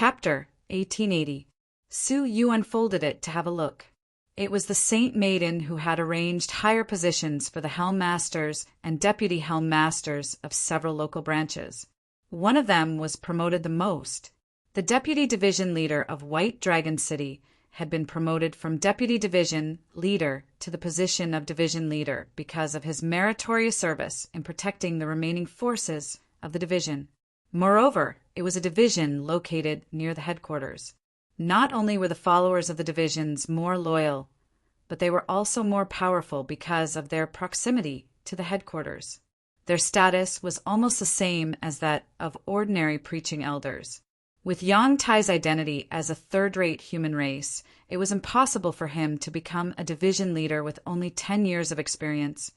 Chapter 1880. Su Yu unfolded it to have a look. It was the Saint Maiden who had arranged higher positions for the Helm Masters and Deputy Helm Masters of several local branches. One of them was promoted the most. The Deputy Division Leader of White Dragon City had been promoted from Deputy Division Leader to the position of Division Leader because of his meritorious service in protecting the remaining forces of the division. Moreover, it was a division located near the headquarters. Not only were the followers of the divisions more loyal, but they were also more powerful because of their proximity to the headquarters. Their status was almost the same as that of ordinary preaching elders. With Yang Tai's identity as a third-rate human race, it was impossible for him to become a division leader with only 10 years of experience,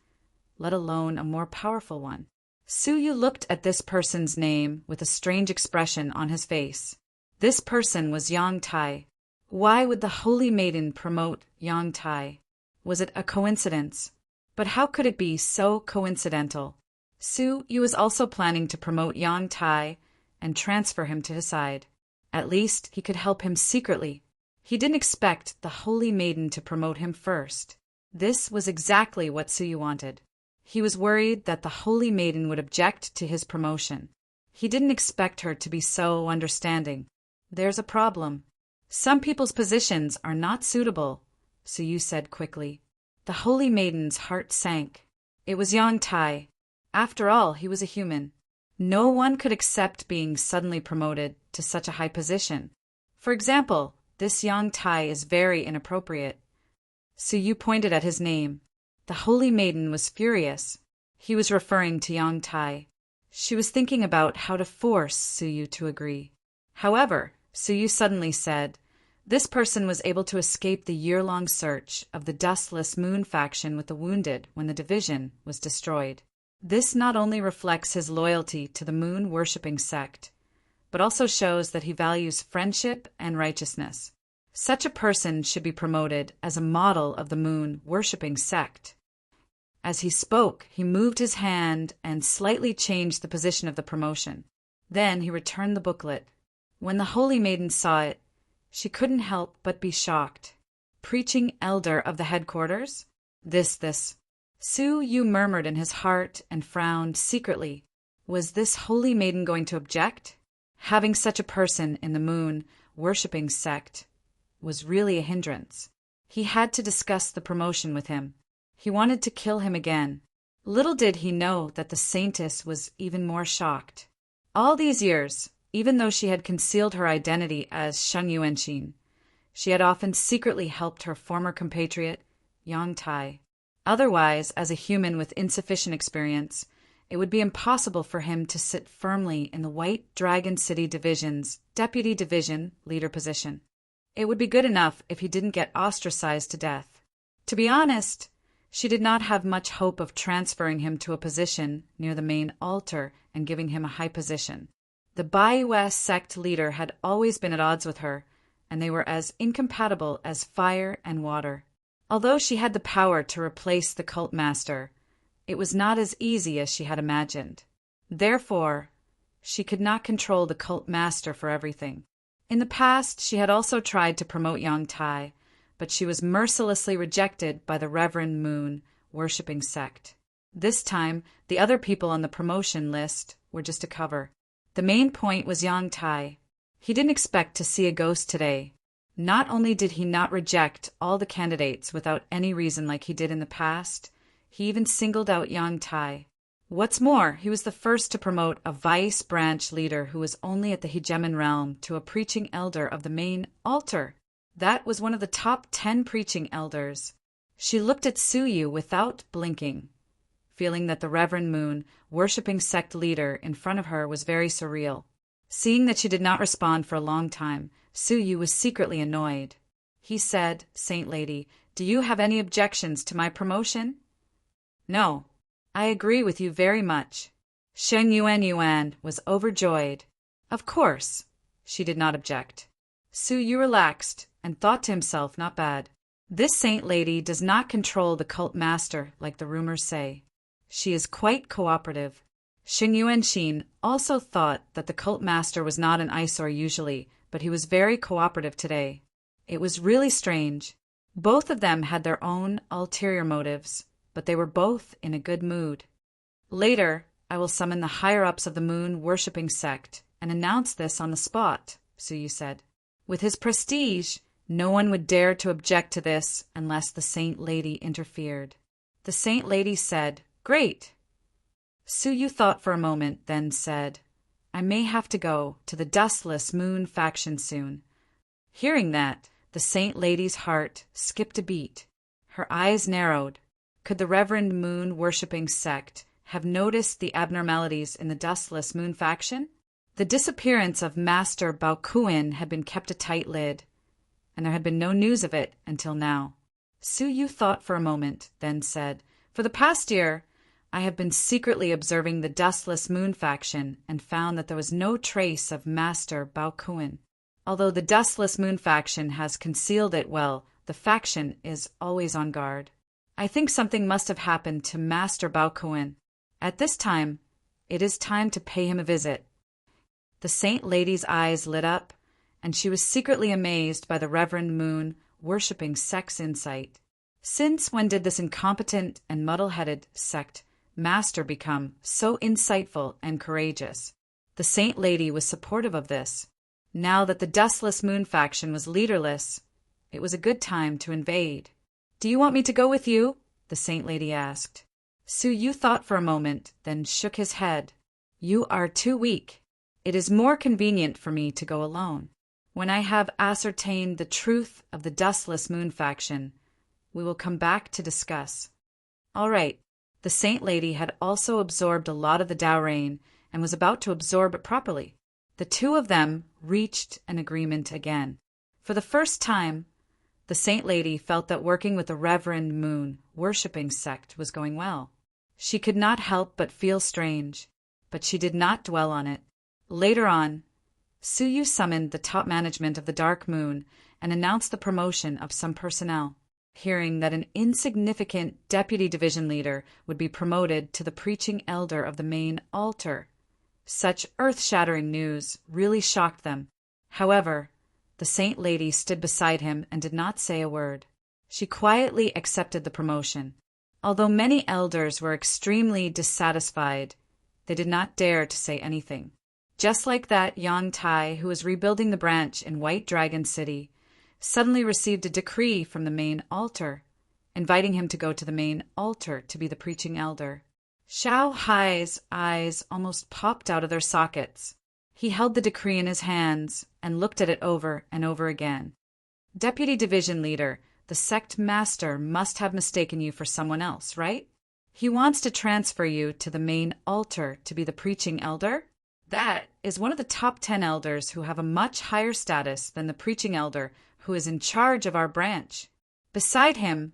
let alone a more powerful one. Su Yu looked at this person's name with a strange expression on his face. This person was Yang Tai. Why would the Holy Maiden promote Yang Tai? Was it a coincidence? But how could it be so coincidental? Su Yu was also planning to promote Yang Tai and transfer him to his side. At least he could help him secretly. He didn't expect the Holy Maiden to promote him first. This was exactly what Su Yu wanted. He was worried that the Holy Maiden would object to his promotion. He didn't expect her to be so understanding. There's a problem. Some people's positions are not suitable, Su Yu said quickly. The Holy Maiden's heart sank. It was Yang Tai. After all, he was a human. No one could accept being suddenly promoted to such a high position. For example, this Yang Tai is very inappropriate. Su Yu pointed at his name. The Holy Maiden was furious. He was referring to Yang Tai. She was thinking about how to force Su Yu to agree. However, Su Yu suddenly said, this person was able to escape the year-long search of the dustless Moon faction with the wounded when the division was destroyed. This not only reflects his loyalty to the Moon-worshipping sect, but also shows that he values friendship and righteousness. Such a person should be promoted as a model of the Moon-worshipping sect. As he spoke, he moved his hand and slightly changed the position of the promotion. Then he returned the booklet. When the Holy Maiden saw it, she couldn't help but be shocked. Preaching elder of the headquarters? This. Su Yu murmured in his heart and frowned secretly. Was this Holy Maiden going to object? Having such a person in the Moon-worshipping sect was really a hindrance. He had to discuss the promotion with him. He wanted to kill him again. Little did he know that the saintess was even more shocked. All these years, even though she had concealed her identity as Sheng Yuanxin, she had often secretly helped her former compatriot, Yang Tai. Otherwise, as a human with insufficient experience, it would be impossible for him to sit firmly in the White Dragon City Division's Deputy Division Leader position. It would be good enough if he didn't get ostracized to death. To be honest, she did not have much hope of transferring him to a position near the main altar and giving him a high position. The Baiwei sect leader had always been at odds with her, and they were as incompatible as fire and water. Although she had the power to replace the cult master, it was not as easy as she had imagined. Therefore, she could not control the cult master for everything. In the past, she had also tried to promote Yang Tai, but she was mercilessly rejected by the Reverend Moon-worshipping sect. This time, the other people on the promotion list were just a cover. The main point was Yang Tai. He didn't expect to see a ghost today. Not only did he not reject all the candidates without any reason like he did in the past, he even singled out Yang Tai. What's more, he was the first to promote a vice branch leader who was only at the Hegemon realm to a preaching elder of the main altar. That was one of the top 10 preaching elders. She looked at Su Yu without blinking, feeling that the Reverend Moon-worshipping sect leader in front of her was very surreal. Seeing that she did not respond for a long time, Su Yu was secretly annoyed. He said, Saint Lady, do you have any objections to my promotion? No. I agree with you very much. Sheng Yuan was overjoyed. Of course. She did not object. Su Yu relaxed and thought to himself, not bad. This saint lady does not control the cult master like the rumors say. She is quite cooperative. Xing Yuanxin also thought that the cult master was not an eyesore usually, but he was very cooperative today. It was really strange. Both of them had their own ulterior motives, but they were both in a good mood. Later, I will summon the higher-ups of the moon-worshipping sect and announce this on the spot, Suyu said. With his prestige, no one would dare to object to this unless the Saint Lady interfered. The Saint Lady said, "Great." Suyu thought for a moment, then said, "I may have to go to the Dustless Moon faction soon." Hearing that, the Saint Lady's heart skipped a beat. Her eyes narrowed. Could the Reverend Moon-worshipping sect have noticed the abnormalities in the Dustless Moon faction? The disappearance of Master Baokuin had been kept a tight lid, and there had been no news of it until now. Suyu thought for a moment, then said, "For the past year, I have been secretly observing the Dustless Moon faction and found that there was no trace of Master Baokuin. Although the Dustless Moon faction has concealed it well, the faction is always on guard. I think something must have happened to Master Baokuin. At this time, it is time to pay him a visit." The Saint Lady's eyes lit up, and she was secretly amazed by the Reverend Moon worshipping sect's insight. Since when did this incompetent and muddle-headed sect master become so insightful and courageous? The Saint Lady was supportive of this. Now that the Dustless Moon faction was leaderless, it was a good time to invade. "Do you want me to go with you?" the Saint Lady asked. Suyu thought for a moment, then shook his head. "You are too weak. It is more convenient for me to go alone. When I have ascertained the truth of the Dustless Moon faction, we will come back to discuss." All right. The Saint Lady had also absorbed a lot of the Dao Rain and was about to absorb it properly. The two of them reached an agreement again. For the first time, the Saint Lady felt that working with the Reverend Moon worshipping sect was going well. She could not help but feel strange, but she did not dwell on it. Later on, Suyu summoned the top management of the Dark Moon and announced the promotion of some personnel. Hearing that an insignificant deputy division leader would be promoted to the preaching elder of the main altar, such earth-shattering news really shocked them. However, the Saint Lady stood beside him and did not say a word. She quietly accepted the promotion. Although many elders were extremely dissatisfied, they did not dare to say anything. Just like that, Yang Tai, who was rebuilding the branch in White Dragon City, suddenly received a decree from the main altar, inviting him to go to the main altar to be the preaching elder. Xiao Hai's eyes almost popped out of their sockets. He held the decree in his hands and looked at it over and over again. "Deputy Division Leader, the sect master must have mistaken you for someone else, right? He wants to transfer you to the main altar to be the preaching elder? That is one of the top 10 elders who have a much higher status than the preaching elder who is in charge of our branch." Beside him,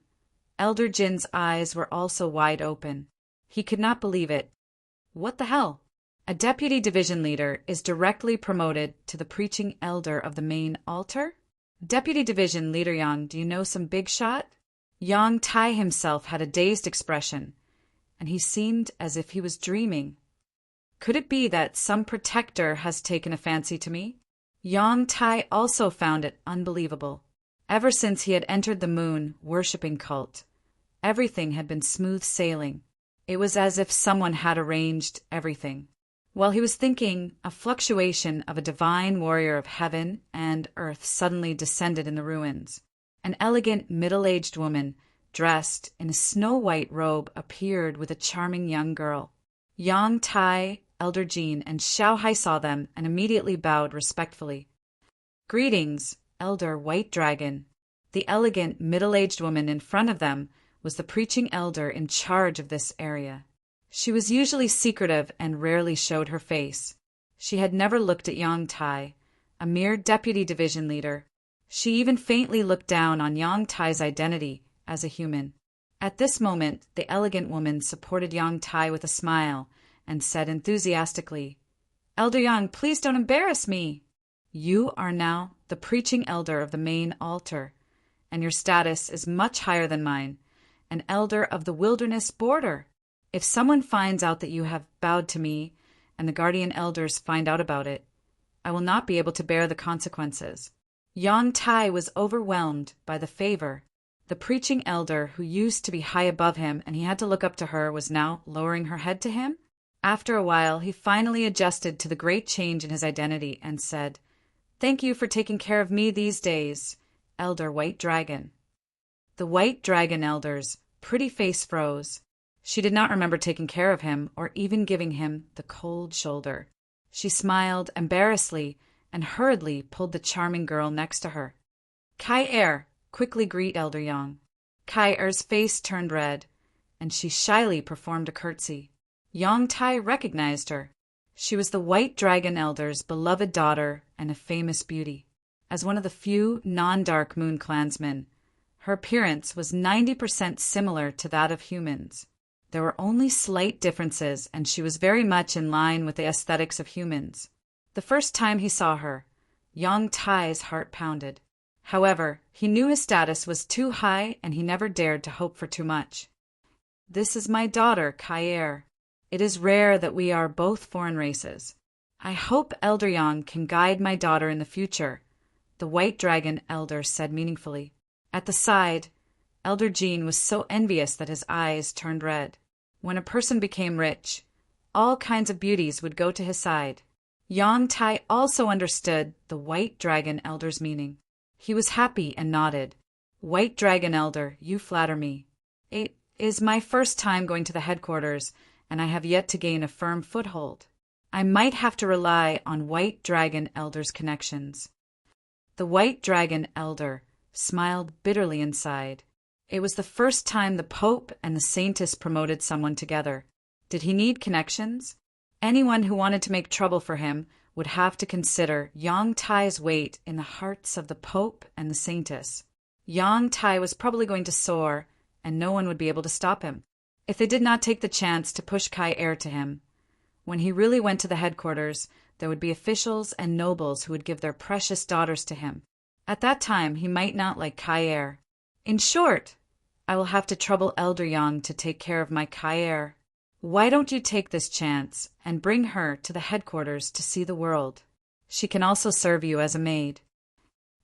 Elder Jin's eyes were also wide open. He could not believe it. What the hell? A deputy division leader is directly promoted to the preaching elder of the main altar? Deputy Division Leader Yang, do you know some big shot? Yang Tai himself had a dazed expression, and he seemed as if he was dreaming. Could it be that some protector has taken a fancy to me? Yang Tai also found it unbelievable. Ever since he had entered the moon worshipping cult, everything had been smooth sailing. It was as if someone had arranged everything. While he was thinking, a fluctuation of a divine warrior of heaven and earth suddenly descended in the ruins. An elegant middle-aged woman, dressed in a snow-white robe, appeared with a charming young girl. Yang Tai, Elder Jin, and Xiao Hai saw them and immediately bowed respectfully. "Greetings, Elder White Dragon." The elegant middle-aged woman in front of them was the preaching elder in charge of this area. She was usually secretive and rarely showed her face. She had never looked at Yang Tai, a mere deputy division leader. She even faintly looked down on Yang Tai's identity as a human. At this moment, the elegant woman supported Yang Tai with a smile and said enthusiastically, "Elder Yang, please don't embarrass me. You are now the preaching elder of the main altar, and your status is much higher than mine, an elder of the wilderness border. If someone finds out that you have bowed to me, and the guardian elders find out about it, I will not be able to bear the consequences." Yang Tai was overwhelmed by the favor. The preaching elder, who used to be high above him and he had to look up to her, was now lowering her head to him. After a while, he finally adjusted to the great change in his identity and said, "Thank you for taking care of me these days, Elder White Dragon." The White Dragon elder's pretty face froze. She did not remember taking care of him or even giving him the cold shoulder. She smiled embarrassedly and hurriedly pulled the charming girl next to her. "Kai Er, quickly greet Elder Yang." Kai Er's face turned red, and she shyly performed a curtsy. Yang Tai recognized her. She was the White Dragon elder's beloved daughter and a famous beauty. As one of the few non-Dark Moon clansmen, her appearance was 90% similar to that of humans. There were only slight differences, and she was very much in line with the aesthetics of humans. The first time he saw her, Yang Tai's heart pounded. However, he knew his status was too high and he never dared to hope for too much. "This is my daughter, Kai Er. It is rare that we are both foreign races. I hope Elder Yang can guide my daughter in the future," the White Dragon elder said meaningfully. At the side, Elder Jean was so envious that his eyes turned red. When a person became rich, all kinds of beauties would go to his side. Yang Tai also understood the White Dragon elder's meaning. He was happy and nodded. "White Dragon elder, you flatter me. It is my first time going to the headquarters, and I have yet to gain a firm foothold. I might have to rely on White Dragon elder's connections." The White Dragon elder smiled bitterly inside. It was the first time the Pope and the Saintess promoted someone together. Did he need connections? Anyone who wanted to make trouble for him would have to consider Yang Tai's weight in the hearts of the Pope and the Saintess. Yang Tai was probably going to soar, and no one would be able to stop him. If they did not take the chance to push Kai Er to him, when he really went to the headquarters, there would be officials and nobles who would give their precious daughters to him. At that time, he might not like Kai Er. In short, I will have to trouble Elder Yang to take care of my Kai Er. Why don't you take this chance and bring her to the headquarters to see the world? She can also serve you as a maid.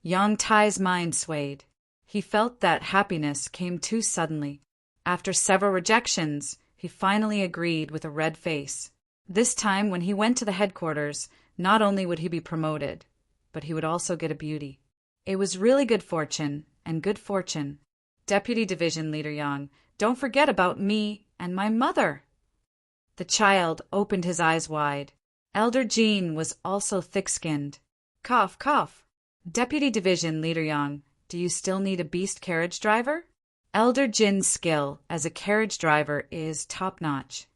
Yang Tai's mind swayed. He felt that happiness came too suddenly. After several rejections, he finally agreed with a red face. This time, when he went to the headquarters, not only would he be promoted, but he would also get a beauty. It was really good fortune, and good fortune. "Deputy Division Leader Yang, don't forget about me and my mother." The child opened his eyes wide. Elder Jean was also thick-skinned. Cough, cough. "Deputy Division Leader Yang, do you still need a beast carriage driver?" Elder Jin's skill as a carriage driver is top-notch.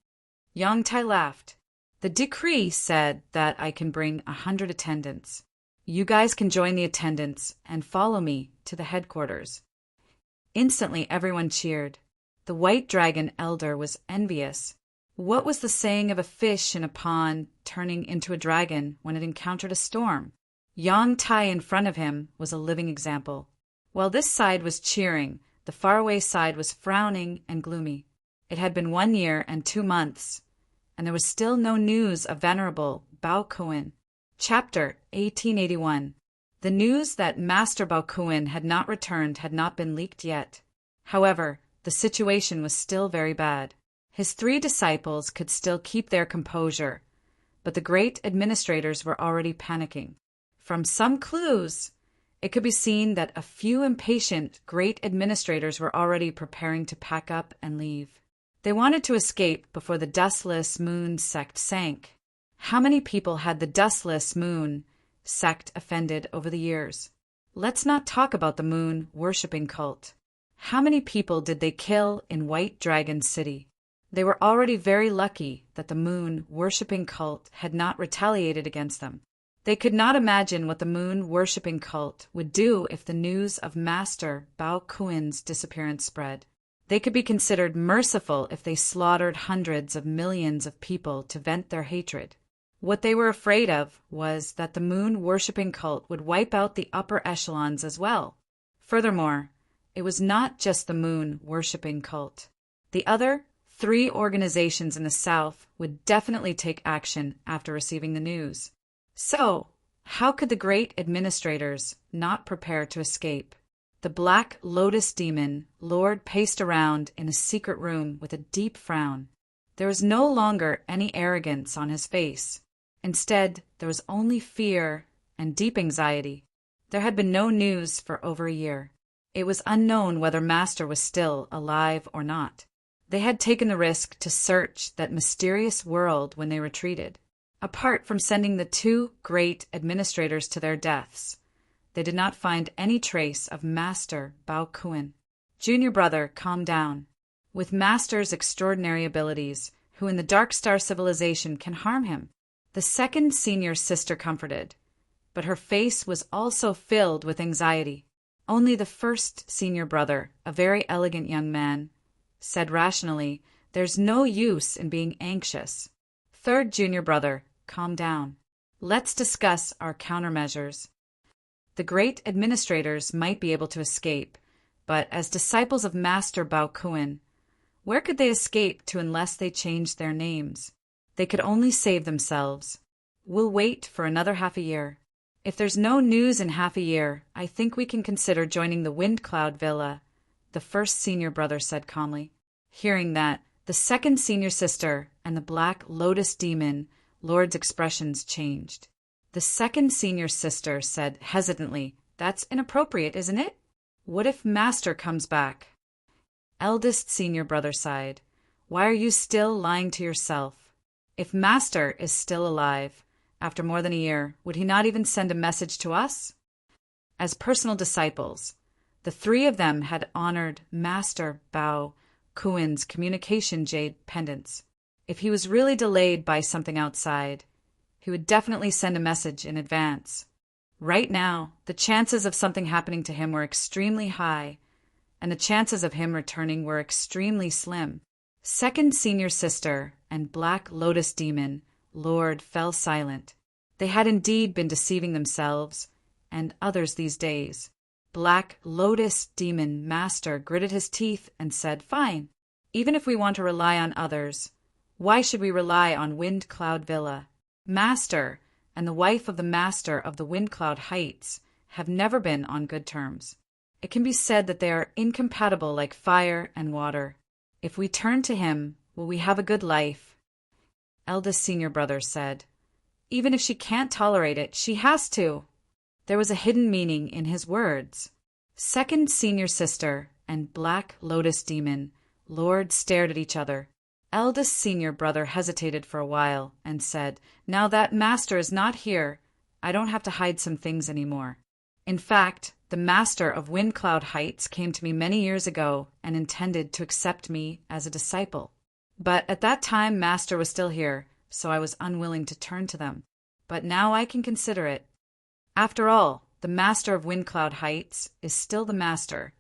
Yang Tai laughed. "The decree said that I can bring 100 attendants. You guys can join the attendants and follow me to the headquarters." Instantly everyone cheered. The White Dragon elder was envious. What was the saying of a fish in a pond turning into a dragon when it encountered a storm? Yang Tai in front of him was a living example. While this side was cheering, the faraway side was frowning and gloomy. It had been 1 year and 2 months, and there was still no news of Venerable Bao Kuan. Chapter 1881. The news that Master Bao Kuan had not returned had not been leaked yet. However, the situation was still very bad. His 3 disciples could still keep their composure, but the great administrators were already panicking. From some clues, it could be seen that a few impatient great administrators were already preparing to pack up and leave. They wanted to escape before the Dustless Moon sect sank. How many people had the Dustless Moon sect offended over the years? Let's not talk about the moon-worshipping cult. How many people did they kill in White Dragon City? They were already very lucky that the moon-worshipping cult had not retaliated against them. They could not imagine what the moon-worshipping cult would do if the news of Master Bao Kuan's disappearance spread. They could be considered merciful if they slaughtered hundreds of millions of people to vent their hatred. What they were afraid of was that the moon-worshipping cult would wipe out the upper echelons as well. Furthermore, it was not just the moon-worshipping cult. The other 3 organizations in the South would definitely take action after receiving the news. So, how could the great administrators not prepare to escape? The Black Lotus demon Lord paced around in a secret room with a deep frown. There was no longer any arrogance on his face. Instead, there was only fear and deep anxiety. There had been no news for over a year. It was unknown whether Master was still alive or not. They had taken the risk to search that mysterious world when they retreated. Apart from sending the 2 great administrators to their deaths, they did not find any trace of Master Bao Kun. Junior brother, calm down. With Master's extraordinary abilities, who in the Dark Star civilization can harm him? The second senior sister comforted, but her face was also filled with anxiety. Only the first senior brother, a very elegant young man, said rationally, "There's no use in being anxious." Third junior brother, calm down. Let's discuss our countermeasures. The great administrators might be able to escape, but as disciples of Master Bao Kun, where could they escape to unless they changed their names? They could only save themselves. We'll wait for another half a year. If there's no news in half a year, I think we can consider joining the Wind Cloud Villa, the first senior brother said calmly. Hearing that, the second senior sister and the Black Lotus demon Lord's expressions changed. The second senior sister said hesitantly, "That's inappropriate, isn't it? What if Master comes back?" Eldest senior brother sighed. "Why are you still lying to yourself? If Master is still alive, after more than a year, would he not even send a message to us?" As personal disciples, the 3 of them had honored Master Bao Kun's communication jade pendants. If he was really delayed by something outside, he would definitely send a message in advance. Right now, the chances of something happening to him were extremely high, and the chances of him returning were extremely slim. Second senior sister and Black Lotus demon Lord fell silent. They had indeed been deceiving themselves and others these days. Black Lotus demon Master gritted his teeth and said, "Fine. Even if we want to rely on others, why should we rely on Wind Cloud Villa? Master and the wife of the Master of the Wind Cloud Heights have never been on good terms. It can be said that they are incompatible like fire and water. If we turn to him, will we have a good life?" Eldest senior brother said, "Even if she can't tolerate it, she has to." There was a hidden meaning in his words. Second senior sister and Black Lotus demon Lord stared at each other. Eldest senior brother hesitated for a while and said, "Now that Master is not here, I don't have to hide some things anymore. In fact, the Master of Wind Cloud Heights came to me many years ago and intended to accept me as a disciple. But at that time Master was still here, so I was unwilling to turn to them. But now I can consider it. After all, the Master of Wind Cloud Heights is still the Master,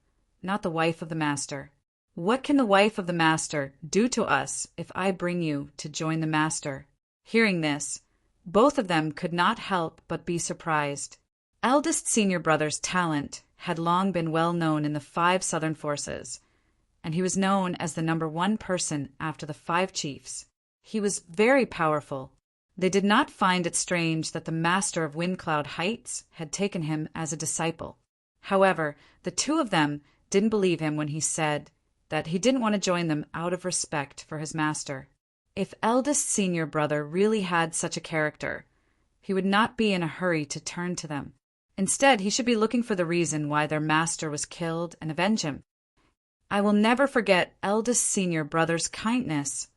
not the wife of the Master. What can the wife of the Master do to us if I bring you to join the Master?" Hearing this, both of them could not help but be surprised. Eldest senior brother's talent had long been well known in the 5 southern forces, and he was known as the #1 person after the 5 chiefs. He was very powerful. They did not find it strange that the Master of Wind Cloud Heights had taken him as a disciple. However, the 2 of them didn't believe him when he said that he didn't want to join them out of respect for his master. If eldest senior brother really had such a character, he would not be in a hurry to turn to them. Instead, he should be looking for the reason why their master was killed and avenge him. "I will never forget eldest senior brother's kindness,"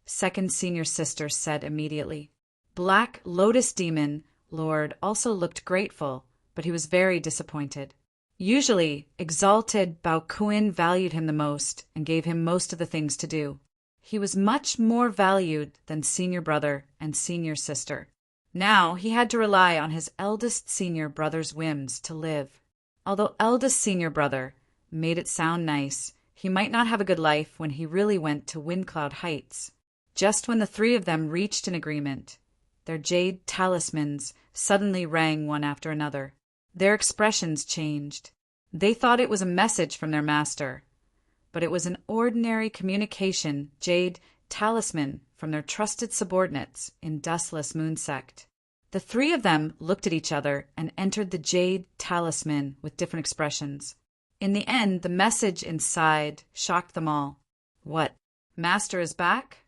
second senior sister said immediately. Black Lotus demon Lord also looked grateful, but he was very disappointed. Usually, exalted Bao Kun valued him the most and gave him most of the things to do. He was much more valued than senior brother and senior sister. Now he had to rely on his eldest senior brother's whims to live. Although eldest senior brother made it sound nice, he might not have a good life when he really went to Wind Cloud Heights. Just when the 3 of them reached an agreement, their jade talismans suddenly rang one after another. Their expressions changed. They thought it was a message from their master, but it was an ordinary communication jade talisman from their trusted subordinates in Dustless Moon Sect. The three of them looked at each other and entered the jade talisman with different expressions. In the end, the message inside shocked them all. What? Master is back?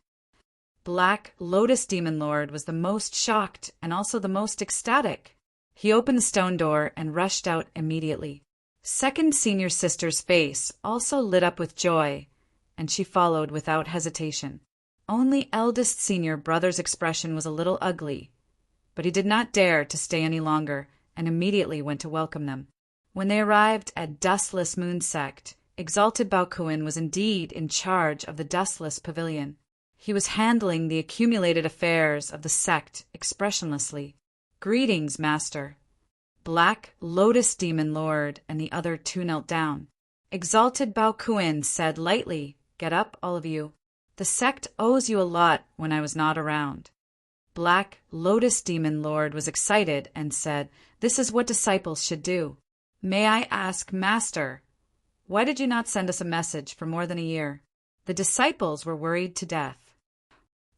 Black Lotus Demon Lord was the most shocked and also the most ecstatic. He opened the stone door and rushed out immediately. Second Senior Sister's face also lit up with joy, and she followed without hesitation. Only Eldest Senior Brother's expression was a little ugly, but he did not dare to stay any longer and immediately went to welcome them. When they arrived at Dustless Moon Sect, Exalted Baokuin was indeed in charge of the Dustless Pavilion. He was handling the accumulated affairs of the sect expressionlessly. "Greetings, Master." Black Lotus Demon Lord and the other two knelt down. Exalted Baokuin said lightly, "Get up, all of you. The sect owes you a lot when I was not around." Black Lotus Demon Lord was excited and said, "This is what disciples should do." "May I ask, Master, why did you not send us a message for more than a year?" The disciples were worried to death.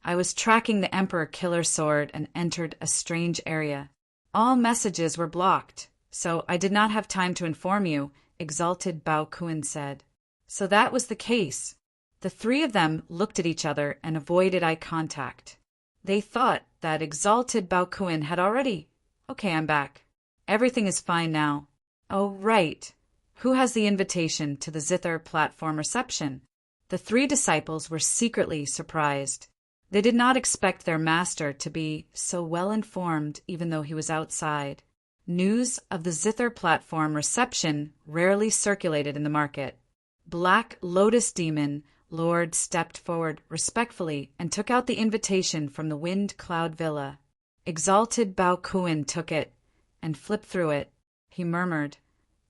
"I was tracking the Emperor Killer Sword and entered a strange area. All messages were blocked, so I did not have time to inform you," Exalted Baokuin said. So that was the case. The three of them looked at each other and avoided eye contact. They thought that Exalted Baokuin had already... "Okay, I'm back. Everything is fine now." "Oh, right. Who has the invitation to the Zither platform reception?" The three disciples were secretly surprised. They did not expect their master to be so well informed even though he was outside. News of the Zither platform reception rarely circulated in the market. Black Lotus Demon Lord stepped forward respectfully and took out the invitation from the Wind Cloud Villa. Exalted Baokuin took it and flipped through it. He murmured,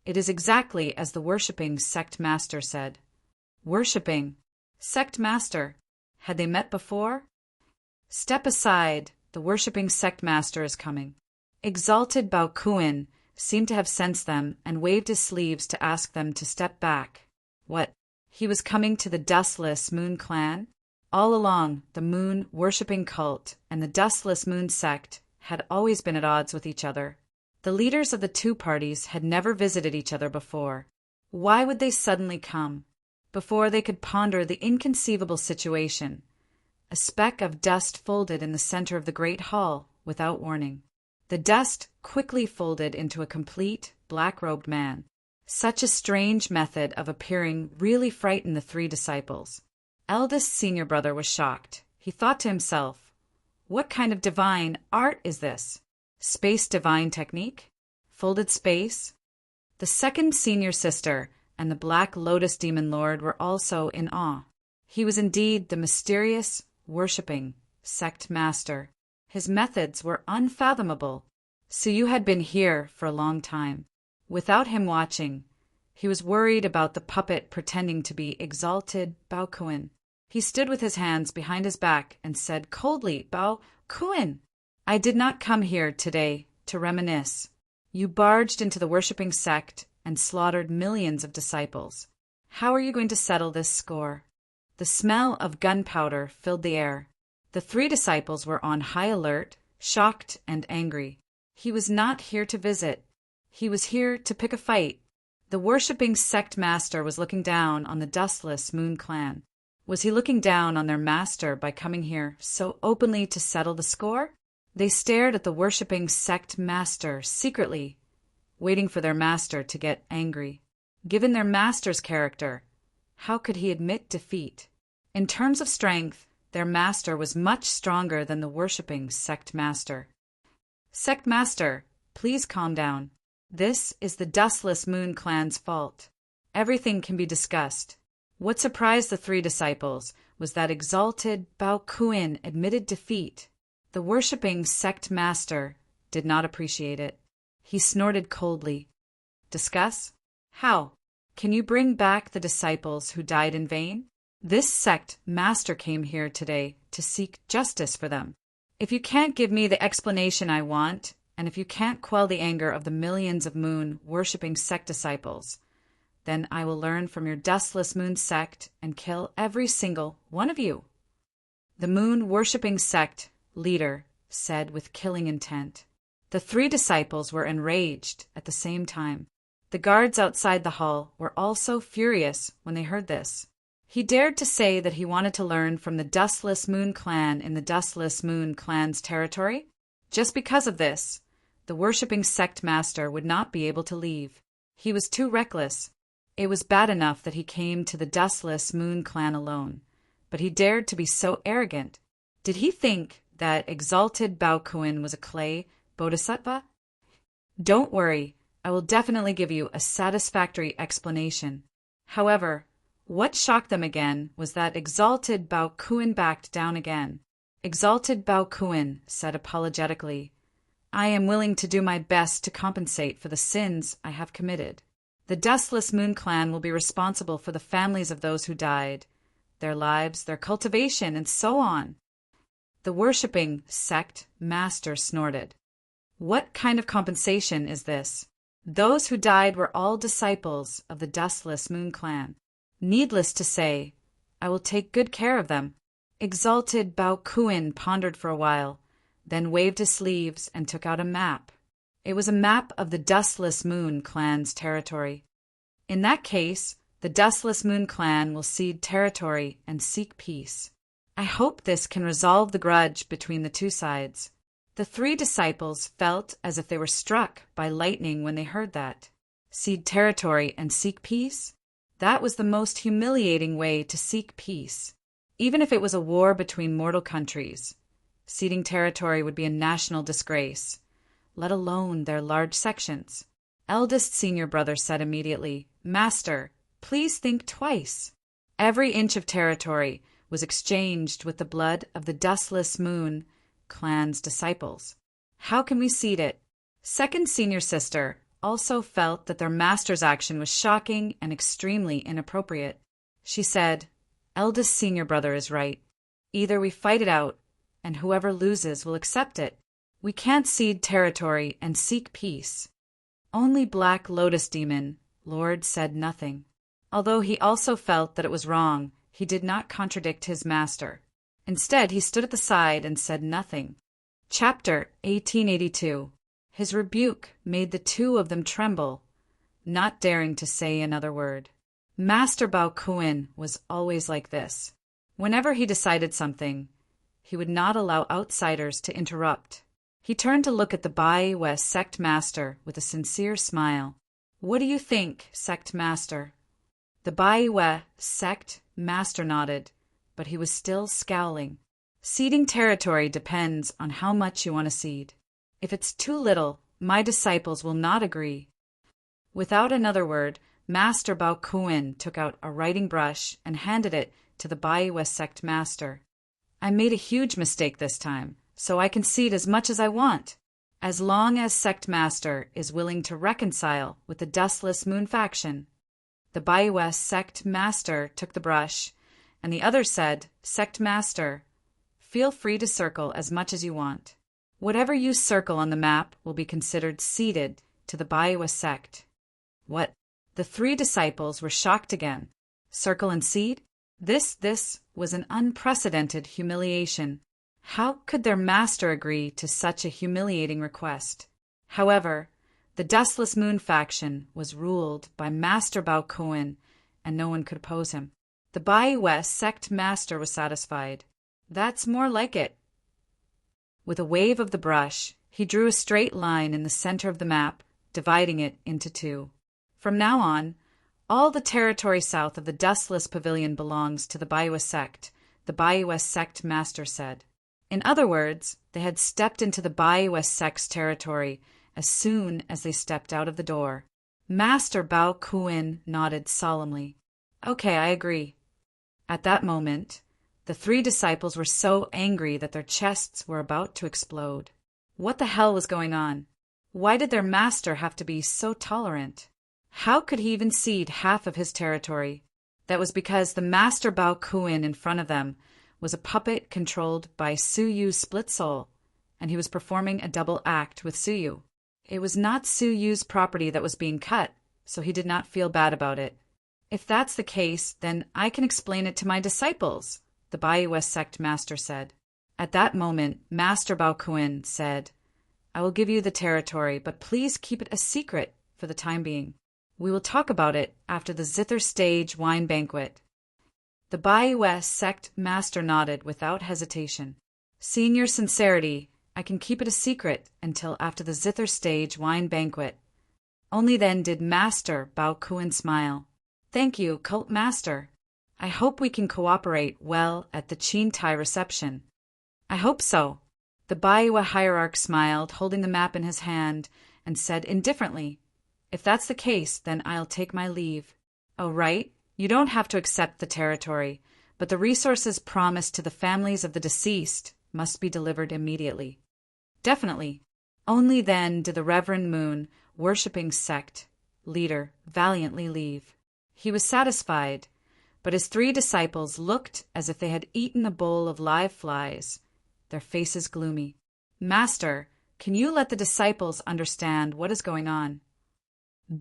"It is exactly as the worshipping sect master said." Worshipping? Sect master? Had they met before? "Step aside, the worshipping sect master is coming." Exalted Baokuin seemed to have sensed them and waved his sleeves to ask them to step back. What? He was coming to the Dustless Moon Clan? All along, the moon worshipping cult and the Dustless Moon Sect had always been at odds with each other. The leaders of the two parties had never visited each other before. Why would they suddenly come? Before they could ponder the inconceivable situation, a speck of dust folded in the center of the great hall without warning. The dust quickly folded into a complete, black-robed man. Such a strange method of appearing really frightened the three disciples. Eldest Senior Brother was shocked. He thought to himself, "What kind of divine art is this? Space divine technique? Folded space?" The Second Senior Sister and the Black Lotus Demon Lord were also in awe. He was indeed the mysterious, worshipping sect master. His methods were unfathomable. So you had been here for a long time. Without him watching, he was worried about the puppet pretending to be Exalted Baokuin. He stood with his hands behind his back and said coldly, "Baokuin, I did not come here today to reminisce. You barged into the worshipping sect and slaughtered millions of disciples. How are you going to settle this score?" The smell of gunpowder filled the air. The three disciples were on high alert, shocked and angry. He was not here to visit. He was here to pick a fight. The worshipping sect master was looking down on the Dustless Moon Clan. Was he looking down on their master by coming here so openly to settle the score? They stared at the worshipping sect master secretly, waiting for their master to get angry. Given their master's character, how could he admit defeat? In terms of strength, their master was much stronger than the worshipping sect master. "Sect master, please calm down. This is the Dustless Moon Clan's fault. Everything can be discussed." What surprised the three disciples was that Exalted Baokuin admitted defeat. The worshipping sect master did not appreciate it. He snorted coldly. "Discuss? How? Can you bring back the disciples who died in vain? This sect master came here today to seek justice for them. If you can't give me the explanation I want, and if you can't quell the anger of the millions of moon worshipping sect disciples, then I will learn from your dustless moon sect and kill every single one of you." The moon-worshipping sect leader said with killing intent. The 3 disciples were enraged at the same time. The guards outside the hall were also furious when they heard this. He dared to say that he wanted to learn from the Dustless Moon Clan in the Dustless Moon Clan's territory. Just because of this, the worshipping sect master would not be able to leave. He was too reckless. It was bad enough that he came to the Dustless Moon Clan alone, but he dared to be so arrogant. Did he think that exalted Baokuin was a clay bodhisattva? Don't worry, I will definitely give you a satisfactory explanation. However, what shocked them again was that exalted Baokuin backed down again. Exalted Baokuin said apologetically, "I am willing to do my best to compensate for the sins I have committed. The Dustless Moon Clan will be responsible for the families of those who died, their lives, their cultivation, and so on." The worshipping sect master snorted. "What kind of compensation is this? Those who died were all disciples of the Dustless Moon Clan. Needless to say, I will take good care of them." Exalted Baokuin pondered for a while, then waved his sleeves and took out a map. It was a map of the Dustless Moon Clan's territory. "In that case, the Dustless Moon Clan will cede territory and seek peace. I hope this can resolve the grudge between the 2 sides." The 3 disciples felt as if they were struck by lightning when they heard that. Cede territory and seek peace? That was the most humiliating way to seek peace. Even if it was a war between mortal countries, ceding territory would be a national disgrace, let alone their large sections. Eldest senior brother said immediately, "Master, please think twice." Every inch of territory was exchanged with the blood of the Dustless Moon Clan's disciples. "How can we cede it?" Second senior sister also felt that their master's action was shocking and extremely inappropriate. She said, "Eldest senior brother is right. Either we fight it out, and whoever loses will accept it. We can't cede territory and seek peace." Only Black Lotus Demon Lord said nothing. Although he also felt that it was wrong, he did not contradict his master. Instead, he stood at the side and said nothing. Chapter 1882. His rebuke made the 2 of them tremble, not daring to say another word. Master Baokuin was always like this. Whenever he decided something, he would not allow outsiders to interrupt. He turned to look at the Baiwe sect master with a sincere smile. "What do you think, sect master?" The Baiwe sect master nodded, but he was still scowling. "Ceding territory depends on how much you want to cede. If it's too little, my disciples will not agree." Without another word, Master Baokuin took out a writing brush and handed it to the Baiwe sect master. "I made a huge mistake this time, so I can cede as much as I want, as long as sect master is willing to reconcile with the Dustless Moon faction." The Baiwe sect master took the brush, and the other said, "Sect master, feel free to circle as much as you want. Whatever you circle on the map will be considered ceded to the Baiwe sect." What? The 3 disciples were shocked again. Circle and cede? This was an unprecedented humiliation. How could their master agree to such a humiliating request? However, the Dustless Moon faction was ruled by Master Baokuin, and no one could oppose him. The Baiwe sect master was satisfied. "That's more like it." With a wave of the brush, he drew a straight line in the center of the map, dividing it into 2. "From now on, all the territory south of the Dustless Pavilion belongs to the Baiwe sect," the Baiwe sect master said. In other words, they had stepped into the Baiwe sect's territory as soon as they stepped out of the door. Master Baokuin nodded solemnly. "Okay, I agree." At that moment, the 3 disciples were so angry that their chests were about to explode. What the hell was going on? Why did their master have to be so tolerant? How could he even cede half of his territory? That was because the Master Baokuin in front of them was a puppet controlled by Suyu's split soul, and he was performing a double act with Suyu. It was not Suyu's property that was being cut, so he did not feel bad about it. If that's the case, then I can explain it to my disciples, the Baiwa sect master said. At that moment, Master Baokuin said, I will give you the territory, but please keep it a secret for the time being. We will talk about it after the zither stage wine banquet. The Baiwa sect master nodded without hesitation. Seeing your sincerity, I can keep it a secret until after the zither stage wine banquet. Only then did Master Baokuin smile. Thank you, cult master. I hope we can cooperate well at the Qintai reception. I hope so. The Baiwa hierarch smiled, holding the map in his hand, and said indifferently, If that's the case, then I'll take my leave. Oh, right, you don't have to accept the territory, but the resources promised to the families of the deceased must be delivered immediately. Definitely. Only then did the Reverend Moon, worshipping sect leader, valiantly leave. He was satisfied, but his 3 disciples looked as if they had eaten a bowl of live flies, their faces gloomy. Master, can you let the disciples understand what is going on?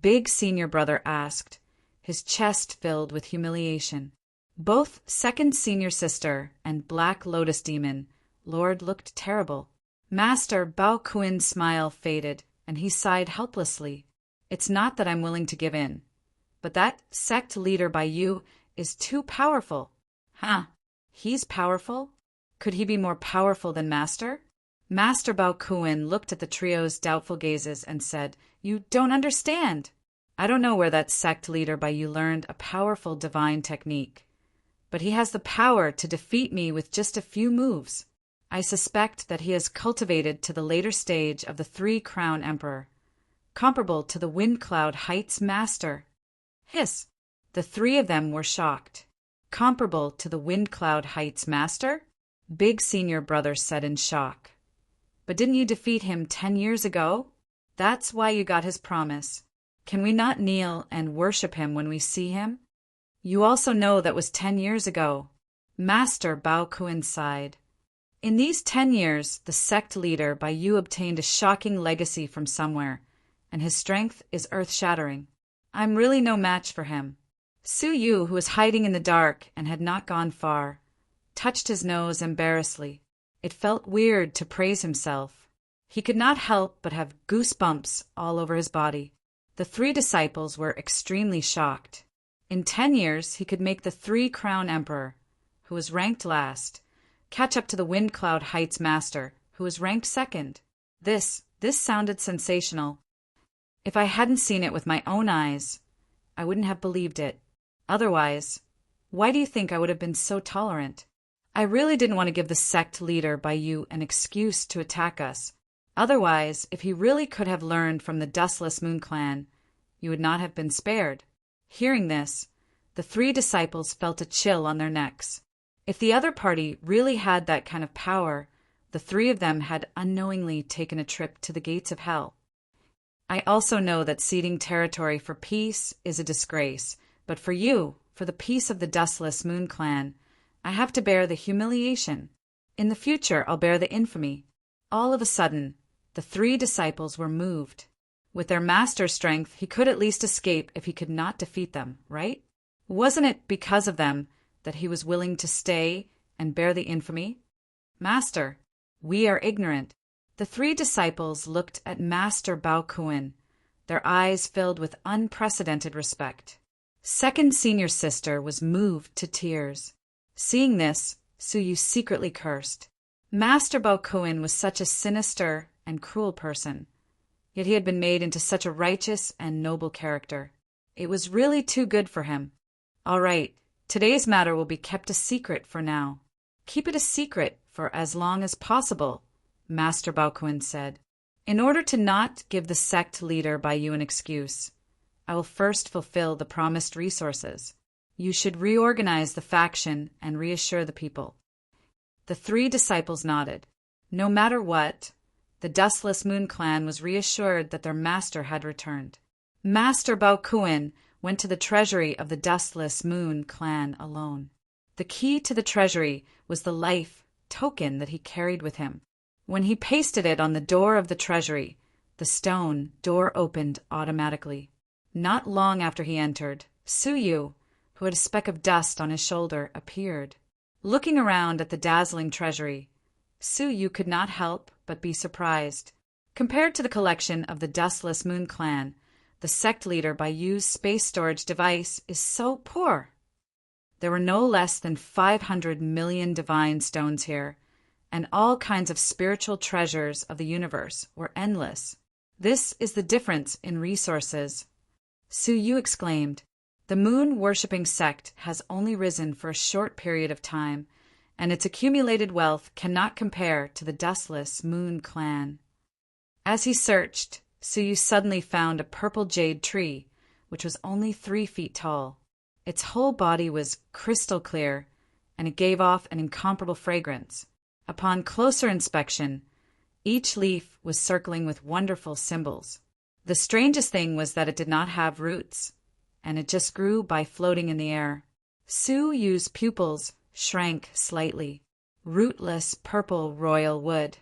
Big senior brother asked, his chest filled with humiliation. Both second senior sister and Black Lotus Demon Lord looked terrible. Master Baokuin's smile faded, and he sighed helplessly. It's not that I'm willing to give in, but that sect leader by you is too powerful. Huh? He's powerful? Could he be more powerful than Master? Master Baokuin looked at the trio's doubtful gazes and said, You don't understand. I don't know where that sect leader by you learned a powerful divine technique, but he has the power to defeat me with just a few moves. I suspect that he has cultivated to the later stage of the 3-crown emperor, comparable to the Wind Cloud Heights master. Hiss! The 3 of them were shocked. Comparable to the Wind Cloud Heights master? Big senior brother said in shock. But didn't you defeat him 10 years ago? That's why you got his promise. Can we not kneel and worship him when we see him? You also know that was 10 years ago. Master Baokuin sighed. In these 10 years, the sect leader by you obtained a shocking legacy from somewhere, and his strength is earth-shattering. I'm really no match for him. Su Yu, who was hiding in the dark and had not gone far, touched his nose embarrassedly. It felt weird to praise himself. He could not help but have goosebumps all over his body. The 3 disciples were extremely shocked. In 10 years, he could make the 3-crown emperor, who was ranked last, catch up to the Wind Cloud Heights master, who was ranked second. This sounded sensational. If I hadn't seen it with my own eyes, I wouldn't have believed it. Otherwise, why do you think I would have been so tolerant? I really didn't want to give the sect leader by you an excuse to attack us. Otherwise, if he really could have learned from the Dustless Moon Clan, you would not have been spared. Hearing this, the 3 disciples felt a chill on their necks. If the other party really had that kind of power, the 3 of them had unknowingly taken a trip to the gates of hell. I also know that ceding territory for peace is a disgrace, but for you, for the peace of the Dustless Moon Clan, I have to bear the humiliation. In the future, I'll bear the infamy. All of a sudden, the 3 disciples were moved. With their master's strength, he could at least escape if he could not defeat them, right? Wasn't it because of them that he was willing to stay and bear the infamy? Master, we are ignorant. The 3 disciples looked at Master Baokuin, their eyes filled with unprecedented respect. Second senior sister was moved to tears. Seeing this, Su Yu secretly cursed. Master Baokuin was such a sinister and cruel person, yet he had been made into such a righteous and noble character. It was really too good for him. All right, today's matter will be kept a secret for now. Keep it a secret for as long as possible, Master Baokuin said. In order to not give the sect leader by you an excuse, I will first fulfill the promised resources. You should reorganize the faction and reassure the people. The 3 disciples nodded. No matter what, the Dustless Moon Clan was reassured that their master had returned. Master Baokuin went to the treasury of the Dustless Moon Clan alone. The key to the treasury was the life token that he carried with him. When he pasted it on the door of the treasury, the stone door opened automatically. Not long after he entered, Suyu, who had a speck of dust on his shoulder, appeared. Looking around at the dazzling treasury, Suyu could not help but be surprised. Compared to the collection of the Dustless Moon Clan, the sect leader by Yu's space storage device is so poor. There were no less than 500 million divine stones here, and all kinds of spiritual treasures of the universe were endless. This is the difference in resources. Suyu exclaimed, "The moon-worshipping sect has only risen for a short period of time, and its accumulated wealth cannot compare to the Dustless Moon Clan." As he searched, Suyu suddenly found a purple jade tree, which was only 3 feet tall. Its whole body was crystal clear, and it gave off an incomparable fragrance. Upon closer inspection, each leaf was circling with wonderful symbols. The strangest thing was that it did not have roots, and it just grew by floating in the air. Suyu's pupils shrank slightly. Rootless purple royal wood.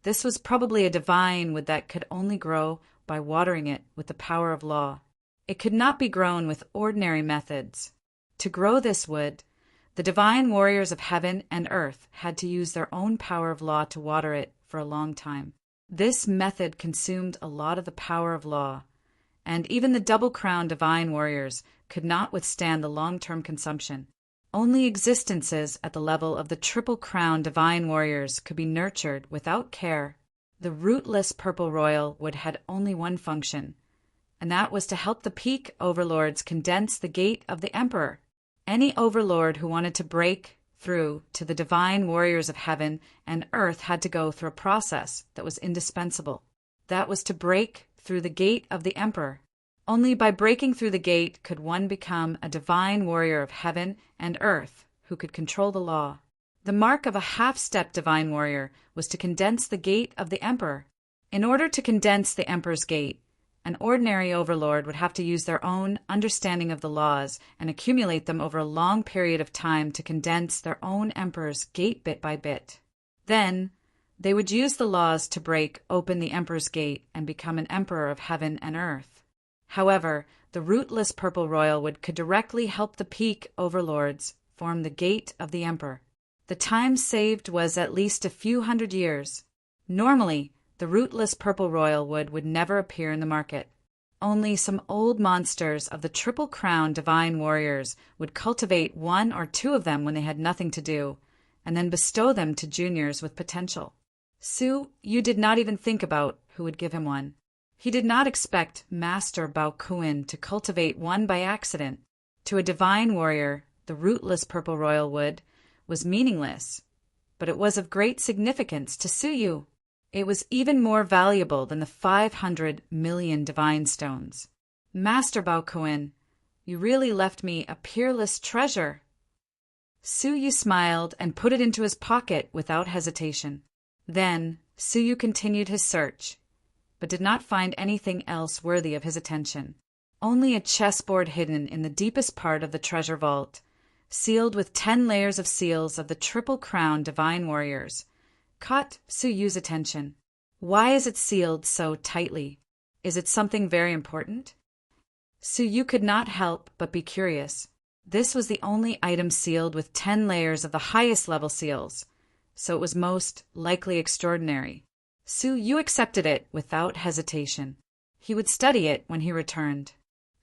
This was probably a divine wood that could only grow by watering it with the power of law. It could not be grown with ordinary methods. To grow this wood, the divine warriors of heaven and earth had to use their own power of law to water it for a long time. This method consumed a lot of the power of law, and even the double-crowned divine warriors could not withstand the long-term consumption. Only existences at the level of the triple-crowned divine warriors could be nurtured without care. The rootless purple royal wood had only one function, and that was to help the peak overlords condense the gate of the emperor. Any overlord who wanted to break through to the divine warriors of heaven and earth had to go through a process that was indispensable. That was to break through the gate of the emperor. Only by breaking through the gate could one become a divine warrior of heaven and earth who could control the law. The mark of a half-step divine warrior was to condense the gate of the emperor. In order to condense the emperor's gate, an ordinary overlord would have to use their own understanding of the laws and accumulate them over a long period of time to condense their own emperor's gate bit by bit. Then, they would use the laws to break open the emperor's gate and become an emperor of heaven and earth. However, the rootless purple royal wood could directly help the peak overlords form the gate of the emperor. The time saved was at least a few hundred years. Normally, the rootless purple royal wood would never appear in the market. Only some old monsters of the triple-crowned divine warriors would cultivate 1 or 2 of them when they had nothing to do, and then bestow them to juniors with potential. Suyu did not even think about who would give him one. He did not expect Master Baokuin to cultivate one by accident. To a divine warrior, the rootless purple royal wood was meaningless, but it was of great significance to Suyu. It was even more valuable than the 500 million divine stones. Master Baokuin, you really left me a peerless treasure. Suyu smiled and put it into his pocket without hesitation. Then Suyu continued his search, but did not find anything else worthy of his attention. Only a chessboard hidden in the deepest part of the treasure vault, sealed with 10 layers of seals of the triple-crowned divine warriors, caught Suyu's attention. Why is it sealed so tightly? Is it something very important? Suyu could not help but be curious. This was the only item sealed with 10 layers of the highest level seals, so it was most likely extraordinary. Suyu accepted it without hesitation. He would study it when he returned.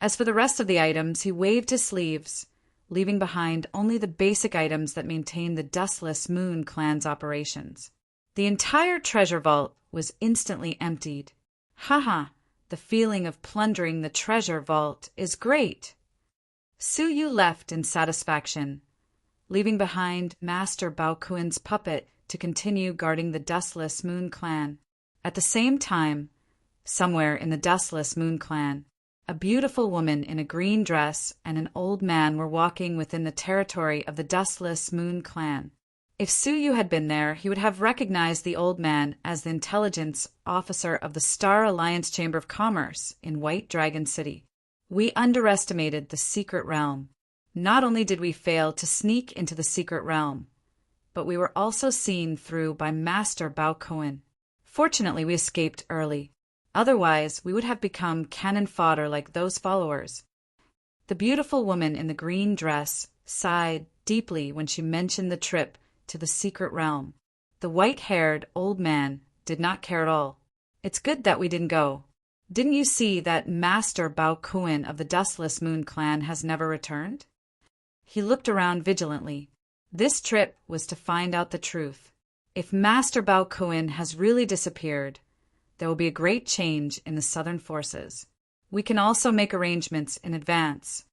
As for the rest of the items, he waved his sleeves, leaving behind only the basic items that maintained the Dustless Moon Clan's operations. The entire treasure vault was instantly emptied. Haha, the feeling of plundering the treasure vault is great. Suyu left in satisfaction, leaving behind Master Baokuin's puppet to continue guarding the Dustless Moon Clan. At the same time, somewhere in the Dustless Moon Clan, a beautiful woman in a green dress and an old man were walking within the territory of the Dustless Moon Clan. If Suyu had been there, he would have recognized the old man as the intelligence officer of the Star Alliance Chamber of Commerce in White Dragon City. We underestimated the secret realm. Not only did we fail to sneak into the secret realm, but we were also seen through by Master Baokuin. Fortunately, we escaped early. Otherwise, we would have become cannon fodder like those followers. The beautiful woman in the green dress sighed deeply when she mentioned the trip to the secret realm. The white-haired old man did not care at all. It's good that we didn't go. Didn't you see that Master Bao Kuan of the Dustless Moon clan has never returned? He looked around vigilantly. This trip was to find out the truth. If Master Bao Kuan has really disappeared, there will be a great change in the southern forces. We can also make arrangements in advance.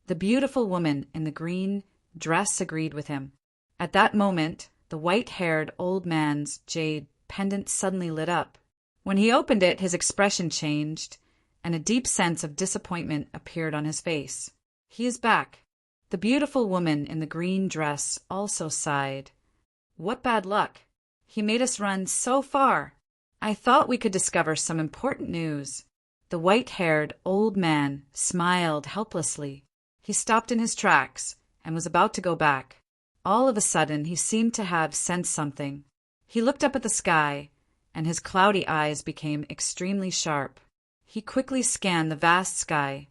The beautiful woman in the green dress agreed with him. At that moment, the white-haired old man's jade pendant suddenly lit up. When he opened it, his expression changed, and a deep sense of disappointment appeared on his face. He is back. The beautiful woman in the green dress also sighed. What bad luck! He made us run so far. I thought we could discover some important news. The white-haired old man smiled helplessly. He stopped in his tracks and was about to go back. All of a sudden, he seemed to have sensed something. He looked up at the sky, and his cloudy eyes became extremely sharp. He quickly scanned the vast sky.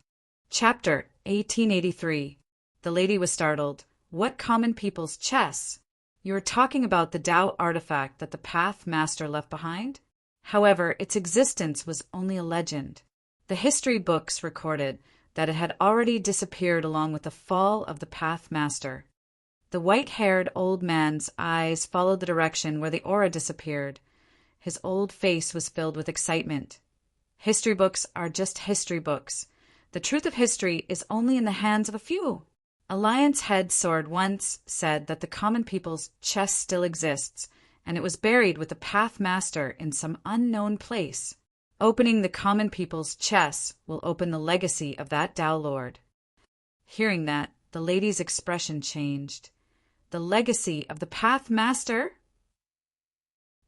Chapter 1883. The lady was startled. What common people's chess? You are talking about the Tao artifact that the Path Master left behind? However, its existence was only a legend. The history books recorded that it had already disappeared along with the fall of the Path Master. The white-haired old man's eyes followed the direction where the aura disappeared. His old face was filled with excitement. History books are just history books. The truth of history is only in the hands of a few. Alliance Head Sword once said that the common people's chess still exists, and it was buried with the Path Master in some unknown place. Opening the common people's chess will open the legacy of that Tao Lord. Hearing that, the lady's expression changed. The legacy of the Path Master?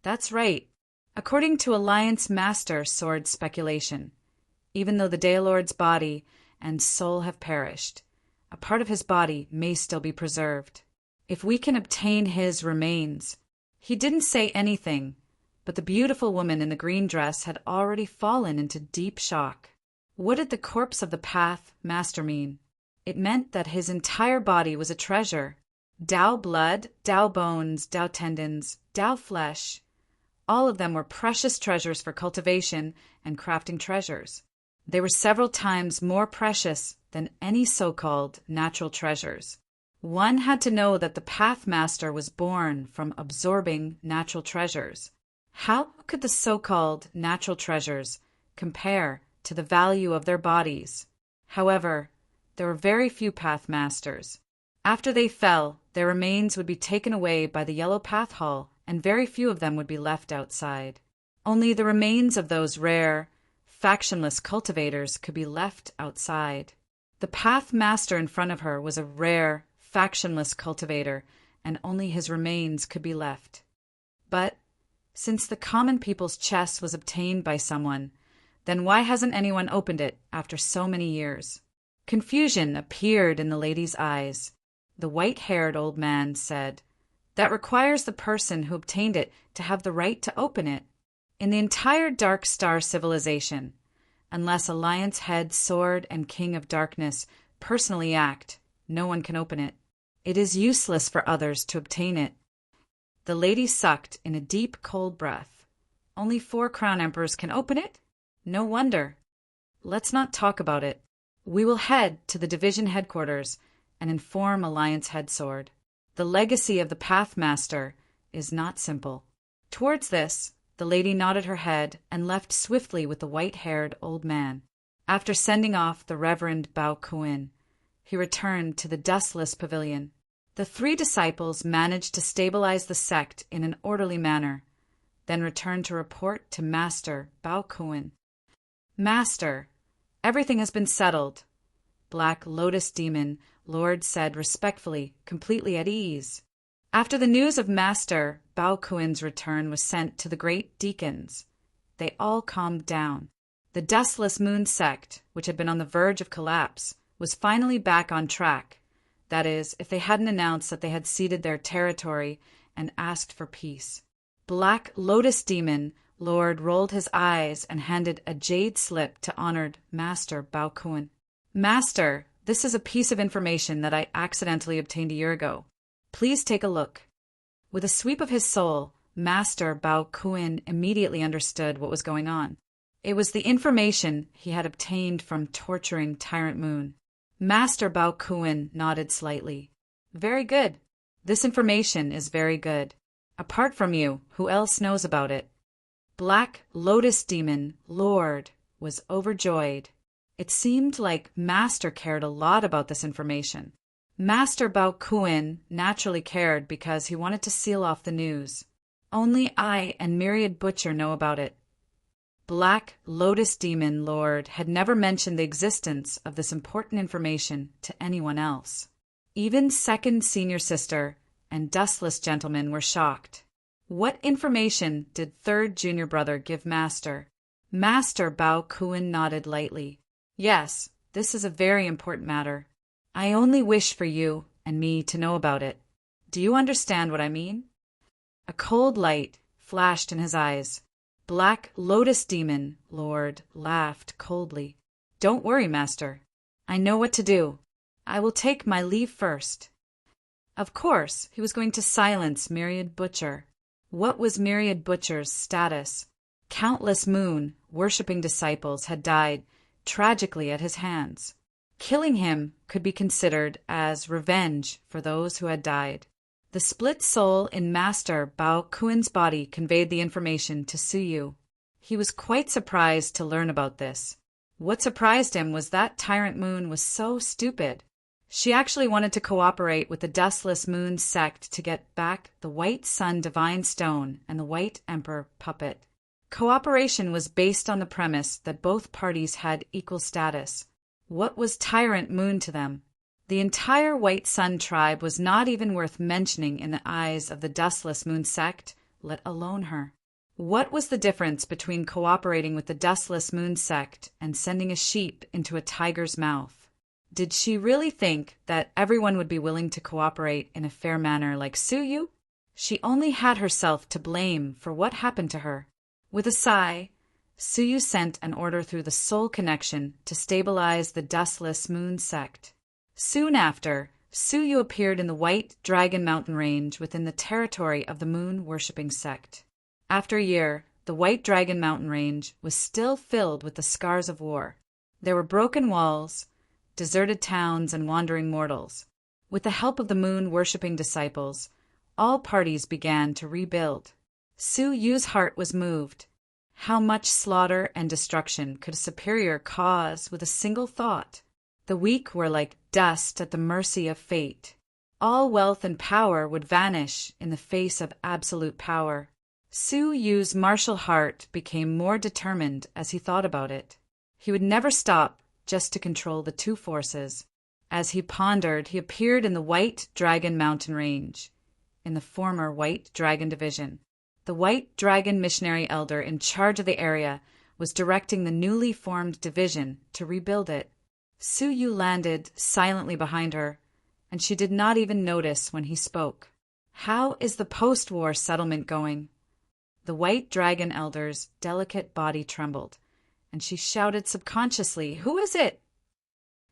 That's right. According to Alliance Master Sword speculation, even though the Daylord's body and soul have perished, a part of his body may still be preserved. If we can obtain his remains. He didn't say anything, but the beautiful woman in the green dress had already fallen into deep shock. What did the corpse of the Path Master mean? It meant that his entire body was a treasure. Tao blood, Tao bones, Tao tendons, Tao flesh. All of them were precious treasures for cultivation and crafting treasures. They were several times more precious than any so-called natural treasures. One had to know that the Path Master was born from absorbing natural treasures. How could the so-called natural treasures compare to the value of their bodies? However, there were very few Path Masters. After they fell, their remains would be taken away by the Yellow Path Hall, and very few of them would be left outside. Only the remains of those rare, factionless cultivators could be left outside. The Path Master in front of her was a rare, factionless cultivator, and only his remains could be left. But since the common people's chest was obtained by someone, then why hasn't anyone opened it after so many years? Confusion appeared in the lady's eyes. The white-haired old man said, "That requires the person who obtained it to have the right to open it. In the entire Dark Star civilization, unless Alliance Head Sword and King of Darkness personally act, no one can open it. It is useless for others to obtain it." The lady sucked in a deep, cold breath. Only 4 Crown Emperors can open it? No wonder. Let's not talk about it. We will head to the division headquarters and inform Alliance Head Sword. The legacy of the Path Master is not simple. Towards this, the lady nodded her head and left swiftly with the white-haired old man. After sending off the Reverend Bao Kuan, he returned to the dustless pavilion. The 3 disciples managed to stabilize the sect in an orderly manner, then returned to report to Master Bao Kuan. "Master, everything has been settled," Black Lotus Demon Lord said respectfully, completely at ease. After the news of Master Bao Kuan's return was sent to the great deacons, they all calmed down. The Dustless Moon sect, which had been on the verge of collapse, was finally back on track. That is, if they hadn't announced that they had ceded their territory and asked for peace. Black Lotus Demon Lord rolled his eyes and handed a jade slip to honored Master Bao Kun. Master, this is a piece of information that I accidentally obtained a year ago. Please take a look. With a sweep of his soul, Master Bao Kun immediately understood what was going on. It was the information he had obtained from torturing Tyrant Moon. Master Bao Kun nodded slightly. Very good. This information is very good. Apart from you, who else knows about it? Black Lotus Demon Lord was overjoyed. It seemed like Master cared a lot about this information. Master Bao Kun naturally cared because he wanted to seal off the news. Only I and Myriad Butcher know about it. Black Lotus Demon Lord had never mentioned the existence of this important information to anyone else. Even Second Senior Sister and Dustless Gentleman were shocked. What information did Third Junior Brother give Master? Master Bao Kun nodded lightly. Yes, this is a very important matter. I only wish for you and me to know about it. Do you understand what I mean? A cold light flashed in his eyes. Black Lotus Demon Lord laughed coldly. Don't worry, Master. I know what to do. I will take my leave first. Of course, he was going to silence Myriad Butcher. What was Myriad Butcher's status? Countless Moon worshipping disciples had died tragically at his hands. Killing him could be considered as revenge for those who had died. The split soul in Master Bao Kun's body conveyed the information to Suyu. He was quite surprised to learn about this. What surprised him was that Tyrant Moon was so stupid. She actually wanted to cooperate with the Dustless Moon sect to get back the White Sun Divine Stone and the White Emperor puppet. Cooperation was based on the premise that both parties had equal status. What was Tyrant Moon to them? The entire White Sun tribe was not even worth mentioning in the eyes of the Dustless Moon sect, let alone her. What was the difference between cooperating with the Dustless Moon sect and sending a sheep into a tiger's mouth? Did she really think that everyone would be willing to cooperate in a fair manner like Suyu? She only had herself to blame for what happened to her. With a sigh, Suyu sent an order through the Soul Connection to stabilize the Dustless Moon sect. Soon after, Suyu appeared in the White Dragon Mountain Range within the territory of the Moon-worshipping sect. After a year, the White Dragon Mountain Range was still filled with the scars of war. There were broken walls, deserted towns, and wandering mortals. With the help of the Moon-worshipping disciples, all parties began to rebuild. Suyu's heart was moved. How much slaughter and destruction could a superior cause with a single thought? The weak were like dust at the mercy of fate. All wealth and power would vanish in the face of absolute power. Suyu's martial heart became more determined as he thought about it. He would never stop just to control the two forces. As he pondered, he appeared in the White Dragon Mountain Range, in the former White Dragon Division. The White Dragon Missionary Elder in charge of the area was directing the newly formed division to rebuild it. Suyu landed silently behind her, and she did not even notice when he spoke. How is the post-war settlement going? The White Dragon Elder's delicate body trembled, and she shouted subconsciously, "Who is it?"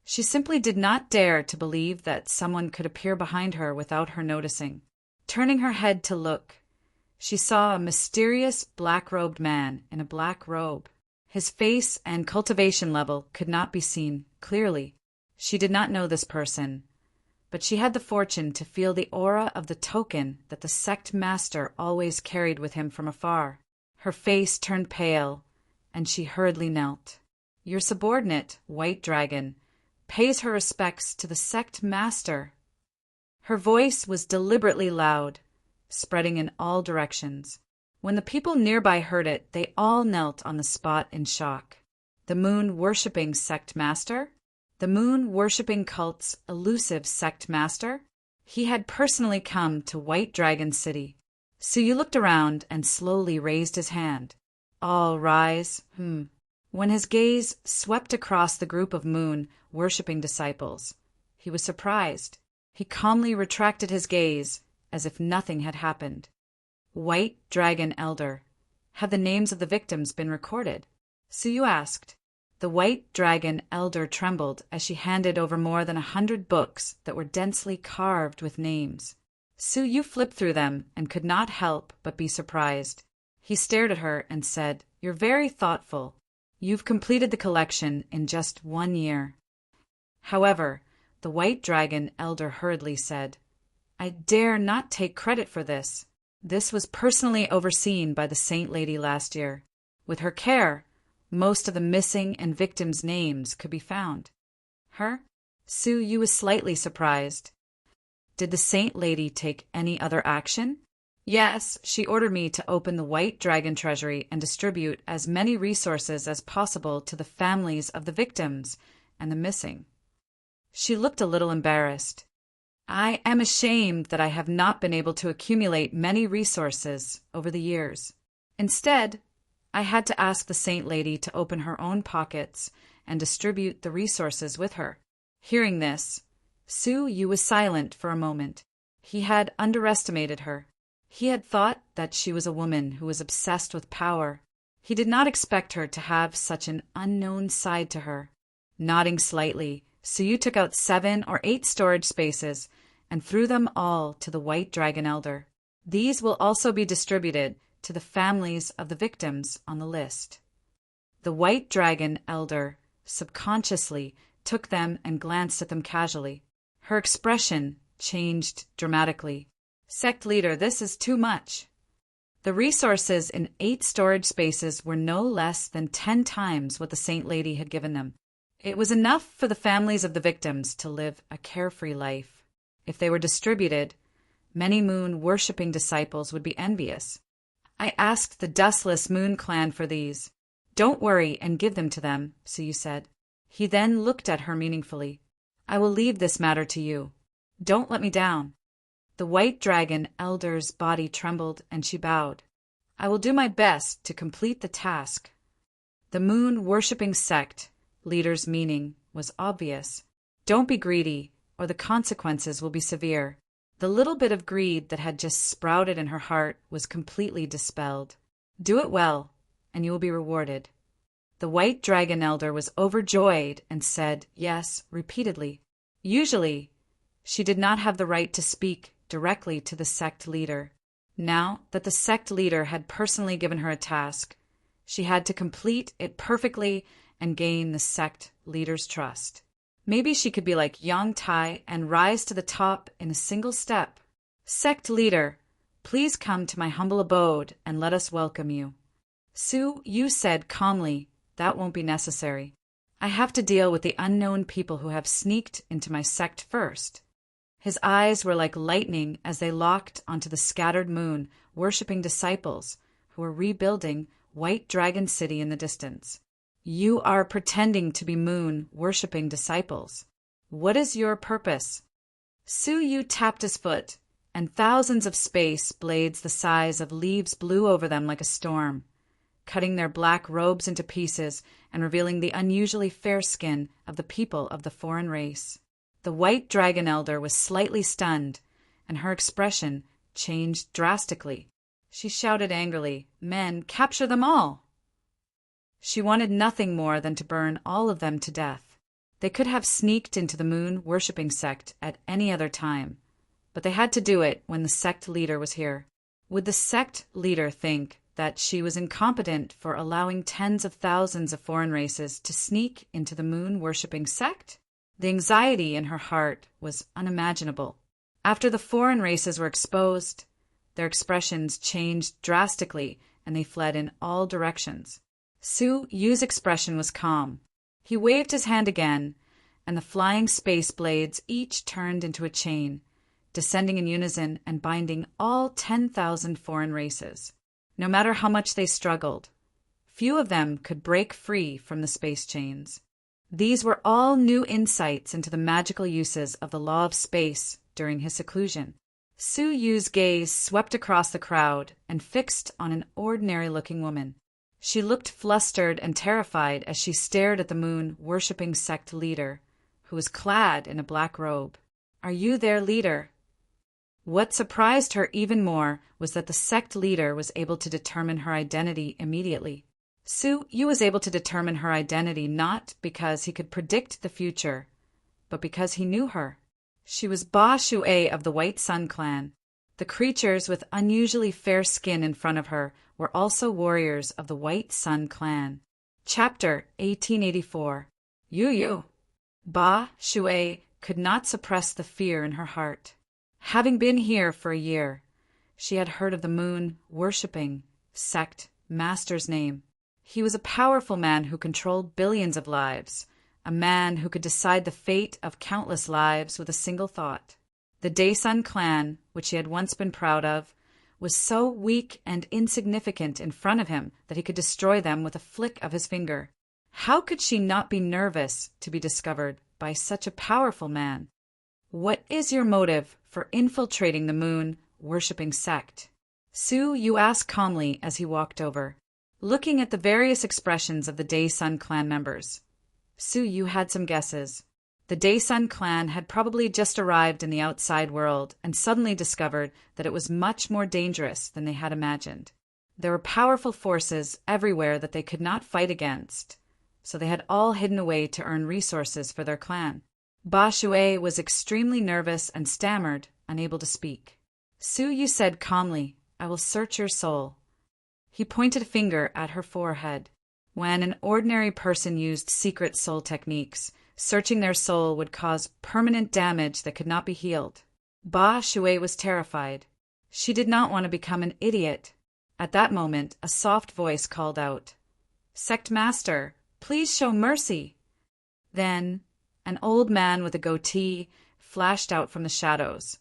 She simply did not dare to believe that someone could appear behind her without her noticing. Turning her head to look, she saw a mysterious black-robed man in a black robe. His face and cultivation level could not be seen clearly. She did not know this person, but she had the fortune to feel the aura of the token that the sect master always carried with him from afar. Her face turned pale, and she hurriedly knelt. Your subordinate, White Dragon, pays her respects to the sect master. Her voice was deliberately loud, spreading in all directions. When the people nearby heard it, they all knelt on the spot in shock. The moon-worshipping sect master? The moon-worshipping cult's elusive sect master? He had personally come to White Dragon City. Suyu looked around and slowly raised his hand. All rise. When his gaze swept across the group of moon-worshipping disciples, he was surprised. He calmly retracted his gaze as if nothing had happened. White Dragon Elder, Have the names of the victims been recorded? Suyu asked. The white dragon elder trembled as she handed over more than 100 books that were densely carved with names. Suyu flipped through them and could not help but be surprised. He stared at her and said, "You're very thoughtful. You've completed the collection in just 1 year." However, the white dragon elder hurriedly said, "I dare not take credit for this. This was personally overseen by the Saint Lady last year. With her care, most of the missing and victims' names could be found." Her? Suyu was slightly surprised. Did the Saint Lady take any other action? Yes, she ordered me to open the White Dragon Treasury and distribute as many resources as possible to the families of the victims and the missing. She looked a little embarrassed. I am ashamed that I have not been able to accumulate many resources over the years. Instead, I had to ask the Saint Lady to open her own pockets and distribute the resources with her. Hearing this, Suyu was silent for a moment. He had underestimated her. He had thought that she was a woman who was obsessed with power. He did not expect her to have such an unknown side to her. Nodding slightly, Suyu took out 7 or 8 storage spaces and threw them all to the White Dragon Elder. These will also be distributed to the families of the victims on the list. The White Dragon Elder subconsciously took them and glanced at them casually. Her expression changed dramatically. Sect leader, this is too much. The resources in 8 storage spaces were no less than 10 times what the Saint Lady had given them. It was enough for the families of the victims to live a carefree life. If they were distributed, many moon worshipping disciples would be envious. I asked the Dustless Moon Clan for these. Don't worry and give them to them, Suyu said. He then looked at her meaningfully. I will leave this matter to you. Don't let me down. The White Dragon Elder's body trembled and she bowed. I will do my best to complete the task. The moon worshipping sect leader's meaning was obvious. Don't be greedy, or the consequences will be severe. The little bit of greed that had just sprouted in her heart was completely dispelled. Do it well, and you will be rewarded. The White Dragon Elder was overjoyed and said yes repeatedly. Usually, she did not have the right to speak directly to the sect leader. Now that the sect leader had personally given her a task, she had to complete it perfectly and gain the sect leader's trust. Maybe she could be like Yang Tai and rise to the top in a single step. Sect leader, please come to my humble abode and let us welcome you. Suyu said calmly, that won't be necessary. I have to deal with the unknown people who have sneaked into my sect first. His eyes were like lightning as they locked onto the scattered moon, worshipping disciples who were rebuilding White Dragon City in the distance. You are pretending to be moon worshipping disciples. What is your purpose? Suyu tapped his foot, and thousands of space blades the size of leaves blew over them like a storm, cutting their black robes into pieces and revealing the unusually fair skin of the people of the foreign race. The White Dragon Elder was slightly stunned, and her expression changed drastically. She shouted angrily, Men, capture them all! She wanted nothing more than to burn all of them to death. They could have sneaked into the moon worshipping sect at any other time, but they had to do it when the sect leader was here. Would the sect leader think that she was incompetent for allowing tens of thousands of foreign races to sneak into the moon worshipping sect? The anxiety in her heart was unimaginable. After the foreign races were exposed, their expressions changed drastically and they fled in all directions. Suyu's expression was calm. He waved his hand again, and the flying space blades each turned into a chain, descending in unison and binding all 10,000 foreign races. No matter how much they struggled, few of them could break free from the space chains. These were all new insights into the magical uses of the law of space during his seclusion. Suyu's gaze swept across the crowd and fixed on an ordinary-looking woman. She looked flustered and terrified as she stared at the moon worshipping sect leader, who was clad in a black robe. Are you their leader? What surprised her even more was that the sect leader was able to determine her identity immediately. Su Yu was able to determine her identity not because he could predict the future, but because he knew her. She was Ba Shui of the White Sun clan. The creatures with unusually fair skin in front of her were also warriors of the White Sun clan. Chapter 1884. Yu Yu. Ba Shui could not suppress the fear in her heart. Having been here for a year, she had heard of the moon worshipping sect master's name. He was a powerful man who controlled billions of lives, a man who could decide the fate of countless lives with a single thought. The Daesun clan, which he had once been proud of, was so weak and insignificant in front of him that he could destroy them with a flick of his finger. How could she not be nervous to be discovered by such a powerful man? What is your motive for infiltrating the moon-worshipping sect? Su Yu asked calmly as he walked over, looking at the various expressions of the Daesun clan members. Su Yu had some guesses. The Daesun clan had probably just arrived in the outside world and suddenly discovered that it was much more dangerous than they had imagined. There were powerful forces everywhere that they could not fight against, so they had all hidden away to earn resources for their clan. Ba Shui was extremely nervous and stammered, unable to speak. Su Yu said calmly, "I will search your soul." He pointed a finger at her forehead. When an ordinary person used secret soul techniques, searching their soul would cause permanent damage that could not be healed. Ba Shui was terrified. She did not want to become an idiot. At that moment, a soft voice called out, "Sect Master, please show mercy." Then, an old man with a goatee flashed out from the shadows,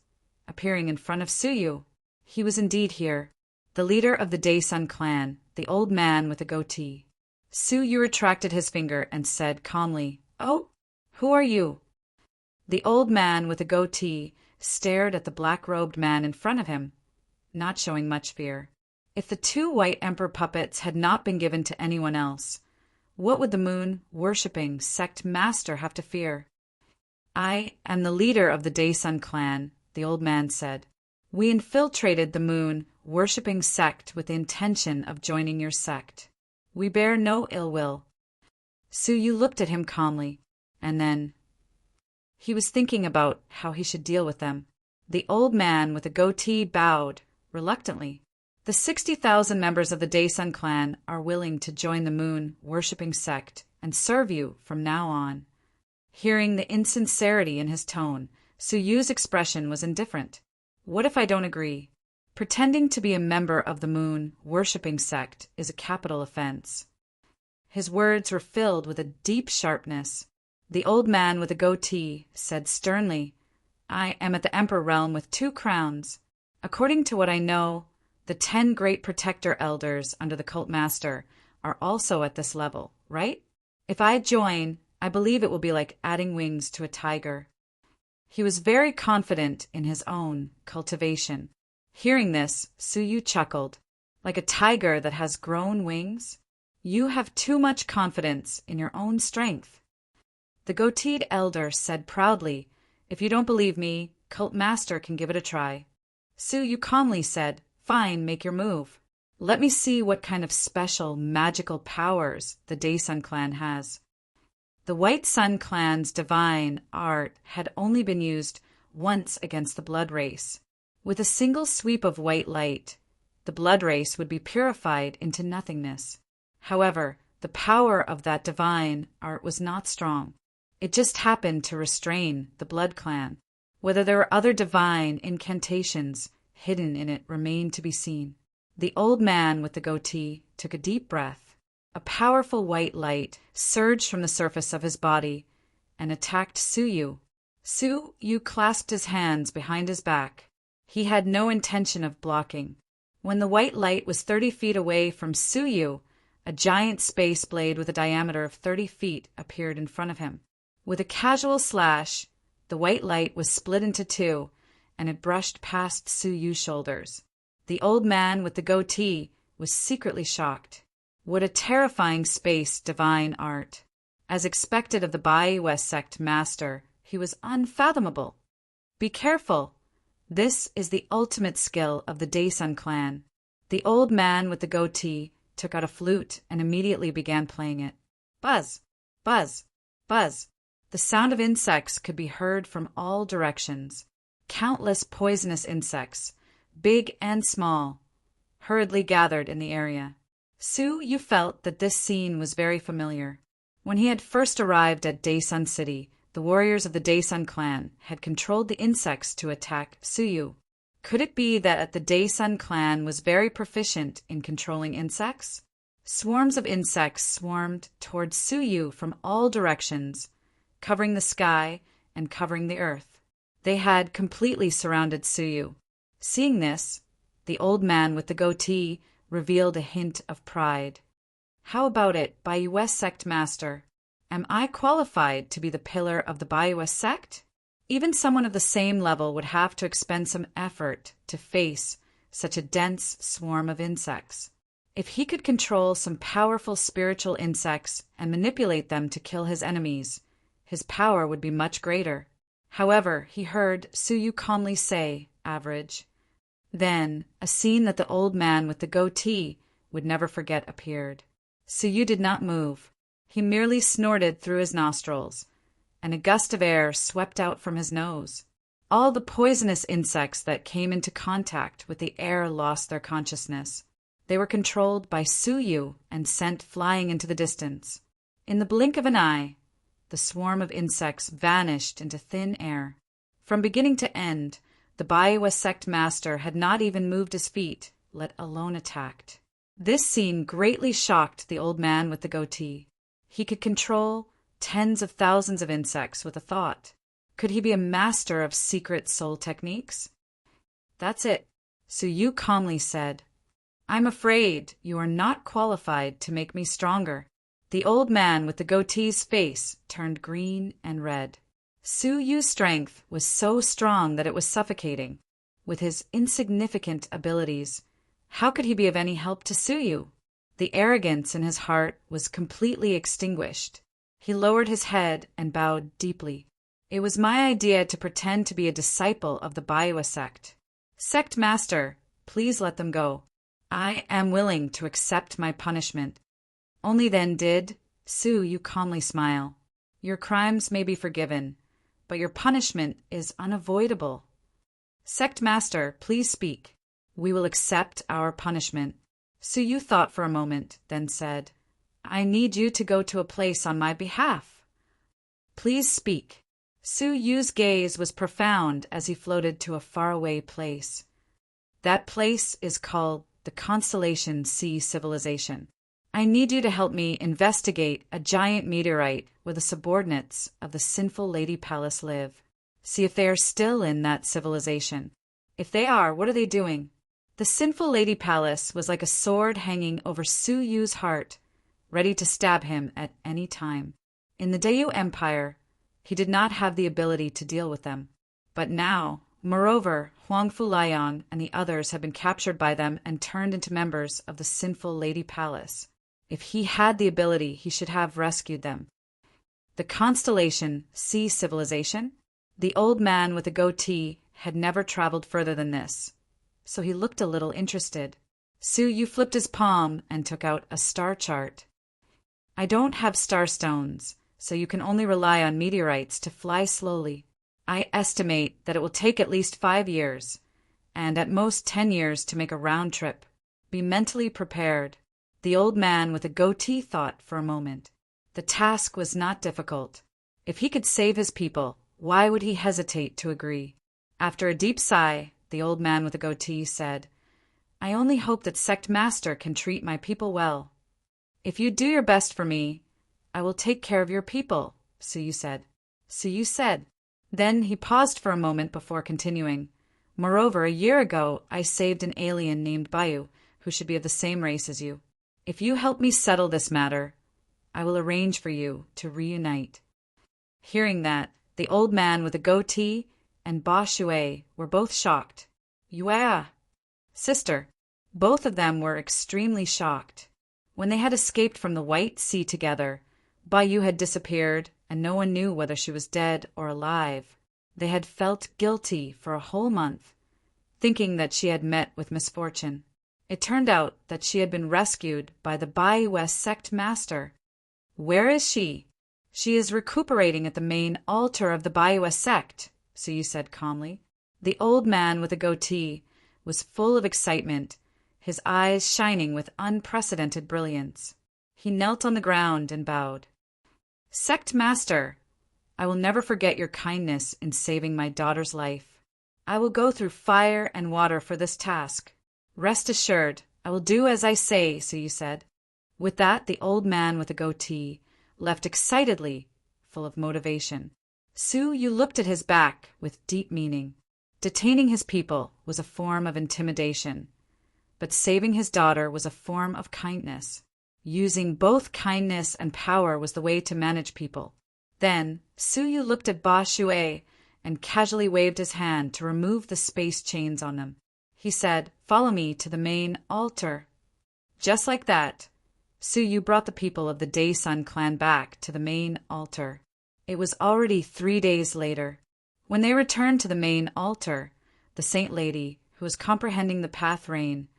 appearing in front of Su Yu. He was indeed here, the leader of the Daesun clan, the old man with a goatee. Su Yu retracted his finger and said calmly, "Oh, who are you?" The old man with a goatee stared at the black-robed man in front of him, not showing much fear. If the two white emperor puppets had not been given to anyone else, what would the moon-worshipping sect master have to fear? "I am the leader of the Daesun clan," the old man said. "We infiltrated the moon-worshipping sect with the intention of joining your sect. We bear no ill will." Su Yu looked at him calmly, and then he was thinking about how he should deal with them. The old man with the goatee bowed reluctantly. "The 60,000 members of the Daesun clan are willing to join the moon-worshipping sect and serve you from now on." Hearing the insincerity in his tone, Su Yu's expression was indifferent. "What if I don't agree? Pretending to be a member of the moon-worshipping sect is a capital offense." His words were filled with a deep sharpness. The old man with the goatee said sternly, "I am at the Emperor realm with 2 crowns. According to what I know, the 10 great protector elders under the cult master are also at this level, right? If I join, I believe it will be like adding wings to a tiger." He was very confident in his own cultivation. Hearing this, Su Yu chuckled. "Like a tiger that has grown wings? You have too much confidence in your own strength." The goateed elder said proudly, "If you don't believe me, cult master can give it a try." Su Yu calmly said, "Fine, make your move. Let me see what kind of special magical powers the Daesun clan has." The White Sun clan's divine art had only been used once against the blood race. With a single sweep of white light, the blood race would be purified into nothingness. However, the power of that divine art was not strong. It just happened to restrain the blood clan. Whether there were other divine incantations hidden in it remained to be seen. The old man with the goatee took a deep breath. A powerful white light surged from the surface of his body and attacked Su Yu. Su Yu clasped his hands behind his back. He had no intention of blocking. When the white light was 30 feet away from Su Yu, a giant space blade with a diameter of 30 feet appeared in front of him. With a casual slash, the white light was split into 2, and it brushed past Su Yu's shoulders. The old man with the goatee was secretly shocked. What a terrifying space divine art! As expected of the Bai West sect master, he was unfathomable. "Be careful!" This is the ultimate skill of the Daesun clan. The old man with the goatee took out a flute and immediately began playing it. Buzz, buzz, buzz. The sound of insects could be heard from all directions. Countless poisonous insects, big and small, hurriedly gathered in the area. Su-yu felt that this scene was very familiar. When he had first arrived at Daesun City, the warriors of the Daesun clan had controlled the insects to attack Su-yu. Could it be that the Daesun clan was very proficient in controlling insects? Swarms of insects swarmed towards Su-yu from all directions, covering the sky and covering the earth. They had completely surrounded Su-yu. Seeing this, the old man with the goatee revealed a hint of pride. How about it, Bayue sect master? Am I qualified to be the pillar of the Bayue sect? Even someone of the same level would have to expend some effort to face such a dense swarm of insects. If he could control some powerful spiritual insects and manipulate them to kill his enemies, his power would be much greater. However, he heard Su-yu calmly say, "Average." Then, a scene that the old man with the goatee would never forget appeared. Su-yu did not move. He merely snorted through his nostrils, and a gust of air swept out from his nose. All the poisonous insects that came into contact with the air lost their consciousness. They were controlled by Su-yu and sent flying into the distance. In the blink of an eye, the swarm of insects vanished into thin air. From beginning to end, the Bayue sect master had not even moved his feet, let alone attacked. This scene greatly shocked the old man with the goatee. He could control tens of thousands of insects with a thought. Could he be a master of secret soul techniques? "That's it," Su-yu calmly said. "I'm afraid you are not qualified to make me stronger." The old man with the goatee's face turned green and red. Su-yu's strength was so strong that it was suffocating. With his insignificant abilities, how could he be of any help to Su-yu? The arrogance in his heart was completely extinguished. He lowered his head and bowed deeply. "It was my idea to pretend to be a disciple of the Bayue sect. Sect master, please let them go. I am willing to accept my punishment." Only then did Su-yu calmly smile. "Your crimes may be forgiven, but your punishment is unavoidable. Sect master, please speak. We will accept our punishment." Su-yu thought for a moment, then said, "I need you to go to a place on my behalf. Please speak." Su-yu's gaze was profound as he floated to a faraway place. "That place is called the Constellation C civilization. I need you to help me investigate a giant meteorite where the subordinates of the sinful Lady Palace live. See if they are still in that civilization. If they are, what are they doing?" The sinful Lady Palace was like a sword hanging over Su-yu's heart, ready to stab him at any time. In the Dayu Empire, he did not have the ability to deal with them. But now, moreover, Huang Fuliang and the others had been captured by them and turned into members of the sinful Lady Palace. If he had the ability, he should have rescued them. The Constellation C civilization? The old man with the goatee had never traveled further than this, so he looked a little interested. Su-yu flipped his palm and took out a star chart. "I don't have star stones, so you can only rely on meteorites to fly slowly. I estimate that it will take at least 5 years, and at most 10 years to make a round trip. Be mentally prepared." The old man with a goatee thought for a moment. The task was not difficult. If he could save his people, why would he hesitate to agree? After a deep sigh, the old man with the goatee said, "I only hope that Sect Master can treat my people well." "If you do your best for me, I will take care of your people," Su-yu said. Su-yu said. Then he paused for a moment before continuing. "Moreover, a year ago, I saved an alien named Bayu, who should be of the same race as you. If you help me settle this matter, I will arrange for you to reunite." Hearing that, the old man with the goatee and Ba Shui were both shocked. "Yua! Sister!" Both of them were extremely shocked. When they had escaped from the White Sea together, Bayu had disappeared, and no one knew whether she was dead or alive. They had felt guilty for a whole month, thinking that she had met with misfortune. It turned out that she had been rescued by the Baiwes sect master. "Where is she?" "She is recuperating at the main altar of the Baiwes sect," Suyu said calmly. The old man with a goatee was full of excitement, his eyes shining with unprecedented brilliance. He knelt on the ground and bowed. "Sect master, I will never forget your kindness in saving my daughter's life. I will go through fire and water for this task. Rest assured, I will do as I say," Suyu said. With that, the old man with the goatee left excitedly, full of motivation. Suyu looked at his back with deep meaning. Detaining his people was a form of intimidation, but saving his daughter was a form of kindness. Using both kindness and power was the way to manage people. Then, Suyu looked at Ba Shui and casually waved his hand to remove the space chains on them. He said, "Follow me to the main altar." Just like that, Suyu brought the people of the Day-Sun clan back to the main altar. It was already 3 days later. When they returned to the main altar, the Saint Lady, who was comprehending the path rain,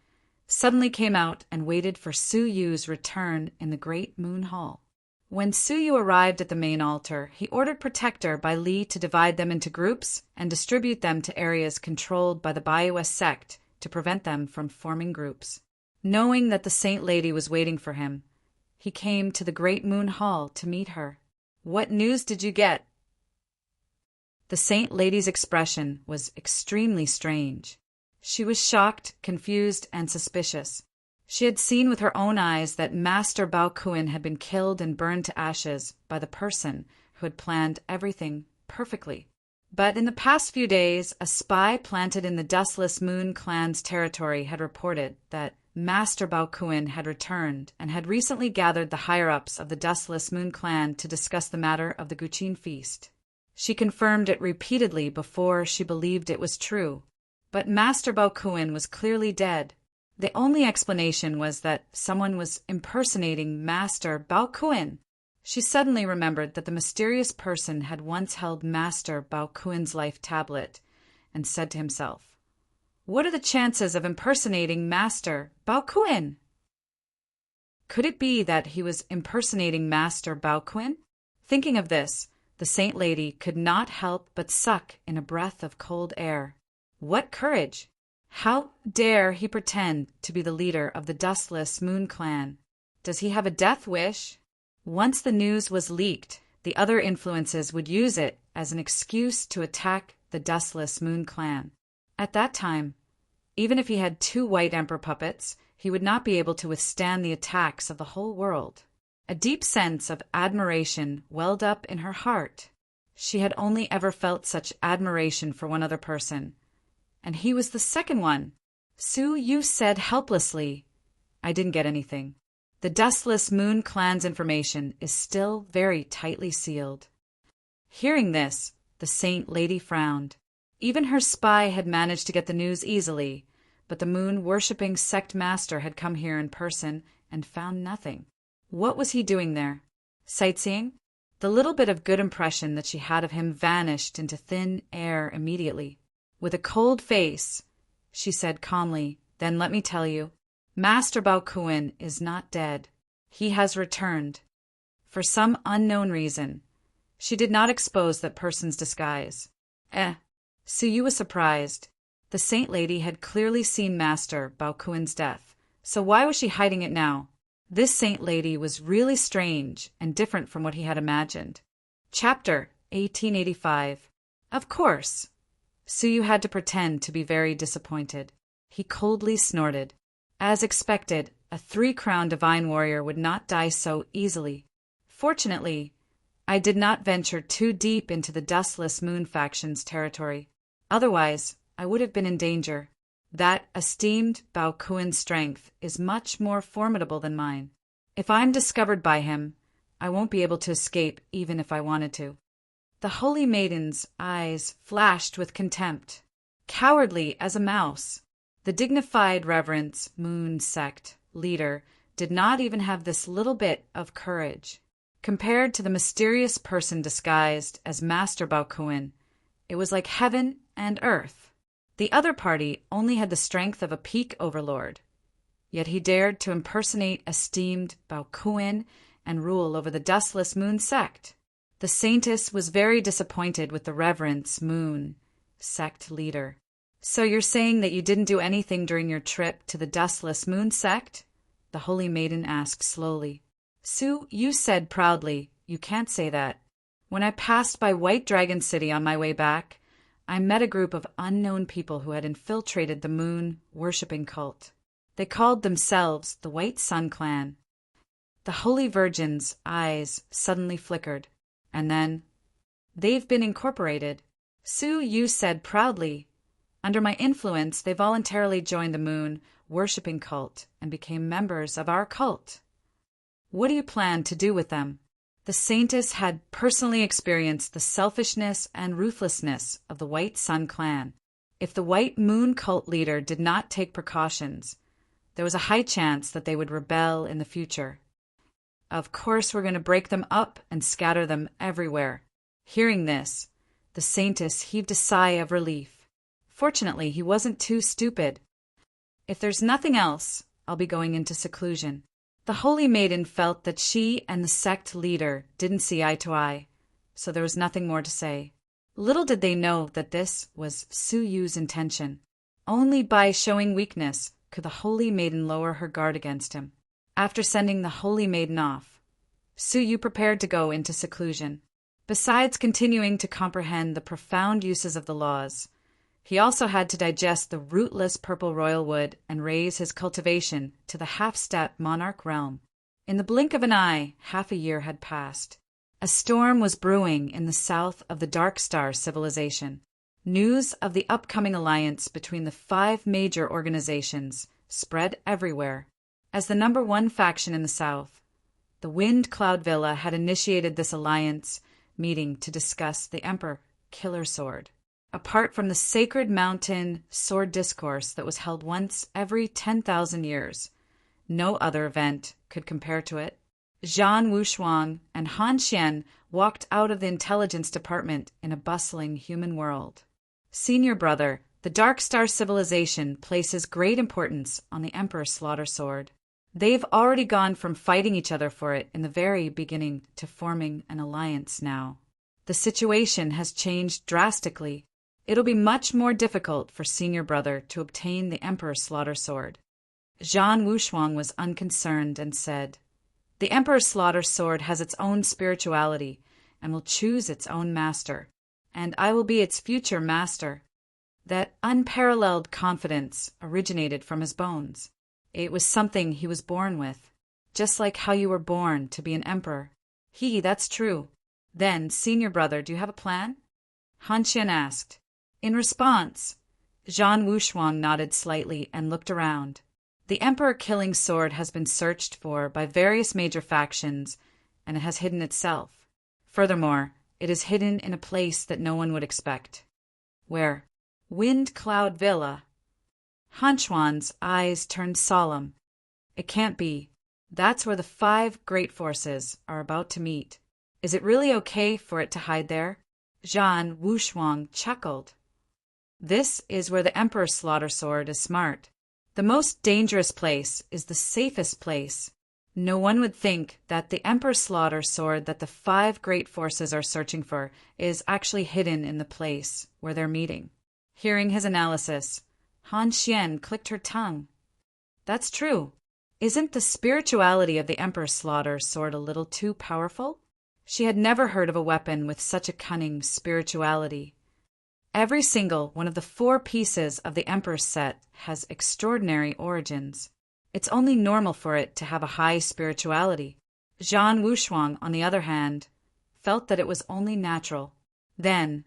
suddenly came out and waited for Suyu's return in the Great Moon Hall. When Suyu arrived at the main altar, he ordered Protector by Li to divide them into groups and distribute them to areas controlled by the Baiwes sect to prevent them from forming groups. Knowing that the Saint Lady was waiting for him, he came to the Great Moon Hall to meet her. "What news did you get?" The Saint Lady's expression was extremely strange. She was shocked, confused, and suspicious. She had seen with her own eyes that Master Bao Kun had been killed and burned to ashes by the person who had planned everything perfectly. But in the past few days, a spy planted in the Dustless Moon clan's territory had reported that Master Bao Kun had returned and had recently gathered the higher-ups of the Dustless Moon clan to discuss the matter of the Guqin feast. She confirmed it repeatedly before she believed it was true. But Master Bao Kun was clearly dead. The only explanation was that someone was impersonating Master Bao Kun. She suddenly remembered that the mysterious person had once held Master Bao Kun's life tablet and said to himself, "What are the chances of impersonating Master Bao Kun?" Could it be that he was impersonating Master Bao Kun? Thinking of this, the Saint Lady could not help but suck in a breath of cold air. What courage! How dare he pretend to be the leader of the Dustless Moon clan? Does he have a death wish? Once the news was leaked, the other influences would use it as an excuse to attack the Dustless Moon clan. At that time, even if he had 2 white emperor puppets, he would not be able to withstand the attacks of the whole world. A deep sense of admiration welled up in her heart. She had only ever felt such admiration for one other person, and he was the second one. Suyu said helplessly, "I didn't get anything. The Dustless Moon clan's information is still very tightly sealed." Hearing this, the Saint Lady frowned. Even her spy had managed to get the news easily, but the moon-worshipping sect master had come here in person and found nothing. What was he doing there? Sightseeing? The little bit of good impression that she had of him vanished into thin air immediately. With a cold face, she said calmly, "Then let me tell you, Master Bao Kun is not dead. He has returned. For some unknown reason, she did not expose that person's disguise." Suyu was surprised. The Saint Lady had clearly seen Master Bao Kun's death, so why was she hiding it now? This Saint Lady was really strange and different from what he had imagined. Chapter 1885. Of course. Suyu had to pretend to be very disappointed. He coldly snorted. As expected, a 3-crown divine warrior would not die so easily. Fortunately, I did not venture too deep into the Dustless Moon faction's territory. Otherwise, I would have been in danger. That esteemed Bao Kun's strength is much more formidable than mine. If I'm discovered by him, I won't be able to escape even if I wanted to. The holy maiden's eyes flashed with contempt. Cowardly as a mouse. The dignified reverence Moon sect leader did not even have this little bit of courage. Compared to the mysterious person disguised as Master Bao Kun, it was like heaven and earth. The other party only had the strength of a peak overlord, yet he dared to impersonate esteemed Baokuin and rule over the dustless Moon sect. The saintess was very disappointed with the reverence Moon sect leader. So you're saying that you didn't do anything during your trip to the dustless Moon sect? The holy maiden asked slowly. Su, you said proudly, you can't say that. When I passed by White Dragon City on my way back, I met a group of unknown people who had infiltrated the moon worshipping cult. They called themselves the White Sun Clan. The Holy Virgin's eyes suddenly flickered, and then, they've been incorporated. Su Yu said proudly. Under my influence, they voluntarily joined the moon worshipping cult and became members of our cult. What do you plan to do with them? The saintess had personally experienced the selfishness and ruthlessness of the White Sun Clan. If the White Moon cult leader did not take precautions, there was a high chance that they would rebel in the future. Of course, we're going to break them up and scatter them everywhere. Hearing this, the saintess heaved a sigh of relief. Fortunately, he wasn't too stupid. If there's nothing else, I'll be going into seclusion. The holy maiden felt that she and the sect leader didn't see eye to eye, so there was nothing more to say. Little did they know that this was Su Yu's intention. Only by showing weakness could the holy maiden lower her guard against him. After sending the holy maiden off, Su Yu prepared to go into seclusion. Besides continuing to comprehend the profound uses of the laws, he also had to digest the rootless purple royal wood and raise his cultivation to the half-step monarch realm. In the blink of an eye, half a year had passed. A storm was brewing in the south of the Dark Star civilization. News of the upcoming alliance between the 5 major organizations spread everywhere. As the number 1 faction in the south, the Wind Cloud Villa had initiated this alliance meeting to discuss the Emperor Killer Sword. Apart from the sacred mountain sword discourse that was held once every 10,000 years, no other event could compare to it. Zhan Wushuang and Han Xian walked out of the intelligence department in a bustling human world. Senior brother, the Dark Star civilization places great importance on the Emperor Slaughter Sword. They've already gone from fighting each other for it in the very beginning to forming an alliance now. The situation has changed drastically. It'll be much more difficult for senior brother to obtain the Emperor's Slaughter Sword. Zhan Wushuang was unconcerned and said, The Emperor's Slaughter Sword has its own spirituality and will choose its own master, and I will be its future master. That unparalleled confidence originated from his bones. It was something he was born with, just like how you were born to be an emperor. That's true. Then, senior brother, do you have a plan? Han Xian asked. In response, Zhan Wushuang nodded slightly and looked around. The emperor-killing sword has been searched for by various major factions, and it has hidden itself. Furthermore, it is hidden in a place that no one would expect. Where? Wind Cloud Villa. Han Xuan's eyes turned solemn. It can't be. That's where the 5 great forces are about to meet. Is it really okay for it to hide there? Zhan Wushuang chuckled. This is where the Emperor's Slaughter Sword is smart. The most dangerous place is the safest place. No one would think that the Emperor's Slaughter Sword that the 5 great forces are searching for is actually hidden in the place where they're meeting. Hearing his analysis, Han Xian clicked her tongue. That's true. Isn't the spirituality of the Emperor's Slaughter Sword a little too powerful? She had never heard of a weapon with such a cunning spirituality. Every single one of the 4 pieces of the Emperor's set has extraordinary origins. It's only normal for it to have a high spirituality. Zhan Wushuang, on the other hand, felt that it was only natural. Then,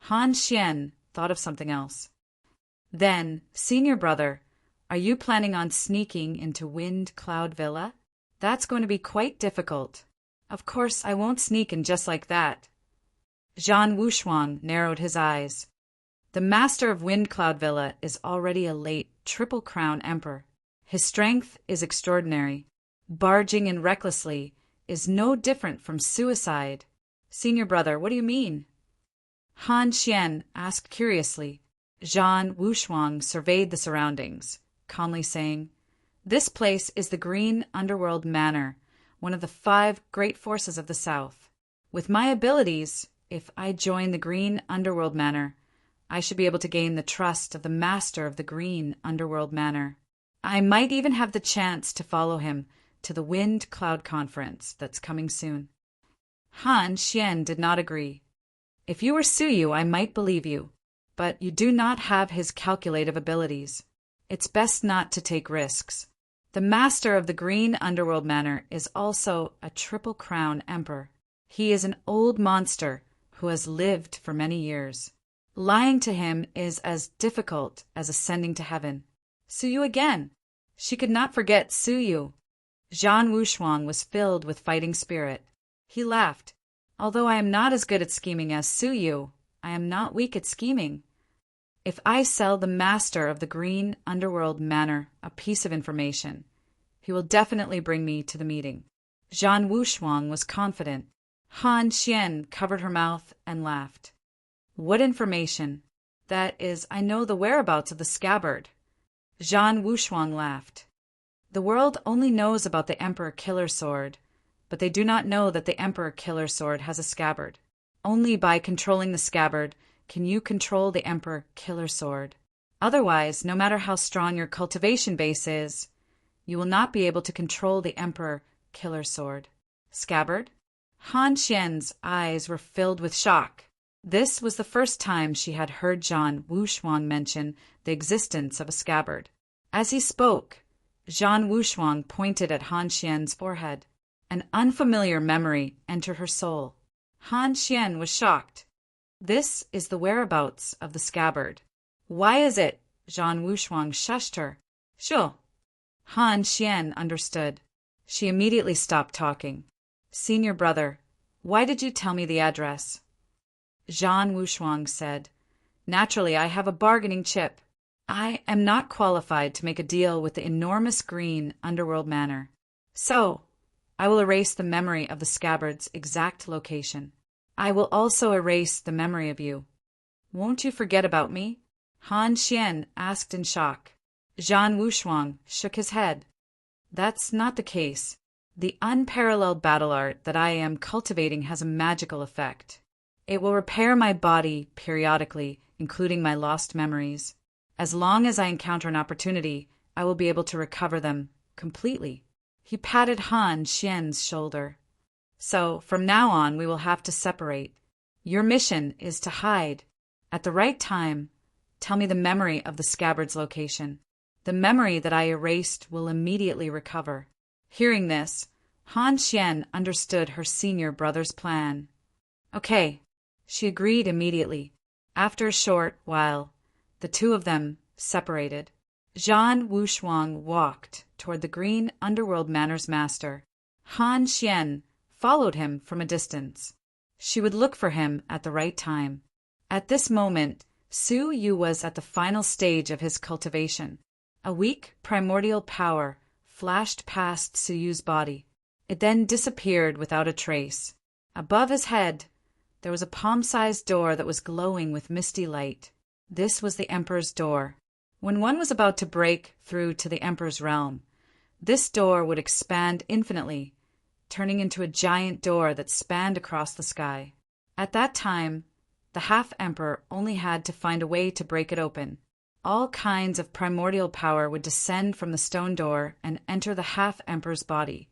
Han Xian thought of something else. Then, senior brother, are you planning on sneaking into Wind Cloud Villa? That's going to be quite difficult. Of course, I won't sneak in just like that. Zhan Wushuang narrowed his eyes. The master of Wind Cloud Villa is already a late Triple Crown Emperor. His strength is extraordinary. Barging in recklessly is no different from suicide. Senior brother, what do you mean? Han Xian asked curiously. Zhan Wushuang surveyed the surroundings, calmly saying, "This place is the Green Underworld Manor, one of the 5 great forces of the South. With my abilities, if I join the Green Underworld Manor, I should be able to gain the trust of the master of the Green Underworld Manor. I might even have the chance to follow him to the Wind Cloud Conference that's coming soon." Han Xian did not agree. "If you were Suyu, I might believe you, but you do not have his calculative abilities. It's best not to take risks. The master of the Green Underworld Manor is also a Triple Crown Emperor. He is an old monster who has lived for many years. Lying to him is as difficult as ascending to heaven." Suyu again! She could not forget Suyu. Zhan Wushuang was filled with fighting spirit. He laughed. "Although I am not as good at scheming as Suyu, I am not weak at scheming. If I sell the master of the Green Underworld Manor a piece of information, he will definitely bring me to the meeting." Zhan Wushuang was confident. Han Xian covered her mouth and laughed. "What information?" "That is, I know the whereabouts of the scabbard." Zhan Wushuang laughed. "The world only knows about the Emperor Killer Sword, but they do not know that the Emperor Killer Sword has a scabbard. Only by controlling the scabbard can you control the Emperor Killer Sword. Otherwise, no matter how strong your cultivation base is, you will not be able to control the Emperor Killer Sword." "Scabbard?" Han Xian's eyes were filled with shock. This was the first time she had heard Zhan Wushuang mention the existence of a scabbard. As he spoke, Zhan Wushuang pointed at Han Xian's forehead. An unfamiliar memory entered her soul. Han Xian was shocked. "This is the whereabouts of the scabbard. Why is it?" Zhan Wushuang shushed her. "Sure." Han Xian understood. She immediately stopped talking. "Senior brother, why did you tell me the address?" Zhan Wushuang said, "Naturally, I have a bargaining chip. I am not qualified to make a deal with the enormous Green Underworld Manor. So, I will erase the memory of the scabbard's exact location. I will also erase the memory of you. Won't you forget about me?" Han Xian asked in shock. Zhan Wushuang shook his head. "That's not the case. The unparalleled battle art that I am cultivating has a magical effect. It will repair my body periodically, including my lost memories. As long as I encounter an opportunity, I will be able to recover them completely." He patted Han Xian's shoulder. "So, from now on, we will have to separate. Your mission is to hide. At the right time, tell me the memory of the scabbard's location. The memory that I erased will immediately recover." Hearing this, Han Xian understood her senior brother's plan. "Okay," she agreed immediately. After a short while, the two of them separated. Zhan Wushuang walked toward the Green Underworld Manor's master. Han Xian followed him from a distance. She would look for him at the right time. At this moment, Suyu was at the final stage of his cultivation. A weak primordial power flashed past Suyu's body. It then disappeared without a trace. Above his head, there was a palm-sized door that was glowing with misty light. This was the Emperor's door. When one was about to break through to the Emperor's realm, this door would expand infinitely, turning into a giant door that spanned across the sky. At that time, the half-emperor only had to find a way to break it open. All kinds of primordial power would descend from the stone door and enter the half-emperor's body,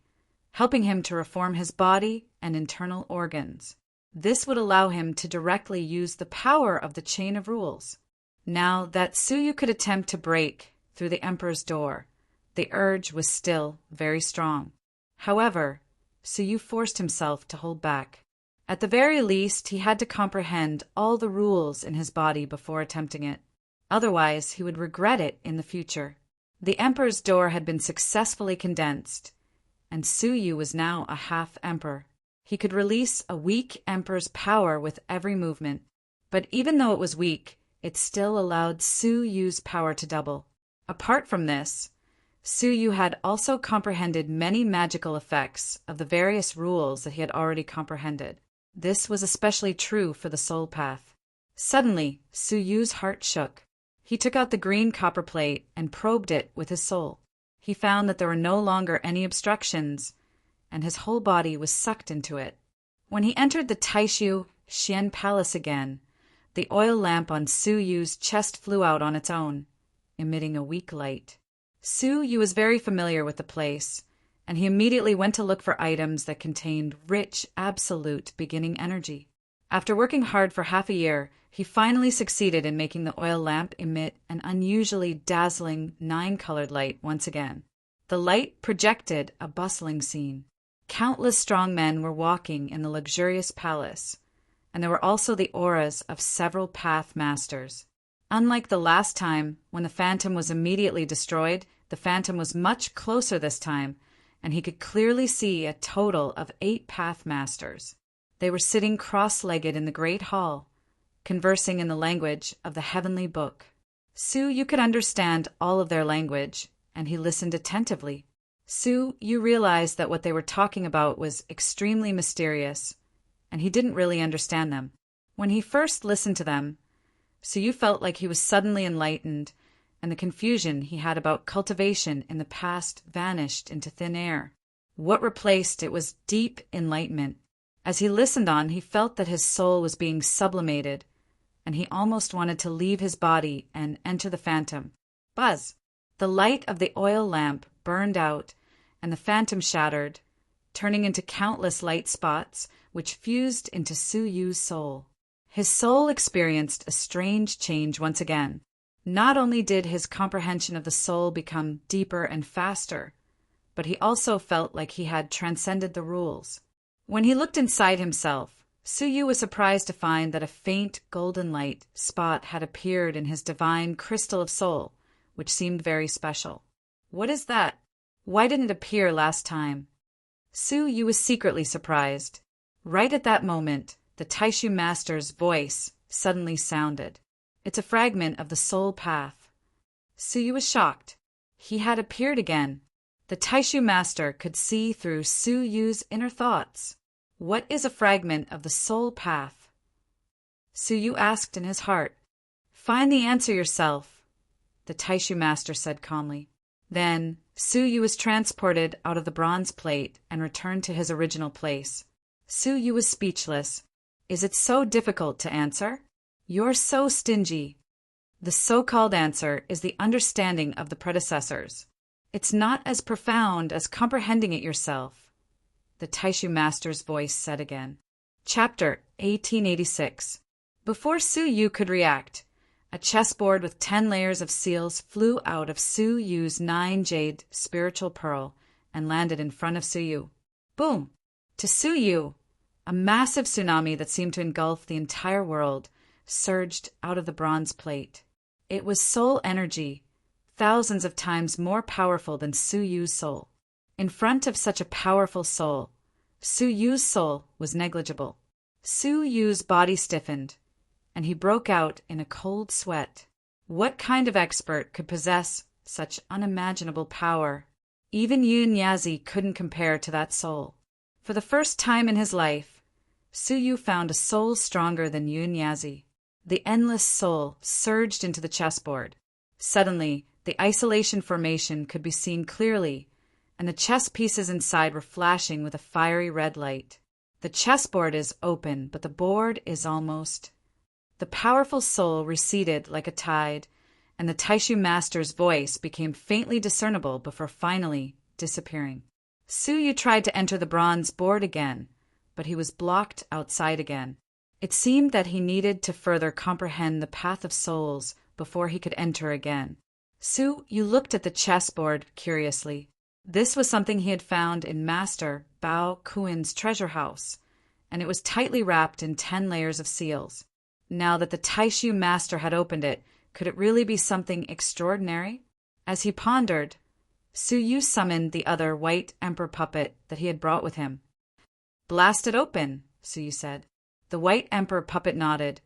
helping him to reform his body and internal organs. This would allow him to directly use the power of the chain of rules. Now that Suyu could attempt to break through the emperor's door, the urge was still very strong. However, Suyu forced himself to hold back. At the very least, he had to comprehend all the rules in his body before attempting it. Otherwise, he would regret it in the future. The emperor's door had been successfully condensed, and Suyu was now a half-emperor. He could release a weak emperor's power with every movement. But even though it was weak, it still allowed Suyu's power to double. Apart from this, Suyu had also comprehended many magical effects of the various rules that he had already comprehended. This was especially true for the soul path. Suddenly, Suyu's heart shook. He took out the green copper plate and probed it with his soul. He found that there were no longer any obstructions, and his whole body was sucked into it. When he entered the Taishu Xian Palace again, the oil lamp on Su Yu's chest flew out on its own, emitting a weak light. Su Yu was very familiar with the place, and he immediately went to look for items that contained rich, absolute beginning energy. After working hard for half a year, he finally succeeded in making the oil lamp emit an unusually dazzling 9-colored light once again. The light projected a bustling scene. Countless strong men were walking in the luxurious palace, and there were also the auras of several path masters. Unlike the last time, when the phantom was immediately destroyed, the phantom was much closer this time, and he could clearly see a total of 8 path masters. They were sitting cross-legged in the great hall, conversing in the language of the heavenly book. Su Yu could understand all of their language, and he listened attentively. Su Yu realized that what they were talking about was extremely mysterious, and he didn't really understand them. When he first listened to them, Su Yu felt like he was suddenly enlightened, and the confusion he had about cultivation in the past vanished into thin air. What replaced it was deep enlightenment. As he listened on, he felt that his soul was being sublimated, and he almost wanted to leave his body and enter the phantom. Buzz! The light of the oil lamp burned out, and the phantom shattered, turning into countless light spots which fused into Su Yu's soul. His soul experienced a strange change once again. Not only did his comprehension of the soul become deeper and faster, but he also felt like he had transcended the rules. When he looked inside himself, Su Yu was surprised to find that a faint golden light spot had appeared in his divine crystal of soul, which seemed very special. What is that? Why didn't it appear last time? Su Yu was secretly surprised. Right at that moment, the Taishu Master's voice suddenly sounded. It's a fragment of the soul path. Su Yu was shocked. He had appeared again. The Taishu Master could see through Su Yu's inner thoughts. What is a fragment of the soul path? Su Yu asked in his heart. Find the answer yourself, the Taishu Master said calmly. Then Su Yu was transported out of the bronze plate and returned to his original place. Su Yu was speechless. Is it so difficult to answer? You're so stingy. The so-called answer is the understanding of the predecessors. It's not as profound as comprehending it yourself, the Taishu Master's voice said again. Chapter 1886. Before Su Yu could react, a chessboard with 10 layers of seals flew out of Su Yu's 9 jade spiritual pearl and landed in front of Su Yu. Boom! To Su Yu, a massive tsunami that seemed to engulf the entire world surged out of the bronze plate. It was soul energy, thousands of times more powerful than Su Yu's soul. In front of such a powerful soul, Su Yu's soul was negligible. Su Yu's body stiffened, and he broke out in a cold sweat. What kind of expert could possess such unimaginable power? Even Yu Nyazi couldn't compare to that soul. For the first time in his life, Su Yu found a soul stronger than Yu Nyazi. The endless soul surged into the chessboard. Suddenly, the isolation formation could be seen clearly, and the chess pieces inside were flashing with a fiery red light. The chessboard is open, but the board is almost. The powerful soul receded like a tide, and the Taishu Master's voice became faintly discernible before finally disappearing. Su Yu tried to enter the bronze board again, but he was blocked outside again. It seemed that he needed to further comprehend the path of souls before he could enter again. Su Yu looked at the chessboard curiously. This was something he had found in Master Bao Kuin's treasure house, and it was tightly wrapped in 10 layers of seals. Now that the Taishu Master had opened it, could it really be something extraordinary? As he pondered, Su Yu summoned the other white emperor puppet that he had brought with him. Blast it open, Su Yu said. The white emperor puppet nodded,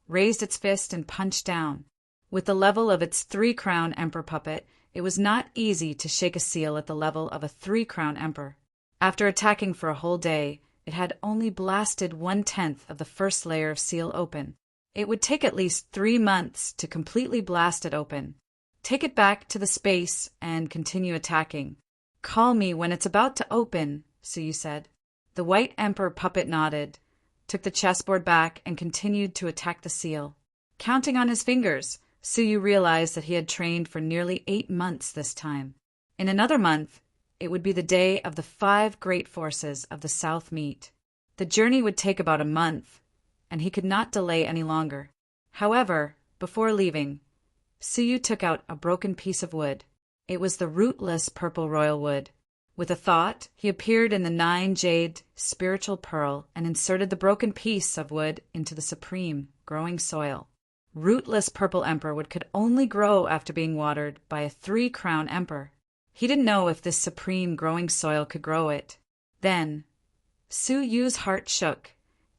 raised its fist and punched down. With the level of its 3-crown emperor puppet, it was not easy to shake a seal at the level of a 3-crown emperor. After attacking for a whole day, it had only blasted 1/10 of the first layer of seal open. It would take at least 3 months to completely blast it open. Take it back to the space and continue attacking. Call me when it's about to open, Suyu said. The White Emperor puppet nodded, took the chessboard back, and continued to attack the seal. Counting on his fingers, Suyu realized that he had trained for nearly 8 months this time. In another month, it would be the day of the 5 great forces of the South meet. The journey would take about a month, and he could not delay any longer. However, before leaving, Suyu took out a broken piece of wood. It was the rootless purple royal wood. With a thought, he appeared in the 9-jade spiritual pearl and inserted the broken piece of wood into the supreme growing soil. Rootless purple emperor wood could only grow after being watered by a 3-crown emperor. He didn't know if this supreme growing soil could grow it. Then, Suyu's heart shook,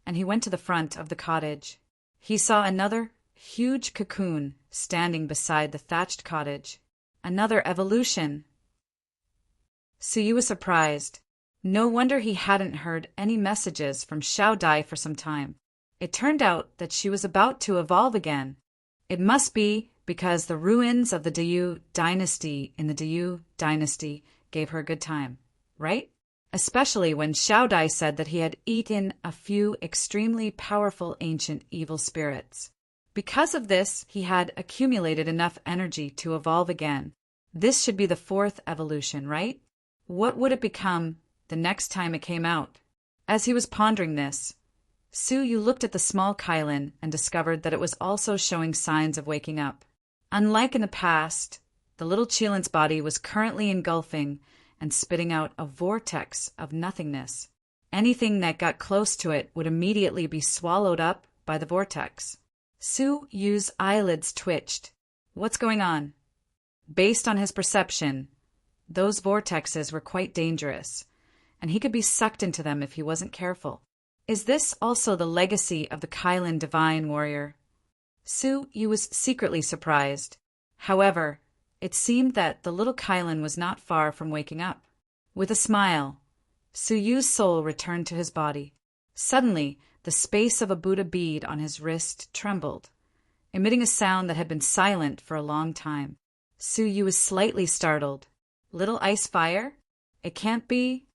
and he went to the front of the cottage. He saw another huge cocoon standing beside the thatched cottage. Another evolution. Suyu was surprised. No wonder he hadn't heard any messages from Xiao Dai for some time. It turned out that she was about to evolve again. It must be because the ruins of the Diyu dynasty in the Diyu dynasty gave her a good time, right? Especially when Xiao Dai said that he had eaten a few extremely powerful ancient evil spirits. Because of this, he had accumulated enough energy to evolve again. This should be the 4th evolution, right? What would it become the next time it came out? As he was pondering this, Suyu looked at the small Kylin and discovered that it was also showing signs of waking up. Unlike in the past, the little Qilin's body was currently engulfing and spitting out a vortex of nothingness. Anything that got close to it would immediately be swallowed up by the vortex. Suyu's eyelids twitched. What's going on? Based on his perception, those vortexes were quite dangerous, and he could be sucked into them if he wasn't careful. Is this also the legacy of the Kylin divine warrior? Suyu was secretly surprised. However, it seemed that the little Kylin was not far from waking up. With a smile, Suyu's soul returned to his body. Suddenly, the space of a Buddha bead on his wrist trembled, emitting a sound that had been silent for a long time. Suyu was slightly startled. Little ice fire? It can't be.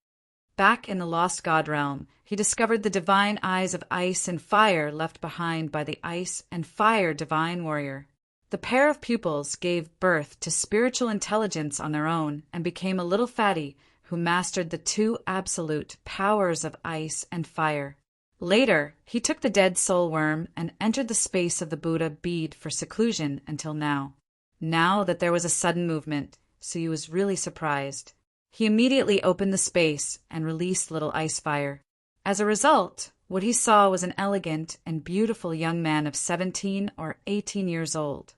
Back in the lost god realm, he discovered the divine eyes of ice and fire left behind by the ice and fire divine warrior. The pair of pupils gave birth to spiritual intelligence on their own and became a little fatty who mastered the 2 absolute powers of ice and fire. Later, he took the dead soul worm and entered the space of the Buddha bead for seclusion until now. Now that there was a sudden movement, Suyu was really surprised. He immediately opened the space and released little ice fire. As a result, what he saw was an elegant and beautiful young man of 17 or 18 years old,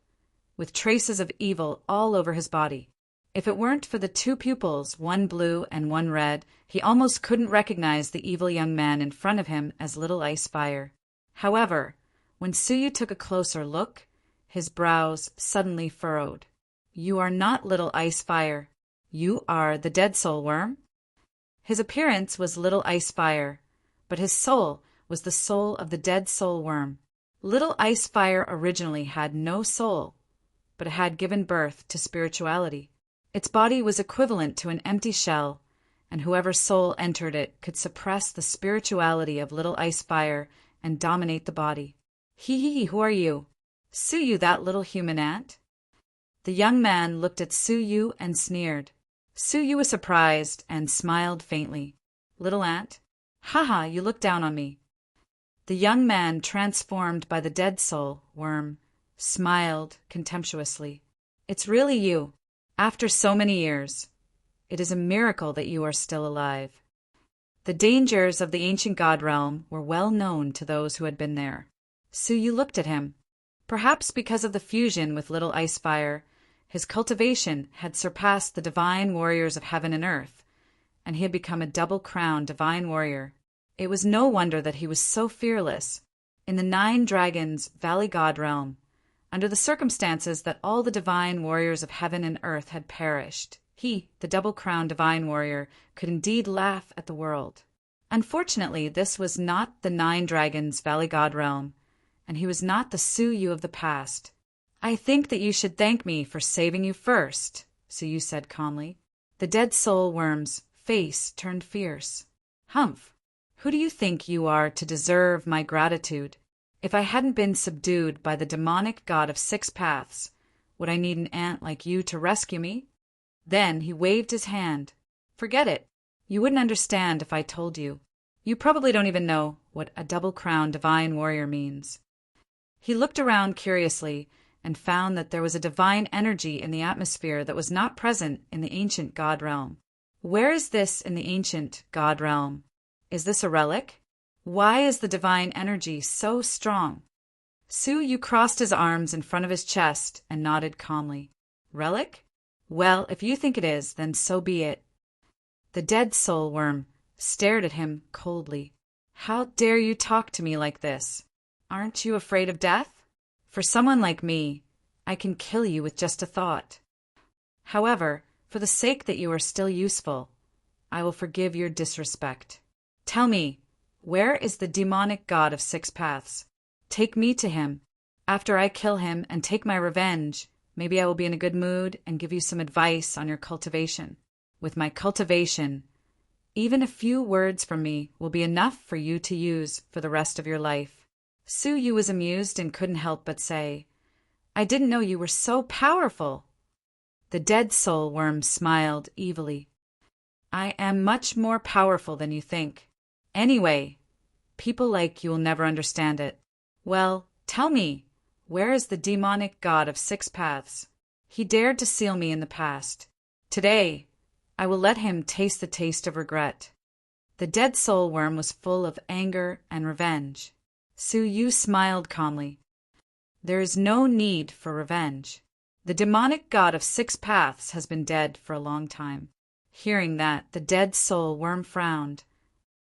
with traces of evil all over his body. If it weren't for the 2 pupils, one blue and one red, he almost couldn't recognize the evil young man in front of him as little ice fire. However, when Suyu took a closer look, his brows suddenly furrowed. You are not little ice fire. You are the dead soul worm? His appearance was little ice fire, but his soul was the soul of the dead soul worm. Little ice fire originally had no soul, but it had given birth to spirituality. Its body was equivalent to an empty shell, and whoever soul entered it could suppress the spirituality of little ice fire and dominate the body. Hee, who are you? Suyu, that little human ant? The young man looked at Suyu and sneered. Suyu was surprised and smiled faintly. Little ant? Haha, you look down on me. The young man, transformed by the dead soul worm, smiled contemptuously. It's really you. After so many years, it is a miracle that you are still alive. The dangers of the ancient god realm were well known to those who had been there. Suyu looked at him. Perhaps because of the fusion with little ice fire, his cultivation had surpassed the divine warriors of heaven and earth, and he had become a double-crowned divine warrior. It was no wonder that he was so fearless. In the 9 Dragons Valley God realm, under the circumstances that all the divine warriors of heaven and earth had perished, he, the double-crowned divine warrior, could indeed laugh at the world. Unfortunately, this was not the 9 Dragons Valley God realm, and he was not the Su Yu of the past. "I think that you should thank me for saving you first," Su Yu said calmly. The dead soul worm's face turned fierce. "Humph! Who do you think you are to deserve my gratitude? If I hadn't been subdued by the demonic god of six paths, would I need an ant like you to rescue me?" Then he waved his hand. "Forget it. You wouldn't understand if I told you. You probably don't even know what a double-crowned divine warrior means." He looked around curiously and found that there was a divine energy in the atmosphere that was not present in the ancient god realm. Where is this in the ancient god realm? Is this a relic? Why is the divine energy so strong? Su Yu crossed his arms in front of his chest and nodded calmly. "Relic? Well, if you think it is, then so be it." The dead soul worm stared at him coldly. "How dare you talk to me like this? Aren't you afraid of death? For someone like me, I can kill you with just a thought. However, for the sake that you are still useful, I will forgive your disrespect. Tell me, where is the demonic god of six paths? Take me to him. After I kill him and take my revenge, maybe I will be in a good mood and give you some advice on your cultivation. With my cultivation, even a few words from me will be enough for you to use for the rest of your life." Su Yu was amused and couldn't help but say, "I didn't know you were so powerful." The dead soul worm smiled evilly. "I am much more powerful than you think. Anyway, people like you will never understand it. Well, tell me, where is the demonic god of six paths? He dared to seal me in the past. Today, I will let him taste the taste of regret." The dead soul worm was full of anger and revenge. Su Yu smiled calmly. "There is no need for revenge. The demonic god of six paths has been dead for a long time." Hearing that, the dead soul worm frowned.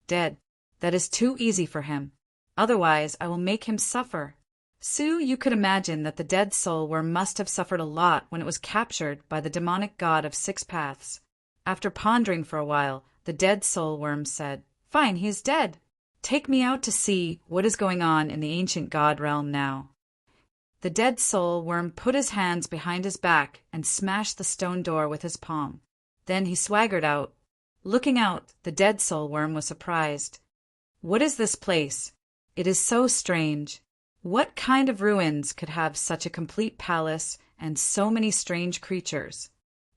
"Dead? That is too easy for him. Otherwise, I will make him suffer." Su Yu could imagine that the dead soul worm must have suffered a lot when it was captured by the demonic god of six paths. After pondering for a while, the dead soul worm said, "Fine, he is dead. Take me out to see what is going on in the ancient god realm now." The dead soul worm put his hands behind his back and smashed the stone door with his palm. Then he swaggered out. Looking out, the dead soul worm was surprised. "What is this place? It is so strange. What kind of ruins could have such a complete palace and so many strange creatures?"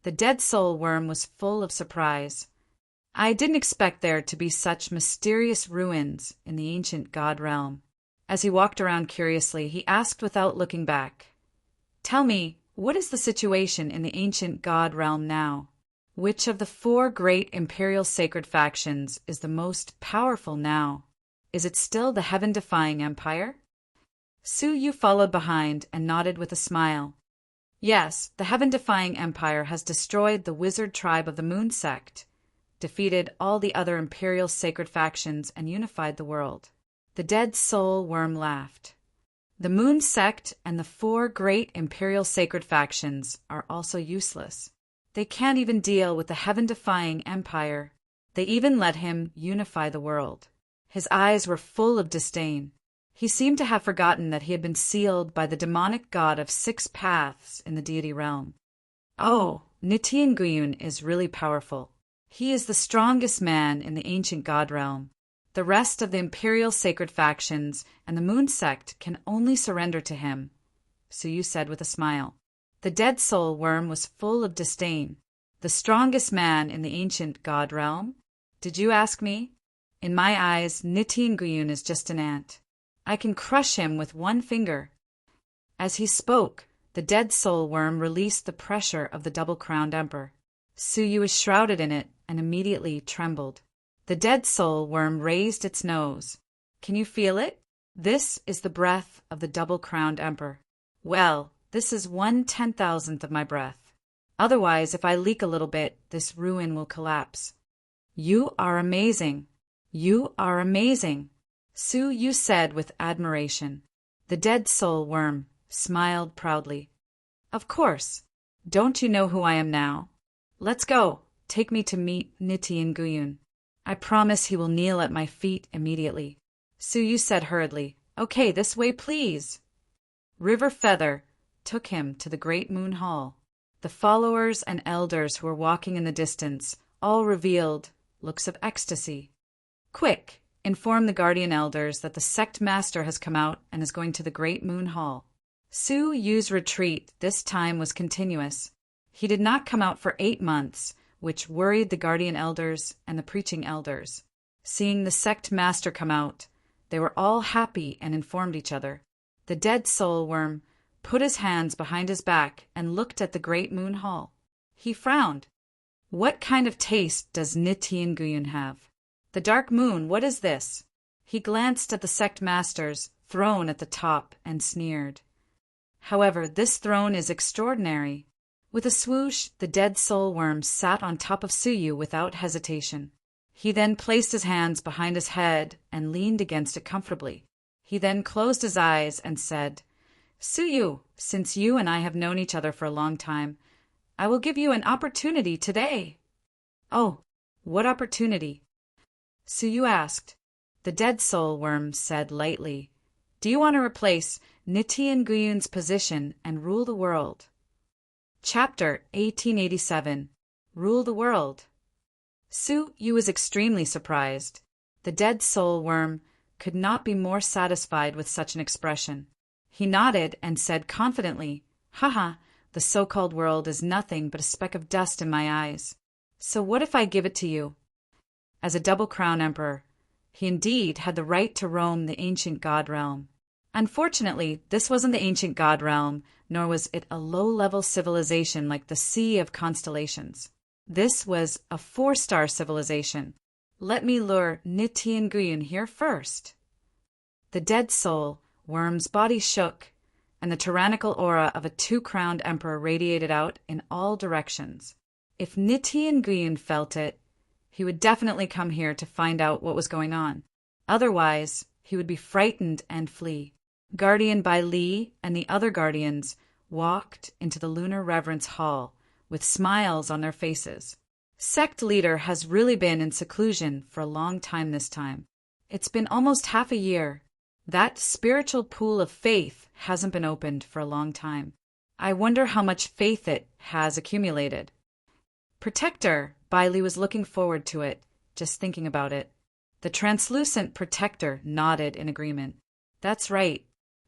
The dead soul worm was full of surprise. "I didn't expect there to be such mysterious ruins in the ancient god realm." As he walked around curiously, he asked without looking back, "Tell me, what is the situation in the ancient god realm now? Which of the four great imperial sacred factions is the most powerful now? Is it still the heaven-defying empire?" Su Yu followed behind and nodded with a smile. "Yes, the heaven-defying empire has destroyed the wizard tribe of the Moon Sect, defeated all the other imperial sacred factions, and unified the world." The dead soul worm laughed. "The Moon Sect and the four great imperial sacred factions are also useless. They can't even deal with the heaven-defying empire. They even let him unify the world." His eyes were full of disdain. He seemed to have forgotten that he had been sealed by the demonic god of six paths in the deity realm. "Oh, Ninefold is really powerful. He is the strongest man in the ancient god realm. The rest of the imperial sacred factions and the Moon Sect can only surrender to him," Su Yu said with a smile. The dead soul worm was full of disdain. "The strongest man in the ancient god realm? Did you ask me? In my eyes, Ninefold is just an ant. I can crush him with one finger." As he spoke, the dead soul worm released the pressure of the double-crowned emperor. Su Yu was shrouded in it and immediately trembled. The dead soul worm raised its nose. "Can you feel it? This is the breath of the double-crowned emperor. Well, this is 1/10,000th of my breath. Otherwise, if I leak a little bit, this ruin will collapse." "You are amazing. You are amazing," Su Yu said with admiration. The dead soul worm smiled proudly. "Of course. Don't you know who I am now? Let's go. Take me to meet Ninefold. I promise he will kneel at my feet immediately." Su Yu said hurriedly, Okay, this way, please. River Feather took him to the great moon hall. The followers and elders who were walking in the distance all revealed looks of ecstasy. Quick, inform the guardian elders that the sect master has come out and is going to the great moon hall. Su Yu's retreat this time was continuous. He did not come out for 8 months, which worried the guardian elders and the preaching elders. Seeing the sect master come out, they were all happy and informed each other. The dead soul worm put his hands behind his back and looked at the great moon hall. He frowned. What kind of taste does Nitin Guyun have? The dark moon, what is this? He glanced at the sect master's throne at the top and sneered. However, this throne is extraordinary. With a swoosh, the dead soul worm sat on top of Suyu without hesitation. He then placed his hands behind his head and leaned against it comfortably. He then closed his eyes and said, Suyu, since you and I have known each other for a long time, I will give you an opportunity today. Oh, what opportunity? Suyu asked. The dead soul worm said lightly, Do you want to replace Nitin Guyun's position and rule the world? Chapter 1887. Rule the World. Su Yu was extremely surprised. The dead soul worm could not be more satisfied with such an expression. He nodded and said confidently, Haha, the so-called world is nothing but a speck of dust in my eyes. So what if I give it to you? As a double crown emperor, he indeed had the right to roam the ancient god realm. Unfortunately, this wasn't the ancient god realm, nor was it a low-level civilization like the Sea of Constellations. This was a 4-star civilization. Let me lure Nitin Guyun here first. The dead soul worm's body shook, and the tyrannical aura of a 2-crowned emperor radiated out in all directions. If Nitin Guyun felt it, he would definitely come here to find out what was going on. Otherwise, he would be frightened and flee. Guardian Bai Li and the other guardians walked into the Lunar Reverence Hall with smiles on their faces. Sect leader has really been in seclusion for a long time this time. It's been almost half a year. That spiritual pool of faith hasn't been opened for a long time. I wonder how much faith it has accumulated. Protector, Bai Li was looking forward to it, just thinking about it. The translucent protector nodded in agreement. That's right.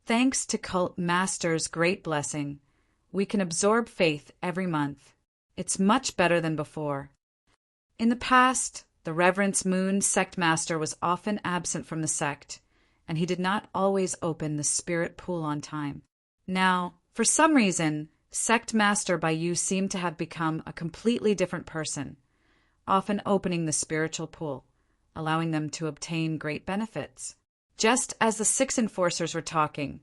Thanks to Cult Master's great blessing, we can absorb faith every month. It's much better than before. In the past, the Reverence Moon Sect Master was often absent from the sect, and he did not always open the spirit pool on time. Now, for some reason, Sect Master Bai Yu seemed to have become a completely different person, often opening the spiritual pool, allowing them to obtain great benefits. Just as the 6 enforcers were talking,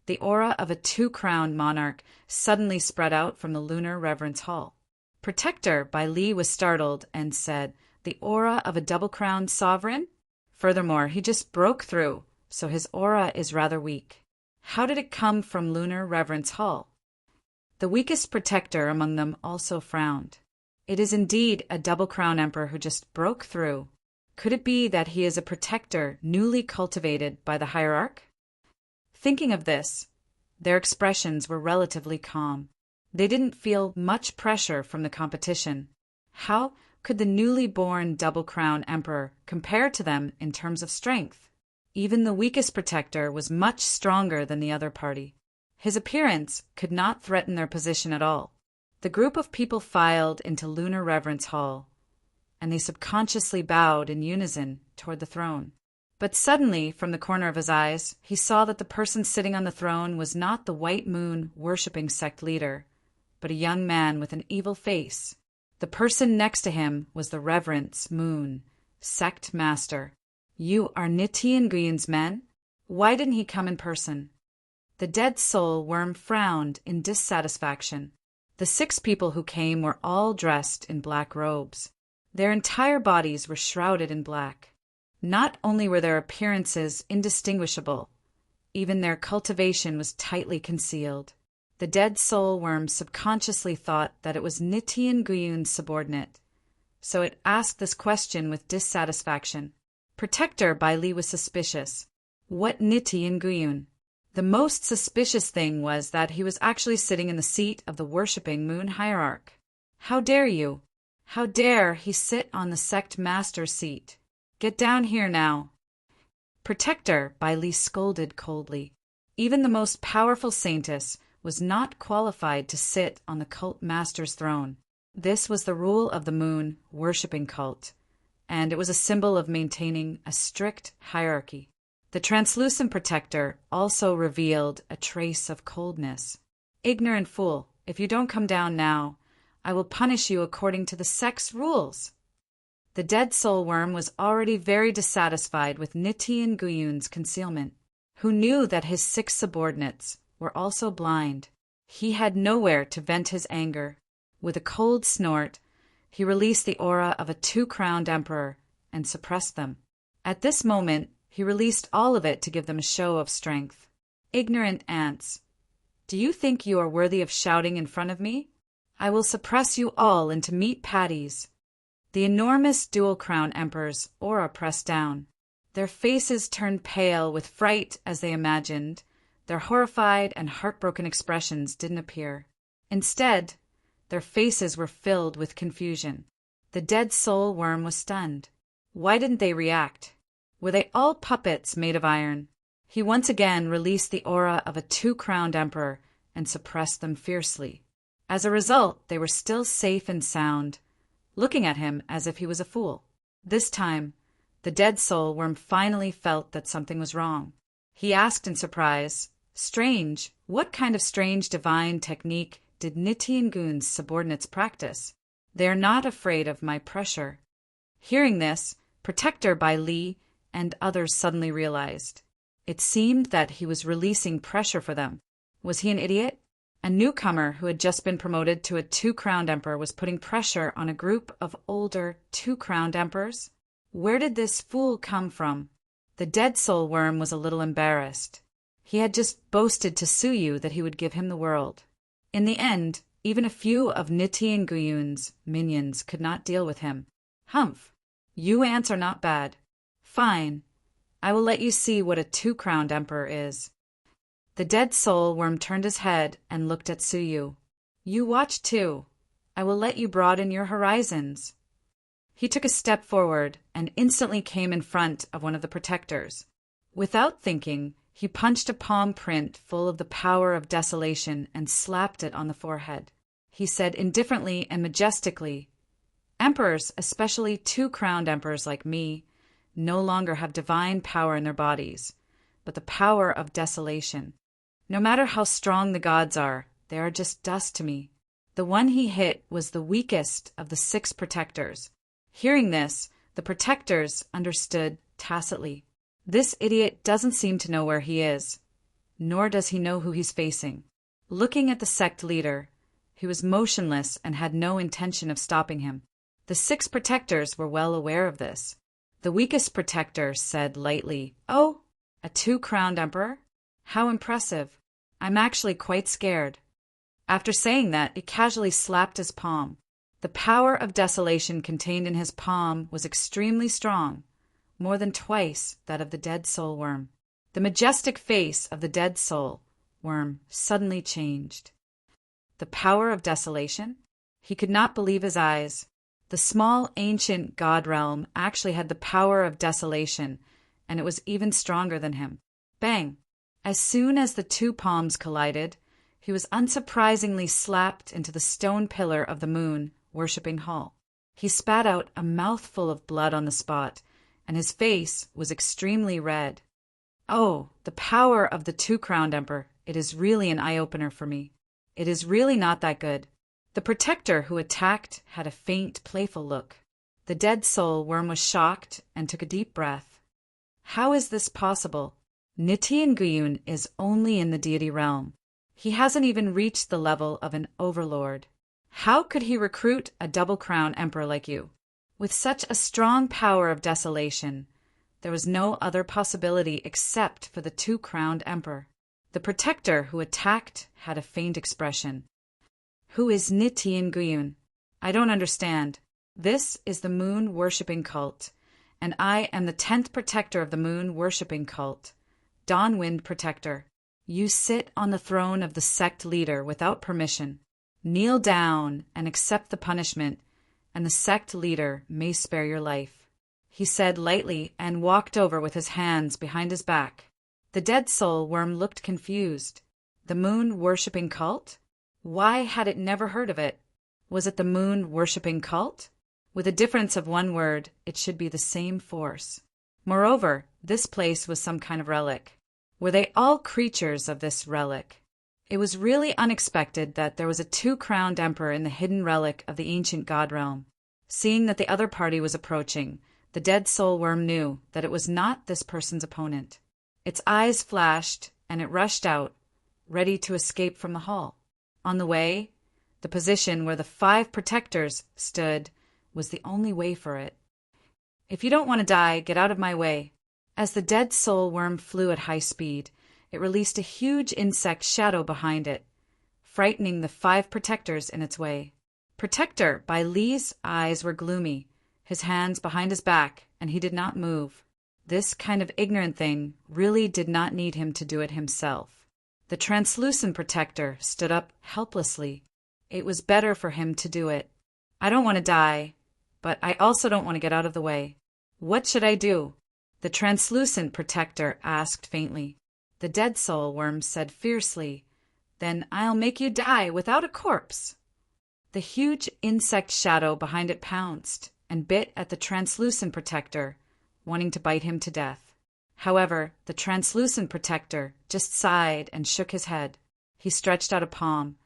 the aura of a 2-crowned monarch suddenly spread out from the Lunar Reverence Hall. Protector Bai Li was startled and said, The aura of a double-crowned sovereign? Furthermore, he just broke through, so his aura is rather weak. How did it come from Lunar Reverence Hall? The weakest protector among them also frowned. It is indeed a double-crown emperor who just broke through. Could it be that he is a protector newly cultivated by the hierarch? Thinking of this, their expressions were relatively calm. They didn't feel much pressure from the competition. How could the newly born double-crown emperor compare to them in terms of strength? Even the weakest protector was much stronger than the other party. His appearance could not threaten their position at all. The group of people filed into Lunar Reverence Hall, and they subconsciously bowed in unison toward the throne. But suddenly, from the corner of his eyes, he saw that the person sitting on the throne was not the White Moon worshipping sect leader, but a young man with an evil face. The person next to him was the Reverence Moon Sect Master. You are Nitin Guyun's men? Why didn't he come in person? The dead soul worm frowned in dissatisfaction. The 6 people who came were all dressed in black robes. Their entire bodies were shrouded in black. Not only were their appearances indistinguishable, even their cultivation was tightly concealed. The dead soul worm subconsciously thought that it was Nitin Guyun's subordinate, so it asked this question with dissatisfaction. Protector Bai Li was suspicious. What Niti Nguyun? The most suspicious thing was that he was actually sitting in the seat of the worshipping moon hierarch. How dare you? How dare he sit on the sect master's seat? Get down here now. Protector, Bai Li scolded coldly. Even the most powerful saintess was not qualified to sit on the cult master's throne. This was the rule of the moon worshipping cult, and it was a symbol of maintaining a strict hierarchy. The translucent protector also revealed a trace of coldness. Ignorant fool, if you don't come down now, I will punish you according to the sect's rules. The dead soul worm was already very dissatisfied with Niti Nguyun's concealment, who knew that his 6 subordinates were also blind. He had nowhere to vent his anger. With a cold snort, he released the aura of a 2-crowned emperor and suppressed them. At this moment, he released all of it to give them a show of strength. Ignorant ants, do you think you are worthy of shouting in front of me? I will suppress you all into meat patties. The enormous dual-crown emperors' aura pressed down. Their faces turned pale with fright as they imagined. Their horrified and heartbroken expressions didn't appear. Instead, their faces were filled with confusion. The dead soul worm was stunned. Why didn't they react? Were they all puppets made of iron? He once again released the aura of a 2-crowned emperor and suppressed them fiercely. As a result, they were still safe and sound, looking at him as if he was a fool. This time, the dead soul worm finally felt that something was wrong. He asked in surprise, "Strange, what kind of strange divine technique did Niti Nguyun's subordinates practice? They are not afraid of my pressure." Hearing this, Protector Bai Li and others suddenly realized. It seemed that he was releasing pressure for them. Was he an idiot? A newcomer who had just been promoted to a 2-crowned emperor was putting pressure on a group of older 2-crowned emperors? Where did this fool come from? The dead soul worm was a little embarrassed. He had just boasted to Suyu that he would give him the world. In the end, even a few of Niti Nguyun's minions could not deal with him. Humph! You ants are not bad. Fine. I will let you see what a 2-crowned emperor is. The dead soul worm turned his head and looked at Suyu. You watch too. I will let you broaden your horizons. He took a step forward and instantly came in front of one of the protectors. Without thinking, he punched a palm print full of the power of desolation and slapped it on the forehead. He said indifferently and majestically, "Emperors, especially 2-crowned emperors like me, no longer have divine power in their bodies, but the power of desolation. No matter how strong the gods are, they are just dust to me." The one he hit was the weakest of the 6 protectors. Hearing this, the protectors understood tacitly. This idiot doesn't seem to know where he is, nor does he know who he's facing. Looking at the sect leader, he was motionless and had no intention of stopping him. The 6 protectors were well aware of this. The weakest protector said lightly, "Oh, a 2-crowned emperor? How impressive. I'm actually quite scared." After saying that, he casually slapped his palm. The power of desolation contained in his palm was extremely strong, more than twice that of the dead soul worm. The majestic face of the dead soul worm suddenly changed. The power of desolation? He could not believe his eyes. The small ancient god realm actually had the power of desolation, and it was even stronger than him. Bang! As soon as the 2 palms collided, he was unsurprisingly slapped into the stone pillar of the moon worshipping hall. He spat out a mouthful of blood on the spot, and his face was extremely red. Oh, the power of the 2-crowned emperor! It is really an eye-opener for me. It is really not that good. The protector who attacked had a faint, playful look. The dead soul worm was shocked and took a deep breath. How is this possible? Niti Nguyun is only in the deity realm. He hasn't even reached the level of an overlord. How could he recruit a double-crown emperor like you? With such a strong power of desolation, there was no other possibility except for the 2-crowned emperor. The protector who attacked had a faint expression. Who is Niti Nguyun? I don't understand. This is the moon worshipping cult, and I am the 10th protector of the moon worshipping cult. Dawnwind Protector. You sit on the throne of the sect leader without permission. Kneel down and accept the punishment, and the sect leader may spare your life," he said lightly and walked over with his hands behind his back. The dead soul worm looked confused. The moon-worshipping cult? Why had it never heard of it? Was it the moon-worshipping cult? With a difference of one word, it should be the same force. Moreover, this place was some kind of relic. Were they all creatures of this relic? It was really unexpected that there was a two-crowned emperor in the hidden relic of the ancient god realm. Seeing that the other party was approaching, the dead soul worm knew that it was not this person's opponent. Its eyes flashed, and it rushed out, ready to escape from the hall. On the way, the position where the 5 protectors stood was the only way for it. "If you don't want to die, get out of my way." As the dead soul worm flew at high speed, it released a huge insect shadow behind it, frightening the 5 protectors in its way. Protector Bai Li's eyes were gloomy, his hands behind his back, and he did not move. This kind of ignorant thing really did not need him to do it himself. The translucent protector stood up helplessly. It was better for him to do it. "I don't want to die, but I also don't want to get out of the way. What should I do?" the translucent protector asked faintly. The dead soul worm said fiercely, "Then I'll make you die without a corpse." The huge insect shadow behind it pounced and bit at the translucent protector, wanting to bite him to death. However, the translucent protector just sighed and shook his head. He stretched out a palm,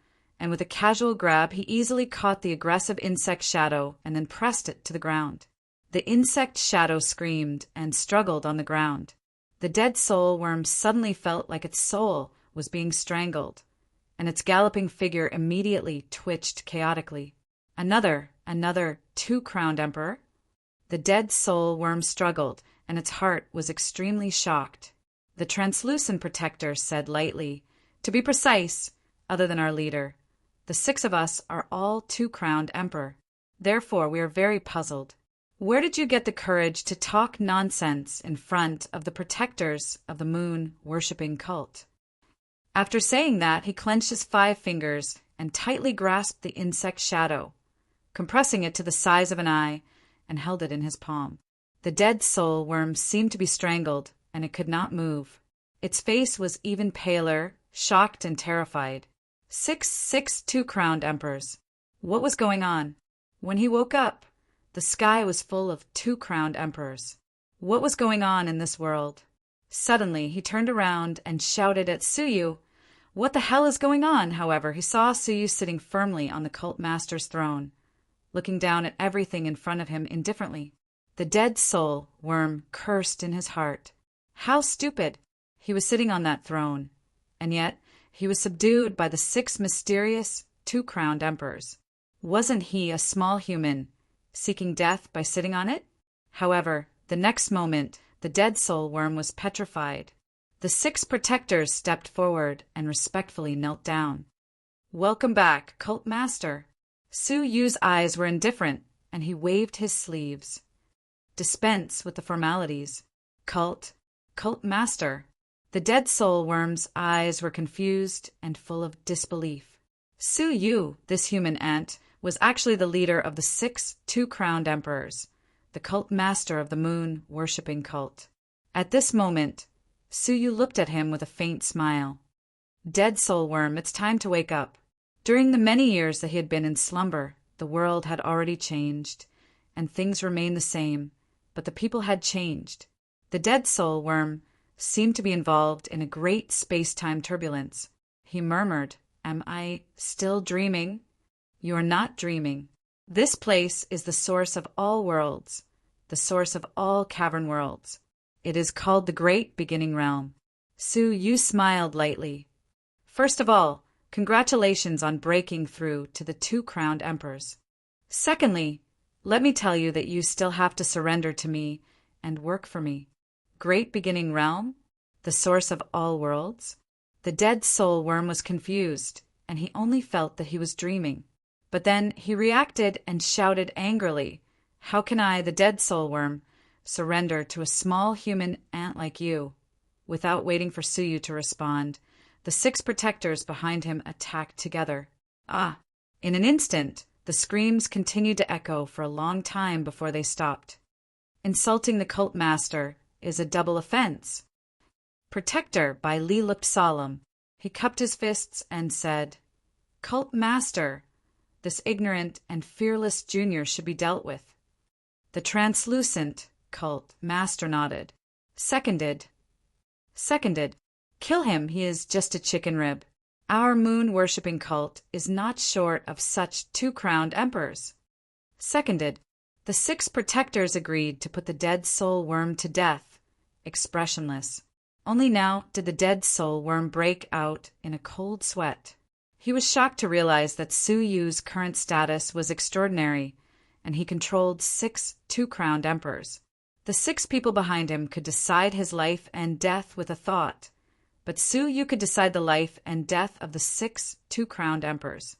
and with a casual grab he easily caught the aggressive insect shadow and then pressed it to the ground. The insect shadow screamed and struggled on the ground. The dead soul worm suddenly felt like its soul was being strangled, and its galloping figure immediately twitched chaotically. Another two-crowned emperor? The dead soul worm struggled, and its heart was extremely shocked. The translucent protector said lightly, "To be precise, other than our leader, the 6 of us are all two-crowned emperor. Therefore we are very puzzled. Where did you get the courage to talk nonsense in front of the protectors of the moon-worshipping cult?" After saying that, he clenched his 5 fingers and tightly grasped the insect shadow, compressing it to the size of an eye, and held it in his palm. The dead soul worm seemed to be strangled, and it could not move. Its face was even paler, shocked and terrified. Six two-crowned emperors. What was going on? When he woke up, the sky was full of two-crowned emperors. What was going on in this world? Suddenly, he turned around and shouted at Suyu. What the hell is going on? However, he saw Suyu sitting firmly on the cult master's throne, looking down at everything in front of him indifferently. The dead soul worm cursed in his heart. How stupid! He was sitting on that throne, and yet he was subdued by the 6 mysterious two-crowned emperors. Wasn't he a small human, seeking death by sitting on it? However, the next moment, the dead soul worm was petrified. The 6 protectors stepped forward and respectfully knelt down. "Welcome back, cult master." Su Yu's eyes were indifferent, and he waved his sleeves. "Dispense with the formalities. Cult master." The dead soul worm's eyes were confused and full of disbelief. Su Yu, this human ant, was actually the leader of the 6 two-crowned emperors, the cult master of the moon-worshipping cult. At this moment, Su Yu looked at him with a faint smile. "Dead soul worm, it's time to wake up." During the many years that he had been in slumber, the world had already changed, and things remained the same, but the people had changed. The dead soul worm seemed to be involved in a great space-time turbulence. He murmured, "Am I still dreaming?" "You are not dreaming. This place is the source of all worlds, the source of all cavern worlds. It is called the Great Beginning Realm." Su Yu smiled lightly. "First of all, congratulations on breaking through to the two-crowned emperors. Secondly, let me tell you that you still have to surrender to me and work for me. Great Beginning Realm? The source of all worlds?" The dead soul worm was confused, and he only felt that he was dreaming. But then he reacted and shouted angrily, "How can I, the dead soul worm, surrender to a small human ant like you?" Without waiting for Suyu to respond, the 6 protectors behind him attacked together. In an instant, the screams continued to echo for a long time before they stopped. Insulting the cult master is a double offense. Protector by Li looked solemn. He cupped his fists and said, "Cult master, this ignorant and fearless junior should be dealt with." The translucent cult master nodded. Seconded. Kill him, he is just a chicken rib. Our moon-worshipping cult is not short of such 2-crowned emperors. Seconded. The 6 protectors agreed to put the dead soul worm to death, expressionless. Only now did the dead soul worm break out in a cold sweat. He was shocked to realize that Suyu's current status was extraordinary, and he controlled 6 2-crowned emperors. The 6 people behind him could decide his life and death with a thought, but Suyu could decide the life and death of the 6 2-crowned emperors.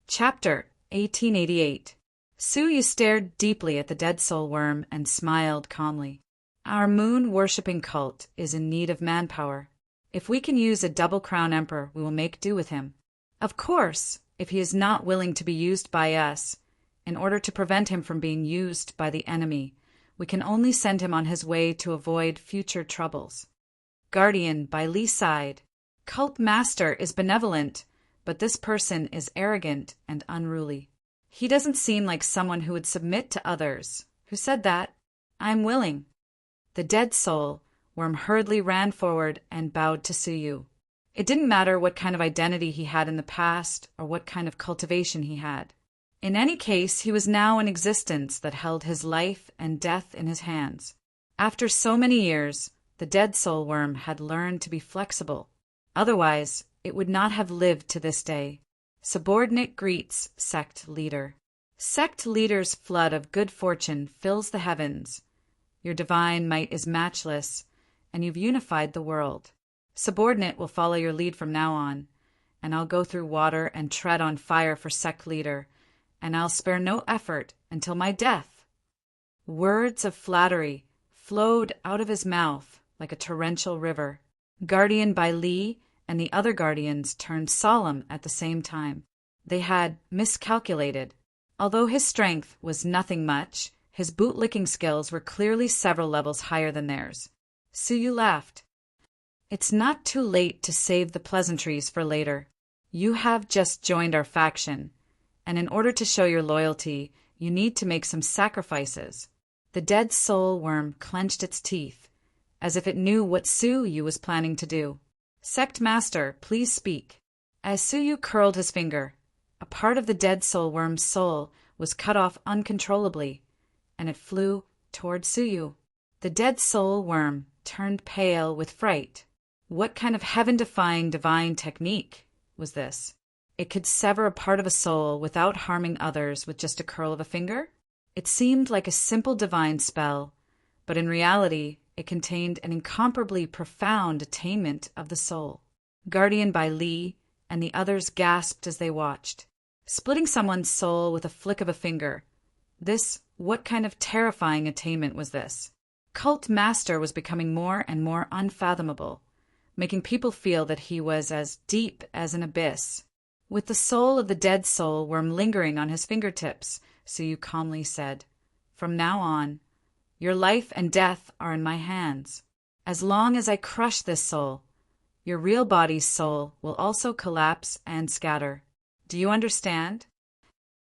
Chapter 1888. Suyu stared deeply at the dead soul worm and smiled calmly. Our moon-worshipping cult is in need of manpower. If we can use a double-crown emperor, we will make do with him. Of course, if he is not willing to be used by us, in order to prevent him from being used by the enemy, we can only send him on his way to avoid future troubles. Guardian by Li sighed. Cult master is benevolent, but this person is arrogant and unruly. He doesn't seem like someone who would submit to others. Who said that? I'm willing. The dead soul worm hurriedly ran forward and bowed to Suyu. It didn't matter what kind of identity he had in the past or what kind of cultivation he had. In any case, he was now in existence that held his life and death in his hands. After so many years, the dead soul worm had learned to be flexible. Otherwise, it would not have lived to this day. Subordinate greets sect leader. Sect leader's flood of good fortune fills the heavens. Your divine might is matchless, and you've unified the world. Subordinate will follow your lead from now on, and I'll go through water and tread on fire for sect leader, and I'll spare no effort until my death. Words of flattery flowed out of his mouth like a torrential river. Guardian by Li and the other guardians turned solemn at the same time. They had miscalculated. Although his strength was nothing much, his bootlicking skills were clearly several levels higher than theirs. Suyu laughed. It's not too late to save the pleasantries for later. You have just joined our faction, and in order to show your loyalty, you need to make some sacrifices. The dead soul worm clenched its teeth, as if it knew what Suyu was planning to do. Sect master, please speak. As Suyu curled his finger, a part of the dead soul worm's soul was cut off uncontrollably, and it flew toward Suyu. The dead soul worm turned pale with fright. What kind of heaven-defying divine technique was this? It could sever a part of a soul without harming others with just a curl of a finger? It seemed like a simple divine spell, but in reality, it contained an incomparably profound attainment of the soul. Guardian by Li and the others gasped as they watched. Splitting someone's soul with a flick of a finger. What kind of terrifying attainment was this? Cult Master was becoming more and more unfathomable, making people feel that he was as deep as an abyss. With the soul of the dead soul worm lingering on his fingertips, Suyu calmly said, "From now on, your life and death are in my hands. As long as I crush this soul, your real body's soul will also collapse and scatter. Do you understand?"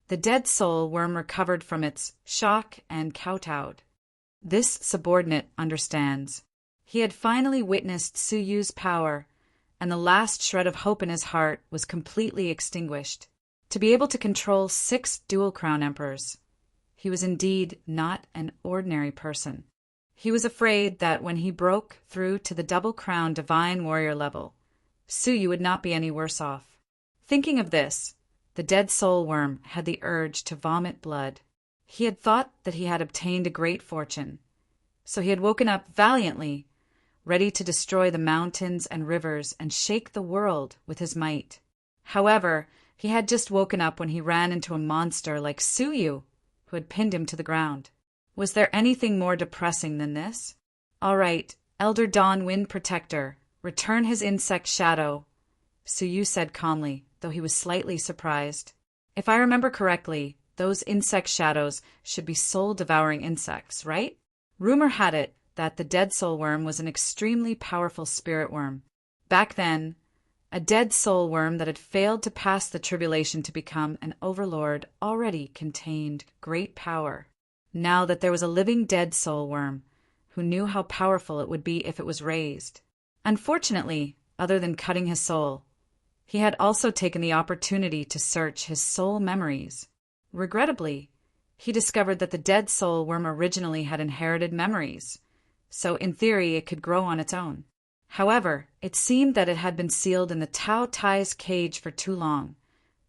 The dead soul worm recovered from its shock and kowtowed. This subordinate understands. He had finally witnessed Suyu's power, and the last shred of hope in his heart was completely extinguished. To be able to control 6 dual crown emperors, he was indeed not an ordinary person. He was afraid that when he broke through to the double crown divine warrior level, Suyu would not be any worse off. Thinking of this, the dead soul worm had the urge to vomit blood. He had thought that he had obtained a great fortune, so he had woken up valiantly, ready to destroy the mountains and rivers and shake the world with his might. However, he had just woken up when he ran into a monster like Suyu, who had pinned him to the ground. Was there anything more depressing than this? All right, Elder Dawn Wind Protector, return his insect shadow, Suyu said calmly, though he was slightly surprised. If I remember correctly, those insect shadows should be soul-devouring insects, right? Rumor had it that the dead soul worm was an extremely powerful spirit worm. Back then, a dead soul worm that had failed to pass the tribulation to become an overlord already contained great power. Now that there was a living dead soul worm, who knew how powerful it would be if it was raised. Unfortunately, other than cutting his soul, he had also taken the opportunity to search his soul memories. Regrettably, he discovered that the dead soul worm originally had inherited memories, so in theory it could grow on its own. However, it seemed that it had been sealed in the Tao Tai's cage for too long,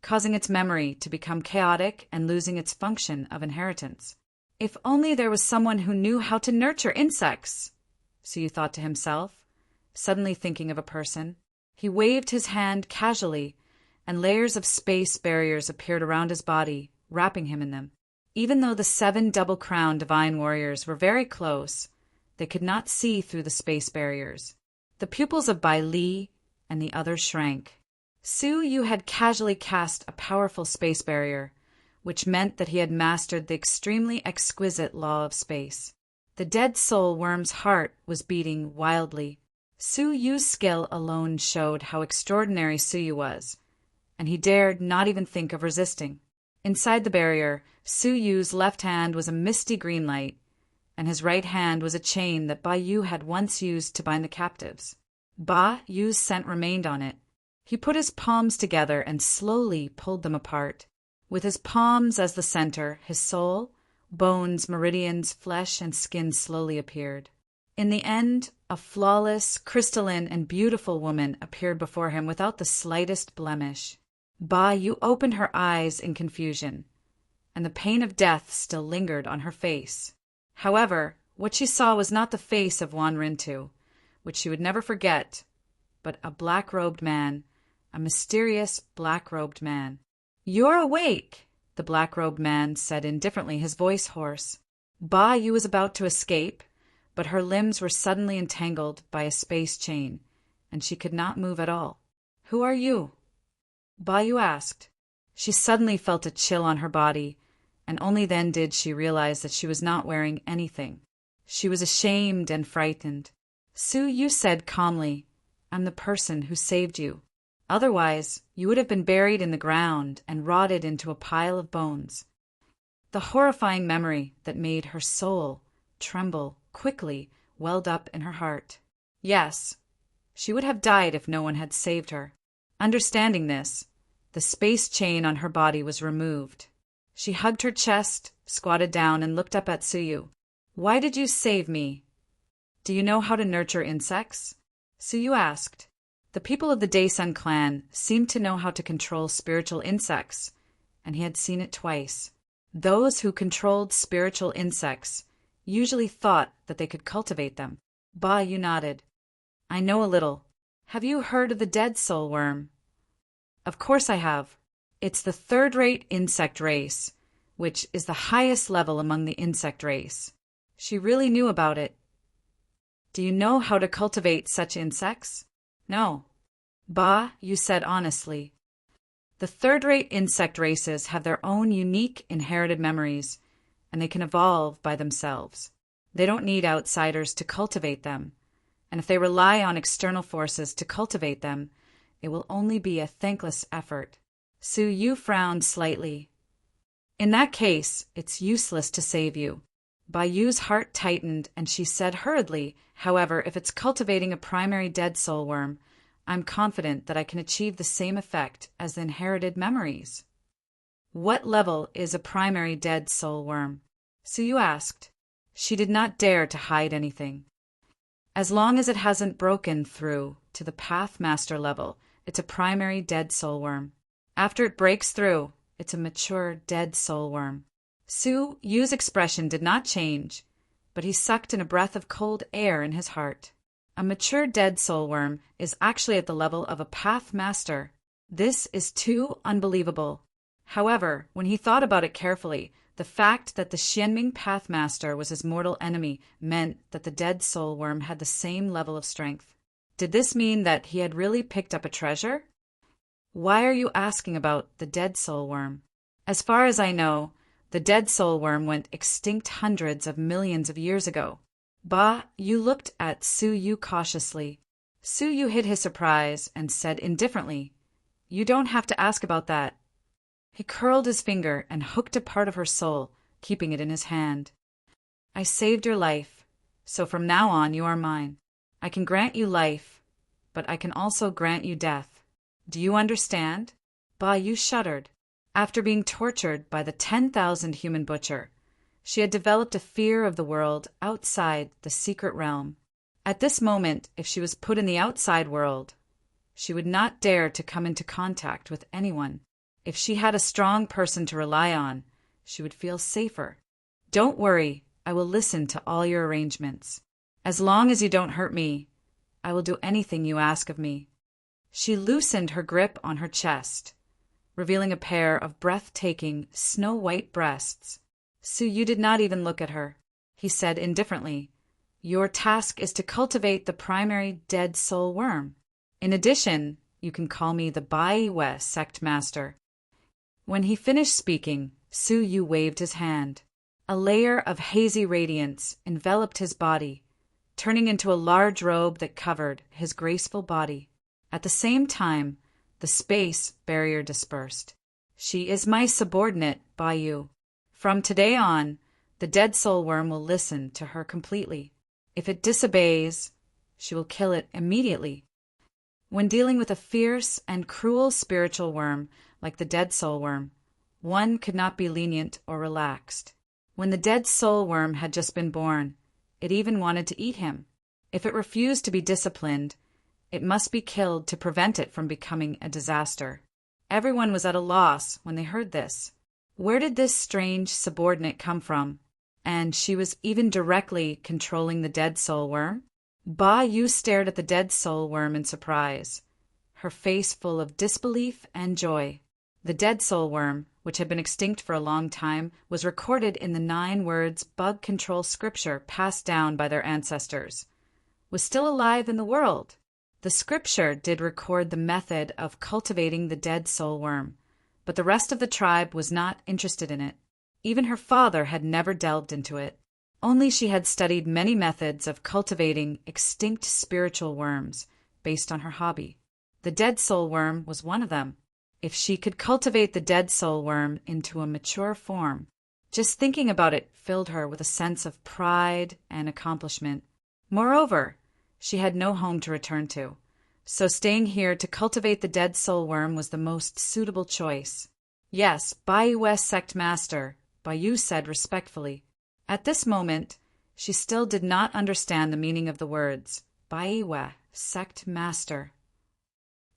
causing its memory to become chaotic and losing its function of inheritance. If only there was someone who knew how to nurture insects, Suyu thought to himself, suddenly thinking of a person. He waved his hand casually, and layers of space barriers appeared around his body, wrapping him in them. Even though the 7 double-crowned divine warriors were very close, they could not see through the space barriers. The pupils of Bai Li and the others shrank. Suyu had casually cast a powerful space barrier, which meant that he had mastered the extremely exquisite law of space. The dead soul worm's heart was beating wildly. Suyu's skill alone showed how extraordinary Suyu was, and he dared not even think of resisting. Inside the barrier, Suyu's left hand was a misty green light, and his right hand was a chain that Ba Yu had once used to bind the captives. Ba Yu's scent remained on it. He put his palms together and slowly pulled them apart. With his palms as the center, his soul, bones, meridians, flesh, and skin slowly appeared. In the end, a flawless, crystalline, and beautiful woman appeared before him without the slightest blemish. Ba Yu opened her eyes in confusion, and the pain of death still lingered on her face. However, what she saw was not the face of Wan Rintu, which she would never forget, but a black-robed man, a mysterious black-robed man. "You're awake," the black-robed man said indifferently, his voice hoarse. Ba Yu was about to escape, but her limbs were suddenly entangled by a space chain, and she could not move at all. "Who are you?" Ba Yu asked. She suddenly felt a chill on her body, and only then did she realize that she was not wearing anything. She was ashamed and frightened. Suyu said calmly, "I'm the person who saved you. Otherwise, you would have been buried in the ground and rotted into a pile of bones." The horrifying memory that made her soul tremble quickly welled up in her heart. Yes, she would have died if no one had saved her. Understanding this, the space chain on her body was removed. She hugged her chest, squatted down, and looked up at Suyu. "Why did you save me? Do you know how to nurture insects?" Suyu asked. The people of the Daysun clan seemed to know how to control spiritual insects, and he had seen it twice. Those who controlled spiritual insects usually thought that they could cultivate them. Ba Yu nodded. "I know a little. Have you heard of the dead soul worm?" "Of course I have. It's the third-rate insect race, which is the highest level among the insect race." She really knew about it. "Do you know how to cultivate such insects?" "No." Ba Yu said honestly. The third-rate insect races have their own unique inherited memories, and they can evolve by themselves. They don't need outsiders to cultivate them, and if they rely on external forces to cultivate them, it will only be a thankless effort. Suyu frowned slightly. "In that case, it's useless to save you." Ba Yu's heart tightened, and she said hurriedly, "However, if it's cultivating a primary dead soul worm, I'm confident that I can achieve the same effect as the inherited memories." "What level is a primary dead soul worm?" Suyu asked. She did not dare to hide anything. "As long as it hasn't broken through to the Path Master level, it's a primary dead soul worm. After it breaks through, it's a mature dead soul worm." Suyu's expression did not change, but he sucked in a breath of cold air in his heart. A mature dead soul worm is actually at the level of a Path Master. This is too unbelievable. However, when he thought about it carefully, The fact that the Xianming Pathmaster was his mortal enemy meant that the dead soul worm had the same level of strength. Did this mean that he had really picked up a treasure? Why are you asking about the dead soul worm? As far as I know, the dead soul worm went extinct hundreds of millions of years ago. Ba Yu looked at Su Yu cautiously. Su Yu hid his surprise and said indifferently, "You don't have to ask about that." He curled his finger and hooked a part of her soul, keeping it in his hand. "I saved your life, so from now on you are mine. I can grant you life, but I can also grant you death. Do you understand?" Ba Yu shuddered. After being tortured by the 10,000 human butcher, she had developed a fear of the world outside the secret realm. At this moment, if she was put in the outside world, she would not dare to come into contact with anyone. If she had a strong person to rely on, she would feel safer. "Don't worry, I will listen to all your arrangements. As long as you don't hurt me, I will do anything you ask of me." She loosened her grip on her chest, revealing a pair of breathtaking, snow-white breasts. Su Yu did not even look at her. He said indifferently, "Your task is to cultivate the primary dead soul worm. In addition, you can call me the Baiwe sect master." When he finished speaking, Su Yu waved his hand. A layer of hazy radiance enveloped his body, turning into a large robe that covered his graceful body. At the same time, the space barrier dispersed. "She is my subordinate, Ba Yu. From today on, the dead soul worm will listen to her completely. If it disobeys, she will kill it immediately." When dealing with a fierce and cruel spiritual worm like the dead soul worm, one could not be lenient or relaxed. When the dead soul worm had just been born, it even wanted to eat him. If it refused to be disciplined, it must be killed to prevent it from becoming a disaster. Everyone was at a loss when they heard this. Where did this strange subordinate come from? And she was even directly controlling the dead soul worm? Ba Yu stared at the dead soul worm in surprise, her face full of disbelief and joy. The dead soul worm, which had been extinct for a long time, was recorded in the 9 words bug control scripture passed down by their ancestors, was still alive in the world. The scripture did record the method of cultivating the dead soul worm, but the rest of the tribe was not interested in it. Even her father had never delved into it. Only she had studied many methods of cultivating extinct spiritual worms based on her hobby. The dead soul worm was one of them. If she could cultivate the dead soul worm into a mature form, just thinking about it filled her with a sense of pride and accomplishment. Moreover, she had no home to return to, so staying here to cultivate the dead soul worm was the most suitable choice. "Yes, Baiwe sect master," Ba Yu said respectfully. At this moment, she still did not understand the meaning of the words, Baiwe sect master.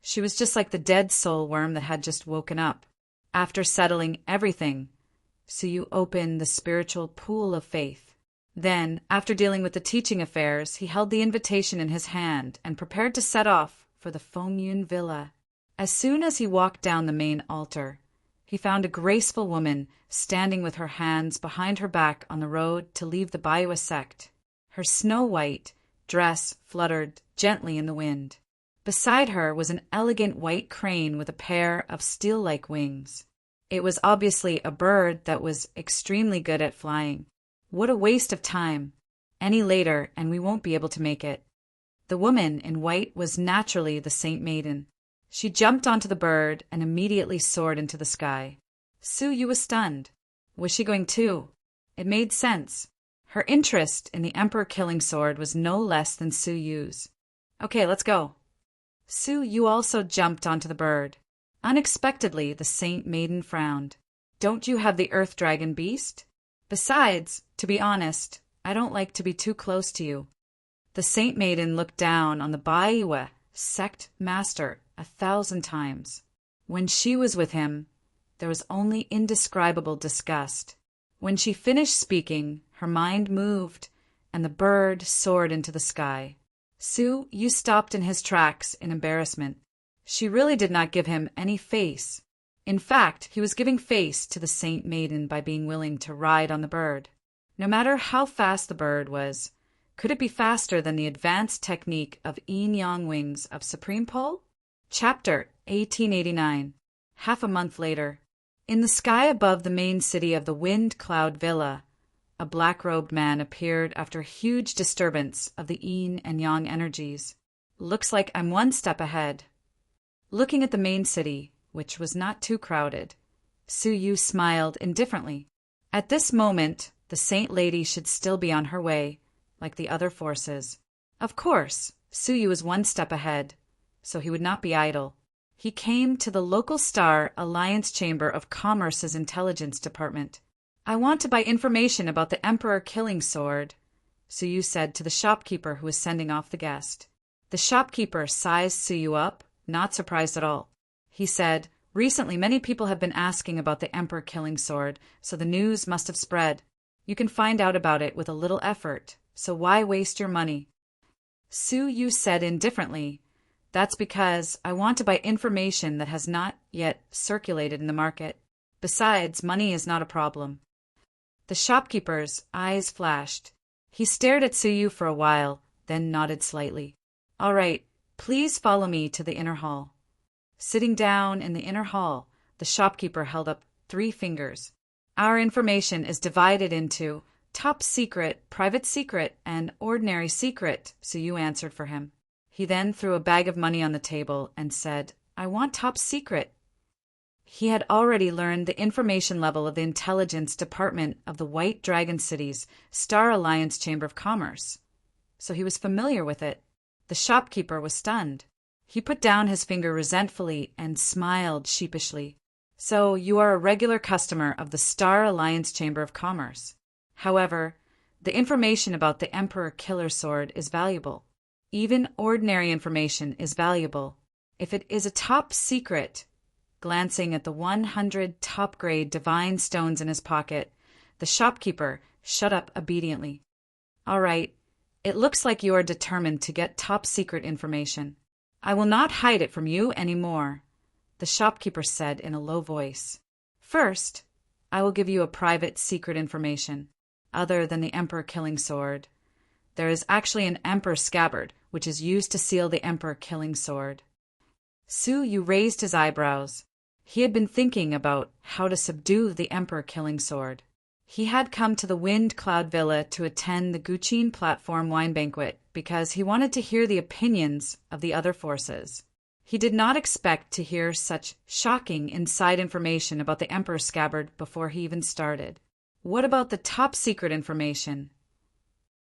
She was just like the dead soul worm that had just woken up. After settling everything, Su Yu opened the spiritual pool of faith. Then, after dealing with the teaching affairs, he held the invitation in his hand and prepared to set off for the Fengyun villa. As soon as he walked down the main altar, he found a graceful woman standing with her hands behind her back on the road to leave the Baiwa sect. Her snow-white dress fluttered gently in the wind. Beside her was an elegant white crane with a pair of steel-like wings. It was obviously a bird that was extremely good at flying. What a waste of time. Any later and we won't be able to make it. The woman in white was naturally the Saint Maiden. She jumped onto the bird and immediately soared into the sky. Su Yu was stunned. Was she going too? It made sense. Her interest in the emperor-killing sword was no less than Su Yu's. "Okay, let's go." Su Yu also jumped onto the bird. Unexpectedly, the Saint Maiden frowned. "Don't you have the Earth Dragon beast? Besides, to be honest, I don't like to be too close to you." The Saint Maiden looked down on the Baiwe sect master 1,000 times. When she was with him, there was only indescribable disgust. When she finished speaking, her mind moved, and the bird soared into the sky. Su Yu stopped in his tracks in embarrassment. She really did not give him any face. In fact, he was giving face to the Saint Maiden by being willing to ride on the bird. No matter how fast the bird was, could it be faster than the advanced technique of yin-yang wings of Supreme Pole? Chapter 1889. Half a month later. In the sky above the main city of the Wind Cloud Villa, a black-robed man appeared after a huge disturbance of the yin and yang energies. Looks like I'm one step ahead. Looking at the main city, which was not too crowded, Su Yu smiled indifferently. At this moment, the Saint Lady should still be on her way, like the other forces. Of course, Su Yu was one step ahead, so he would not be idle. He came to the local Star Alliance Chamber of Commerce's Intelligence Department. I want to buy information about the Emperor Killing Sword, Su Yu said to the shopkeeper who was sending off the guest. The shopkeeper sized Su Yu up, not surprised at all. He said, "Recently many people have been asking about the Emperor Killing Sword, so the news must have spread. You can find out about it with a little effort, so why waste your money?" Su Yu said indifferently, "That's because I want to buy information that has not yet circulated in the market. Besides, money is not a problem." The shopkeeper's eyes flashed. He stared at Su Yu for a while, then nodded slightly. "All right, please follow me to the inner hall." Sitting down in the inner hall, the shopkeeper held up 3 fingers. "Our information is divided into top secret, private secret, and ordinary secret," Su Yu answered for him. He then threw a bag of money on the table and said, "I want top secret." He had already learned the information level of the intelligence department of the White Dragon City's Star Alliance Chamber of Commerce, so he was familiar with it. The shopkeeper was stunned. He put down his finger resentfully and smiled sheepishly. "So you are a regular customer of the Star Alliance Chamber of Commerce. However, the information about the Emperor Killer Sword is valuable. Even ordinary information is valuable. If it is a top secret," glancing at the 100 top-grade divine stones in his pocket, the shopkeeper shut up obediently. "All right, it looks like you are determined to get top-secret information. I will not hide it from you any more," the shopkeeper said in a low voice. "First, I will give you a private secret information. Other than the Emperor Killing Sword, there is actually an Emperor Scabbard, which is used to seal the Emperor Killing Sword." Su Yu raised his eyebrows. He had been thinking about how to subdue the Emperor Killing Sword. He had come to the Wind Cloud Villa to attend the Guqin Platform wine banquet because he wanted to hear the opinions of the other forces. He did not expect to hear such shocking inside information about the Emperor Scabbard before he even started. "What about the top secret information?"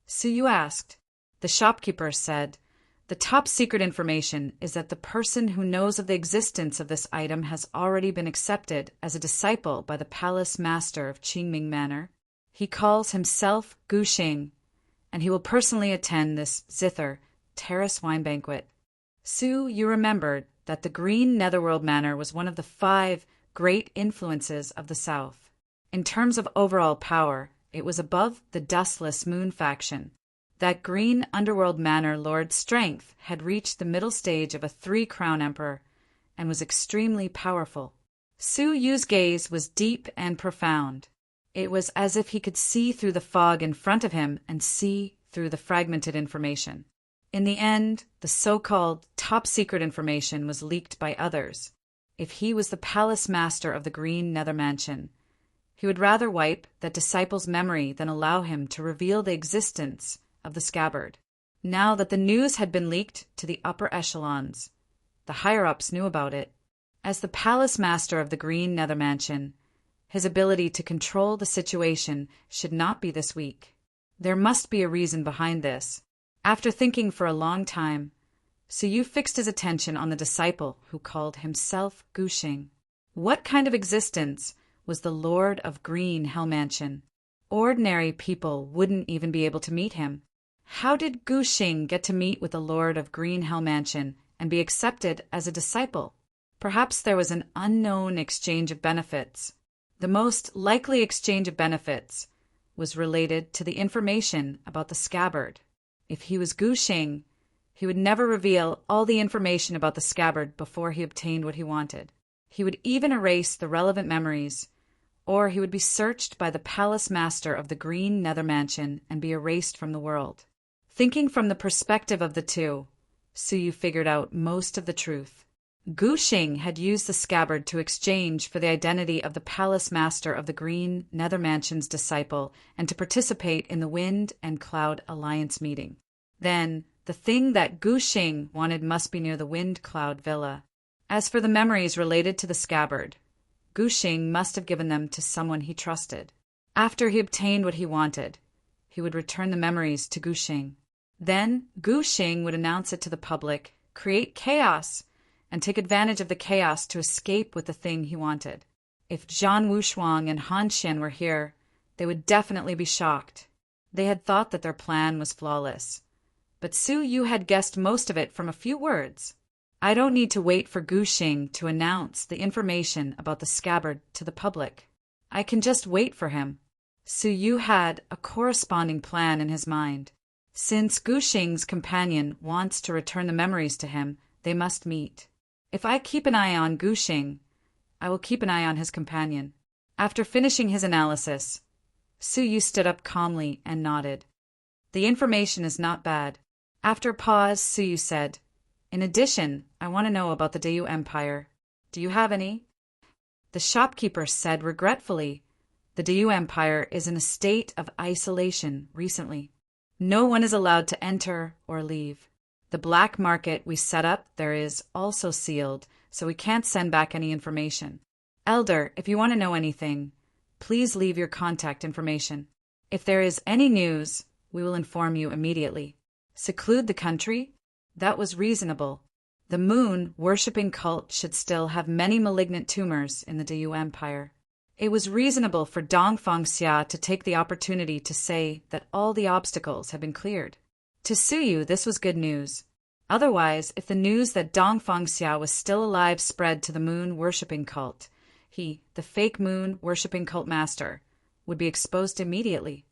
Su Yu asked. The shopkeeper said, "The top secret information is that the person who knows of the existence of this item has already been accepted as a disciple by the palace master of Qingming Manor. He calls himself Gu Xing, and he will personally attend this zither terrace wine banquet." Su Yu remembered that the Green Netherworld Manor was one of the 5 great influences of the South. In terms of overall power, it was above the Dustless Moon faction. That Green Underworld Manor Lord's strength had reached the middle stage of a 3-crown emperor and was extremely powerful. Su Yu's gaze was deep and profound. It was as if he could see through the fog in front of him and see through the fragmented information. In the end, the so-called top-secret information was leaked by others. If he was the palace master of the Green Nether Mansion, he would rather wipe that disciple's memory than allow him to reveal the existence of the scabbard. Now that the news had been leaked to the upper echelons, the higher-ups knew about it. As the palace master of the Green Nether Mansion, his ability to control the situation should not be this weak. There must be a reason behind this. After thinking for a long time, Su Yu fixed his attention on the disciple who called himself Gu Xing. What kind of existence was the Lord of Green Hell Mansion? Ordinary people wouldn't even be able to meet him. How did Gu Xing get to meet with the Lord of Green Hell Mansion and be accepted as a disciple? Perhaps there was an unknown exchange of benefits. The most likely exchange of benefits was related to the information about the scabbard. If he was Gu Xing, he would never reveal all the information about the scabbard before he obtained what he wanted. He would even erase the relevant memories, or he would be searched by the palace master of the Green Nether Mansion and be erased from the world. Thinking from the perspective of the two, Suyu figured out most of the truth. Gu Xing had used the scabbard to exchange for the identity of the palace master of the Green Nether Mansion's disciple and to participate in the Wind and Cloud Alliance meeting. Then, the thing that Gu Xing wanted must be near the Wind Cloud Villa. As for the memories related to the scabbard, Gu Xing must have given them to someone he trusted. After he obtained what he wanted, he would return the memories to Gu Xing. Then, Gu Xing would announce it to the public, create chaos, and take advantage of the chaos to escape with the thing he wanted. If Zhan Wushuang and Han Xian were here, they would definitely be shocked. They had thought that their plan was flawless. But Suyu had guessed most of it from a few words. I don't need to wait for Gu Xing to announce the information about the scabbard to the public. I can just wait for him. Suyu had a corresponding plan in his mind. Since Gu Xing's companion wants to return the memories to him, they must meet. If I keep an eye on Gu Xing, I will keep an eye on his companion. After finishing his analysis, Suyu stood up calmly and nodded. The information is not bad. After a pause, Suyu said, in addition, I want to know about the Dayu Empire. Do you have any? The shopkeeper said regretfully, the Dayu Empire is in a state of isolation recently. No one is allowed to enter or leave. The black market we set up there is also sealed, so we can't send back any information. Elder, if you want to know anything, please leave your contact information. If there is any news, we will inform you immediately. Seclude the country? That was reasonable. The moon-worshipping cult should still have many malignant tumors in the Dayu Empire. It was reasonable for Dong Fangxia to take the opportunity to say that all the obstacles had been cleared. To Suyu, this was good news. Otherwise, if the news that Dong Fangxia was still alive spread to the moon-worshipping cult, he, the fake moon-worshipping cult master, would be exposed immediately.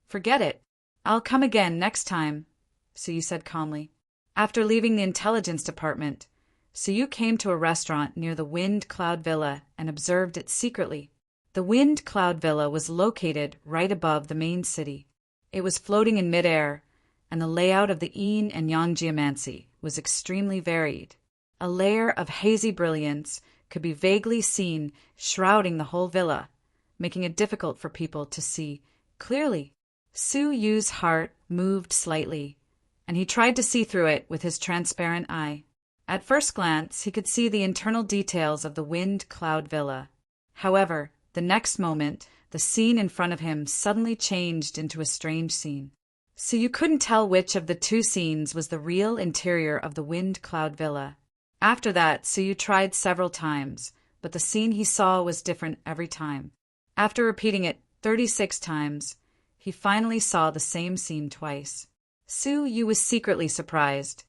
Forget it. I'll come again next time, Suyu said calmly. After leaving the intelligence department, Suyu came to a restaurant near the Wind Cloud Villa and observed it secretly. The Wind Cloud Villa was located right above the main city. It was floating in midair, and the layout of the yin and yang geomancy was extremely varied. A layer of hazy brilliance could be vaguely seen shrouding the whole villa, making it difficult for people to see clearly. Suyu's heart moved slightly, and he tried to see through it with his transparent eye. At first glance, he could see the internal details of the Wind Cloud Villa. However, the next moment, the scene in front of him suddenly changed into a strange scene. Suyu couldn't tell which of the two scenes was the real interior of the Wind Cloud Villa. After that, Suyu tried several times, but the scene he saw was different every time. After repeating it 36 times, he finally saw the same scene twice. Suyu was secretly surprised.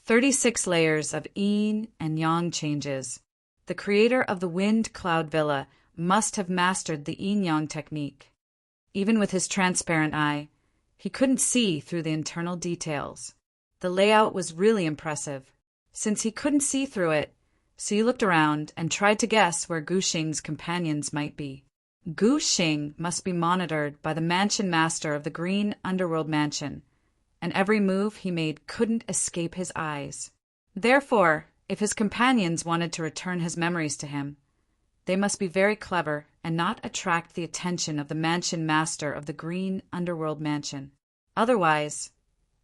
36 layers of yin and yang changes. The creator of the Wind Cloud Villa must have mastered the yin-yang technique. Even with his transparent eye, he couldn't see through the internal details. The layout was really impressive. Since he couldn't see through it, Suyu looked around and tried to guess where Gu Xing's companions might be. Gu Xing must be monitored by the mansion master of the Green Underworld Mansion, and every move he made couldn't escape his eyes. Therefore, if his companions wanted to return his memories to him, they must be very clever and not attract the attention of the mansion master of the Green Underworld Mansion. Otherwise,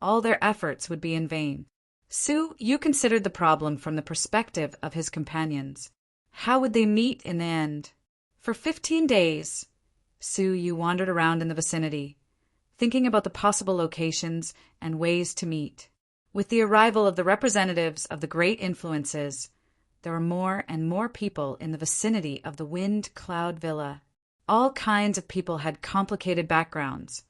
all their efforts would be in vain. Suyu considered the problem from the perspective of his companions. How would they meet in the end? For 15 days, Suyu wandered around in the vicinity, thinking about the possible locations and ways to meet. With the arrival of the representatives of the great influences, there were more and more people in the vicinity of the Wind Cloud Villa. All kinds of people had complicated backgrounds,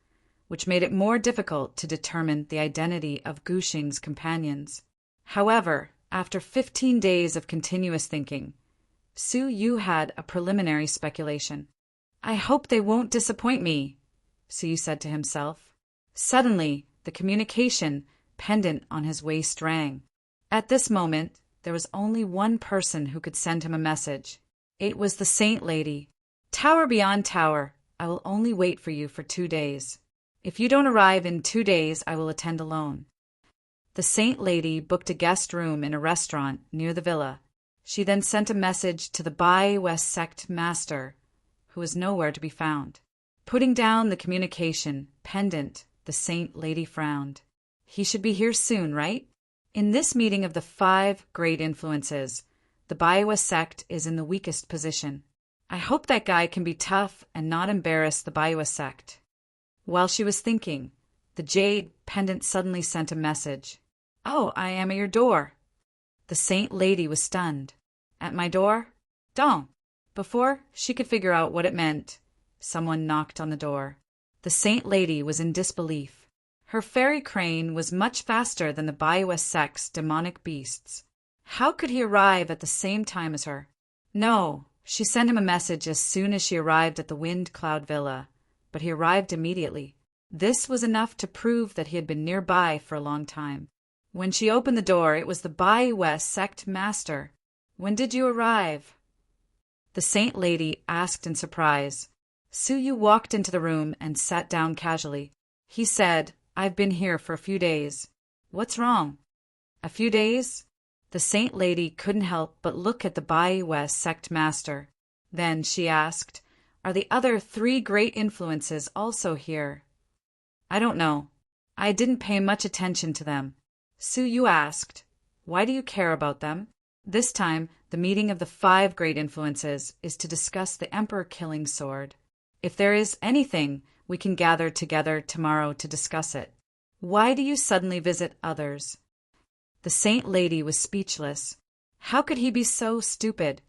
which made it more difficult to determine the identity of Gu Xing's companions. However, after 15 days of continuous thinking, Suyu had a preliminary speculation. I hope they won't disappoint me, Suyu said to himself. Suddenly, the communication pendant on his waist rang. At this moment, there was only one person who could send him a message. It was the Saint Lady. Tower beyond tower, I will only wait for you for 2 days. If you don't arrive in 2 days, I will attend alone. The Saint Lady booked a guest room in a restaurant near the villa. She then sent a message to the Bai West sect master, who was nowhere to be found. Putting down the communication pendant, the Saint Lady frowned. He should be here soon, right? In this meeting of the 5 great influences, the Bai West sect is in the weakest position. I hope that guy can be tough and not embarrass the Bai West sect. While she was thinking, the jade pendant suddenly sent a message. Oh, I am at your door. The Saint Lady was stunned. At my door? Don't. Before she could figure out what it meant, someone knocked on the door. The Saint Lady was in disbelief. Her fairy crane was much faster than the Bai West sect's demonic beasts. How could he arrive at the same time as her? No, she sent him a message as soon as she arrived at the Wind Cloud Villa, but he arrived immediately. This was enough to prove that he had been nearby for a long time. When she opened the door, it was the Bai West sect master. When did you arrive? The Saint Lady asked in surprise. Suyu walked into the room and sat down casually. He said, I've been here for a few days. What's wrong? A few days? The Saint Lady couldn't help but look at the Bai West sect master. Then she asked, Are the other 3 great influences also here? I don't know. I didn't pay much attention to them. Suyu asked, Why do you care about them? This time, the meeting of the 5 great influences is to discuss the emperor-killing sword. If there is anything, we can gather together tomorrow to discuss it. Why do you suddenly visit others? The Saint Lady was speechless. How could he be so stupid?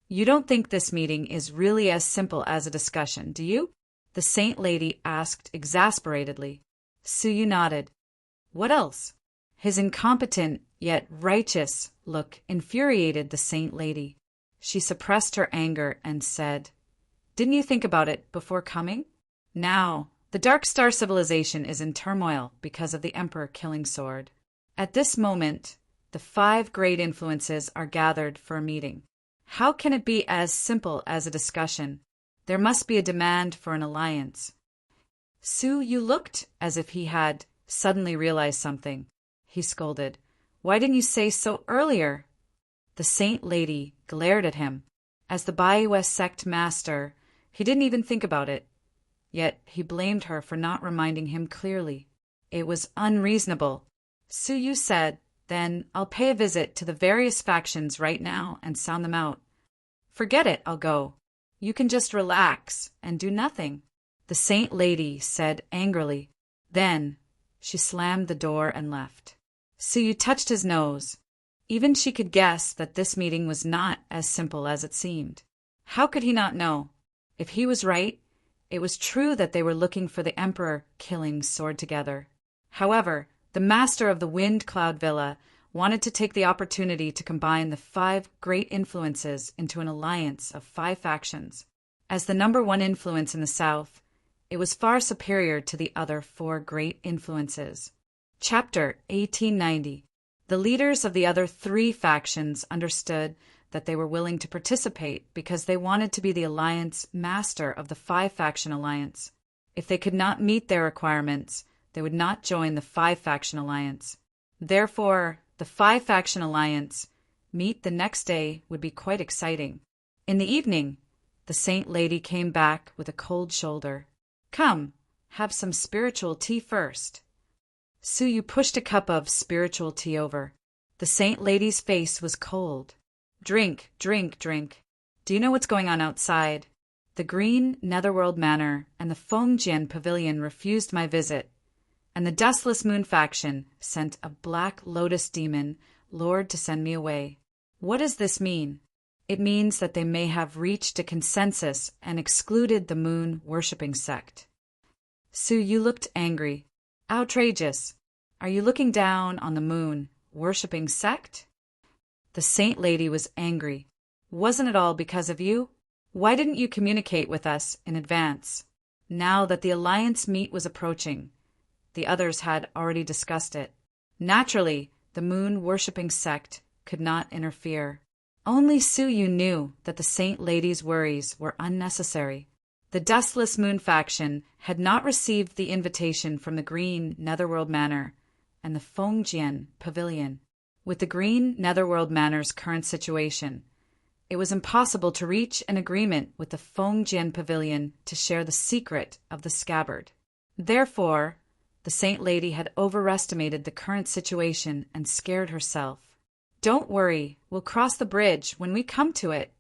You don't think this meeting is really as simple as a discussion, do you? The Saint Lady asked exasperatedly. Suyu nodded. What else? His incompetent, yet righteous, look infuriated the Saint Lady. She suppressed her anger and said, Didn't you think about it before coming? Now, the Dark Star civilization is in turmoil because of the Emperor-killing sword. At this moment, the 5 great influences are gathered for a meeting. How can it be as simple as a discussion? There must be a demand for an alliance. Suyu looked as if he had suddenly realized something. He scolded. Why didn't you say so earlier? The Saint Lady glared at him. As the Bai West sect master, he didn't even think about it. Yet he blamed her for not reminding him clearly. It was unreasonable. Suyu said, Then I'll pay a visit to the various factions right now and sound them out. Forget it, I'll go. You can just relax and do nothing. The Saint Lady said angrily. Then she slammed the door and left. Suyu touched his nose. Even she could guess that this meeting was not as simple as it seemed. How could he not know? If he was right, it was true that they were looking for the Emperor-killing sword together. However, the master of the Wind Cloud Villa wanted to take the opportunity to combine the 5 great influences into an alliance of 5 factions. As the number 1 influence in the south, it was far superior to the other 4 great influences. Chapter 1890. The leaders of the other 3 factions understood that they were willing to participate because they wanted to be the alliance master of the 5-faction alliance. If they could not meet their requirements, they would not join the 5-faction alliance. Therefore, the 5-faction alliance meet the next day would be quite exciting. In the evening, the Saint Lady came back with a cold shoulder. Come, have some spiritual tea first. Suyu pushed a cup of spiritual tea over. The Saint Lady's face was cold. Drink, drink, drink. Do you know what's going on outside? The Green Netherworld Manor and the Fengjian Pavilion refused my visit, and the Dustless Moon faction sent a Black Lotus demon lord to send me away. What does this mean? It means that they may have reached a consensus and excluded the moon-worshipping sect. Suyu looked angry. Outrageous. Are you looking down on the moon-worshipping sect? The Saint Lady was angry. Wasn't it all because of you? Why didn't you communicate with us in advance? Now that the alliance meet was approaching, the others had already discussed it. Naturally, the moon-worshipping sect could not interfere. Only Su-yu knew that the Saint Lady's worries were unnecessary. The Dustless Moon faction had not received the invitation from the Green Netherworld Manor and the Fengjian Pavilion. With the Green Netherworld Manor's current situation, it was impossible to reach an agreement with the Fengjian Pavilion to share the secret of the scabbard. Therefore, the Saint Lady had overestimated the current situation and scared herself. "Don't worry, we'll cross the bridge when we come to it,"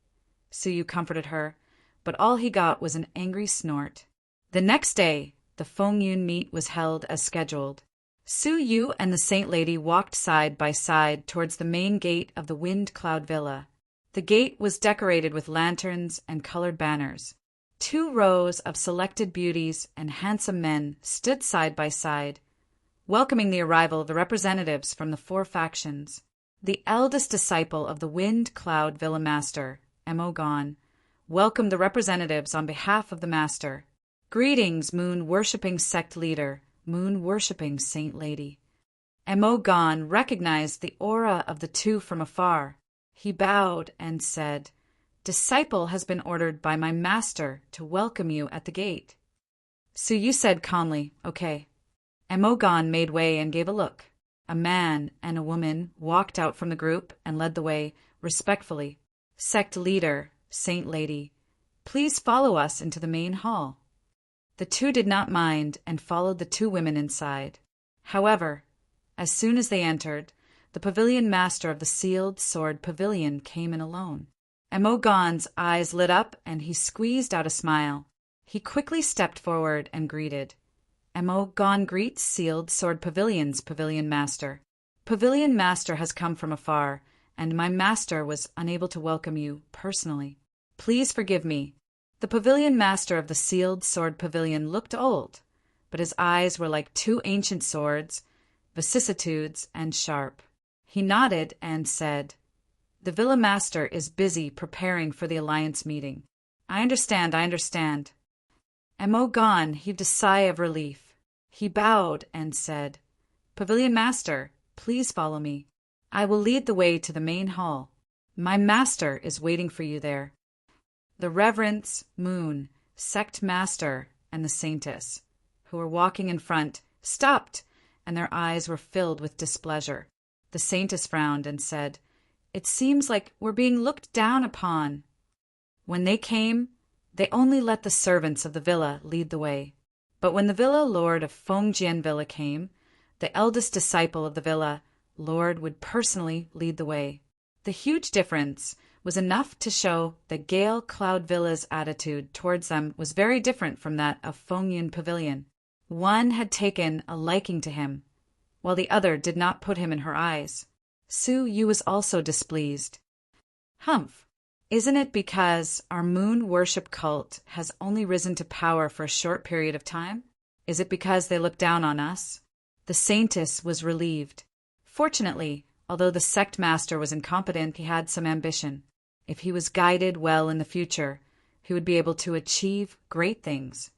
Su-yu comforted her, but all he got was an angry snort. The next day, the Fengyun meet was held as scheduled. Su-yu and the Saint Lady walked side by side towards the main gate of the Wind Cloud Villa. The gate was decorated with lanterns and colored banners. 2 rows of selected beauties and handsome men stood side by side, welcoming the arrival of the representatives from the 4 factions. The eldest disciple of the Wind Cloud Villa Master, Emogon, welcomed the representatives on behalf of the Master. "Greetings, moon-worshipping sect leader, moon-worshipping Saint Lady." Emogon recognized the aura of the 2 from afar. He bowed and said, "Disciple has been ordered by my master to welcome you at the gate." Su-yu said calmly, "Okay." Emogon made way and gave a look. A man and a woman walked out from the group and led the way, respectfully. "Sect leader, Saint Lady, please follow us into the main hall." The 2 did not mind and followed the 2 women inside. However, as soon as they entered, the pavilion master of the Sealed Sword Pavilion came in alone. Emogon's eyes lit up and he squeezed out a smile. He quickly stepped forward and greeted. "Emogon greets Sealed Sword Pavilion's Pavilion Master. Pavilion Master has come from afar, and my master was unable to welcome you personally. Please forgive me." The Pavilion Master of the Sealed Sword Pavilion looked old, but his eyes were like 2 ancient swords, vicissitudes and sharp. He nodded and said, "The Villa Master is busy preparing for the Alliance meeting." I understand. Emogon heaved a sigh of relief. He bowed and said, "Pavilion Master, please follow me. I will lead the way to the main hall. My master is waiting for you there." The Reverence, Moon, Sect Master, and the Saintess, who were walking in front, stopped, and their eyes were filled with displeasure. The Saintess frowned and said, "It seems like we're being looked down upon." When they came, they only let the servants of the villa lead the way. But when the Villa Lord of Fengjian Villa came, the eldest disciple of the villa, Lord would personally lead the way. The huge difference was enough to show that Gale Cloud Villa's attitude towards them was very different from that of Fengyun Pavilion. One had taken a liking to him, while the other did not put him in her eyes. Su-yu was also displeased. "Humph! Isn't it because our moon worship cult has only risen to power for a short period of time? Is it because they look down on us?" The Saintess was relieved. Fortunately, although the sect master was incompetent, he had some ambition. If he was guided well in the future, he would be able to achieve great things.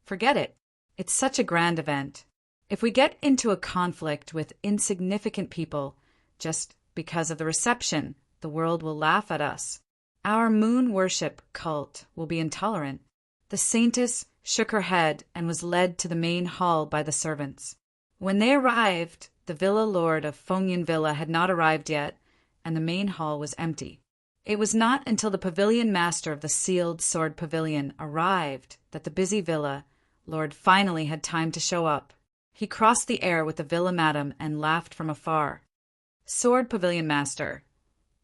Forget it. It's such a grand event. If we get into a conflict with insignificant people just because of the reception, the world will laugh at us. Our moon worship cult will be intolerant. The Saintess shook her head and was led to the main hall by the servants. When they arrived, the Villa Lord of Fengyun Villa had not arrived yet, and the main hall was empty. It was not until the Pavilion Master of the Sealed Sword Pavilion arrived that the busy Villa Lord finally had time to show up. He crossed the air with the Villa Madam and laughed from afar. "Sword Pavilion Master,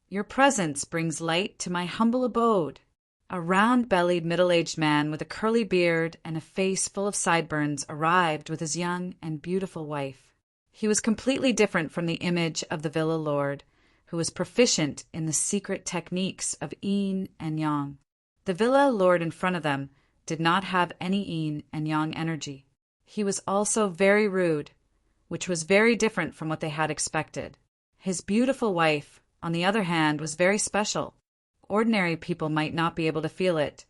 your presence brings light to my humble abode." A round-bellied middle-aged man with a curly beard and a face full of sideburns arrived with his young and beautiful wife. He was completely different from the image of the Villa Lord, who was proficient in the secret techniques of yin and yang. The Villa Lord in front of them did not have any yin and yang energy. He was also very rude, which was very different from what they had expected. His beautiful wife, on the other hand, was very special. Ordinary people might not be able to feel it,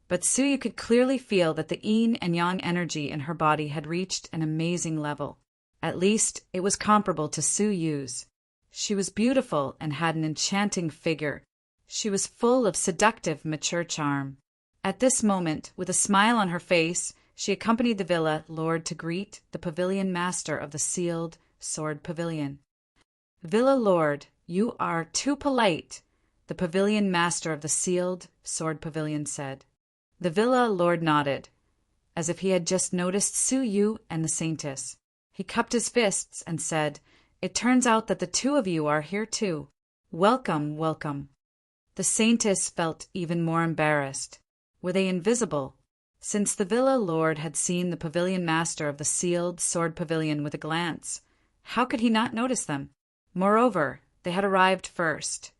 but Su-yu could clearly feel that the yin and yang energy in her body had reached an amazing level. At least, it was comparable to Su-yu's. She was beautiful and had an enchanting figure. She was full of seductive, mature charm. At this moment, with a smile on her face, she accompanied the villa lord to greet the pavilion master of the sealed sword pavilion. "Villa lord, you are too polite," the pavilion master of the sealed sword pavilion said. The villa lord nodded, as if he had just noticed Su Yu and the Saintess. He cupped his fists and said, "It turns out that the two of you are here too. Welcome, welcome." The Saintess felt even more embarrassed. Were they invisible? Since the villa lord had seen the pavilion master of the sealed sword pavilion with a glance, how could he not notice them? Moreover, they had arrived first,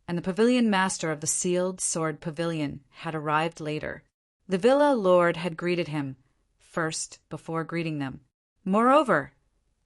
and the pavilion master of the sealed sword pavilion had arrived later. The villa lord had greeted him first before greeting them. Moreover,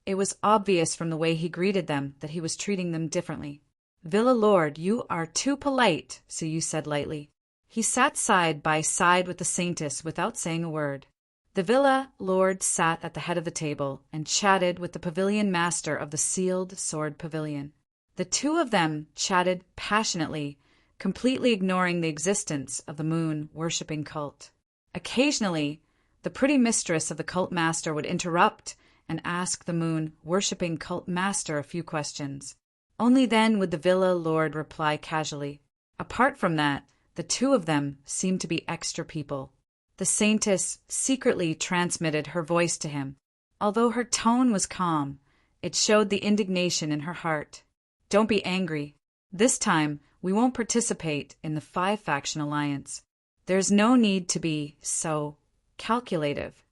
it was obvious from the way he greeted them that he was treating them differently. "Villa lord, you are too polite," Su Yu said lightly. He sat side by side with the Saintess without saying a word. The villa lord sat at the head of the table and chatted with the pavilion master of the sealed sword pavilion. The two of them chatted passionately, completely ignoring the existence of the moon-worshipping cult. Occasionally, the pretty mistress of the cult master would interrupt and ask the moon-worshipping cult master a few questions. Only then would the villa lord reply casually. Apart from that, the two of them seemed to be extra people. The Saintess secretly transmitted her voice to him. Although her tone was calm, it showed the indignation in her heart. "Don't be angry. This time, we won't participate in the five-faction alliance. There's no need to be so calculative."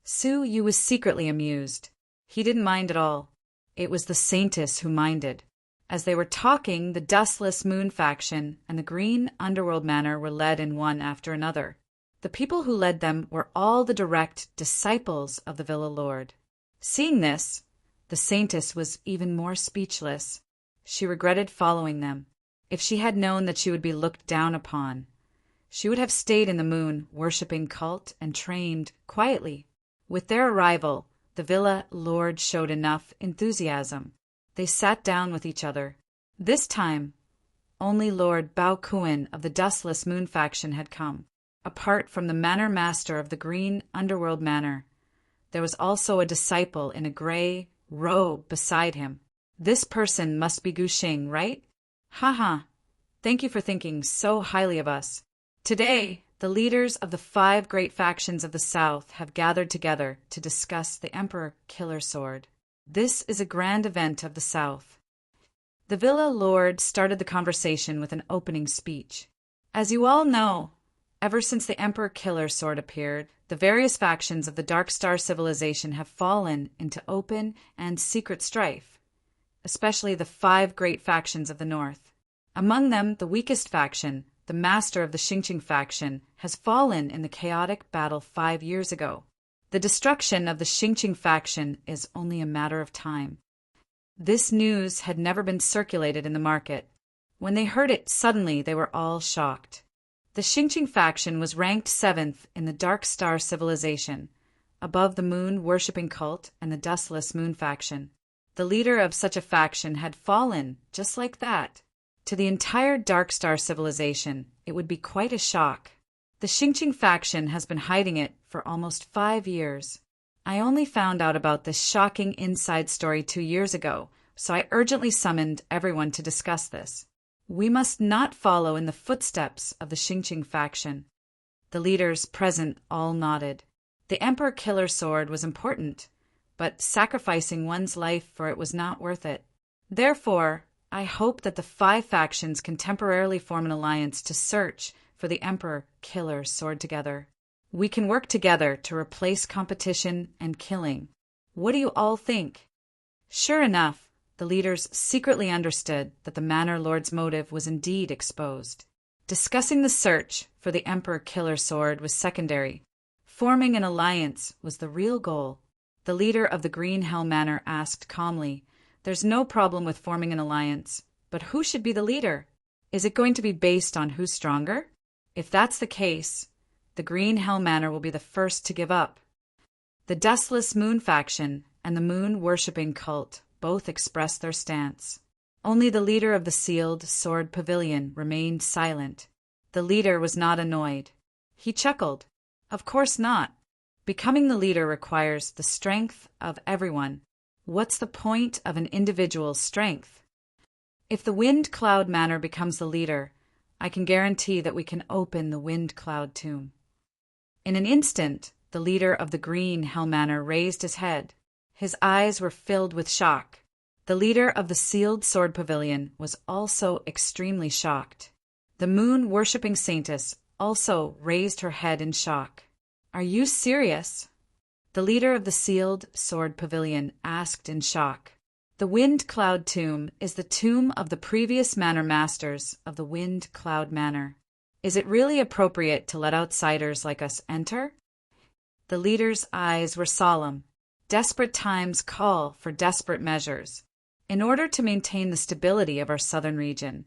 Su Yu was secretly amused. He didn't mind at all. It was the Saintess who minded. As they were talking, the dustless moon faction and the green underworld manor were led in one after another. The people who led them were all the direct disciples of the villa lord. Seeing this, the Saintess was even more speechless. She regretted following them. If she had known that she would be looked down upon, she would have stayed in the moon-worshipping cult and trained quietly. With their arrival, the villa lord showed enough enthusiasm. They sat down with each other. This time, only Lord Bao Kuan of the dustless moon faction had come. Apart from the manor master of the green underworld manor, there was also a disciple in a gray robe beside him. This person must be Guxing, right? Haha. Thank you for thinking so highly of us. Today, the leaders of the 5 great factions of the South have gathered together to discuss the Emperor Killer Sword. This is a grand event of the South. The villa lord started the conversation with an opening speech. As you all know, ever since the Emperor Killer Sword appeared, the various factions of the Dark Star civilization have fallen into open and secret strife, especially the 5 great factions of the North. Among them, the weakest faction, the master of the Xingqing faction, has fallen in the chaotic battle 5 years ago. The destruction of the Xingqing faction is only a matter of time. This news had never been circulated in the market. When they heard it, suddenly they were all shocked. The Xingqing faction was ranked 7th in the Dark Star civilization, above the moon-worshipping cult and the dustless moon faction. The leader of such a faction had fallen, just like that. To the entire Dark Star civilization, it would be quite a shock. The Xingqing faction has been hiding it for almost 5 years. I only found out about this shocking inside story 2 years ago, so I urgently summoned everyone to discuss this. We must not follow in the footsteps of the Xingqing faction. The leaders present all nodded. The Emperor Killer Sword was important, but sacrificing one's life for it was not worth it. Therefore, I hope that the 5 factions can temporarily form an alliance to search for the Emperor Killer Sword together. We can work together to replace competition and killing. What do you all think? Sure enough, the leaders secretly understood that the Manor Lord's motive was indeed exposed. Discussing the search for the Emperor Killer Sword was secondary. Forming an alliance was the real goal. The leader of the Green Hell Manor asked calmly, "There's no problem with forming an alliance, but who should be the leader? Is it going to be based on who's stronger? If that's the case, the Green Hell Manor will be the first to give up." The Dustless Moon faction and the moon-worshipping cult both expressed their stance. Only the leader of the sealed sword pavilion remained silent. The leader was not annoyed. He chuckled. Of course not. Becoming the leader requires the strength of everyone. What's the point of an individual's strength? If the Wind Cloud Manor becomes the leader, I can guarantee that we can open the Wind Cloud Tomb. In an instant, the leader of the Green Hell Manor raised his head. His eyes were filled with shock. The leader of the sealed sword pavilion was also extremely shocked. The moon-worshipping saintess also raised her head in shock. Are you serious? The leader of the sealed sword pavilion asked in shock. The Wind Cloud Tomb is the tomb of the previous manor masters of the Wind Cloud Manor. Is it really appropriate to let outsiders like us enter? The leader's eyes were solemn. Desperate times call for desperate measures. In order to maintain the stability of our southern region,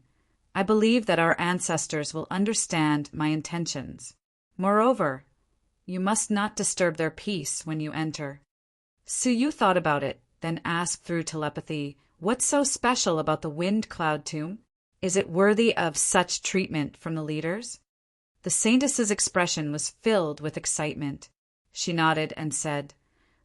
I believe that our ancestors will understand my intentions. Moreover, you must not disturb their peace when you enter. Su Yu thought about it, then asked through telepathy, what's so special about the Wind Cloud Tomb? Is it worthy of such treatment from the leaders? The saintess's expression was filled with excitement. She nodded and said,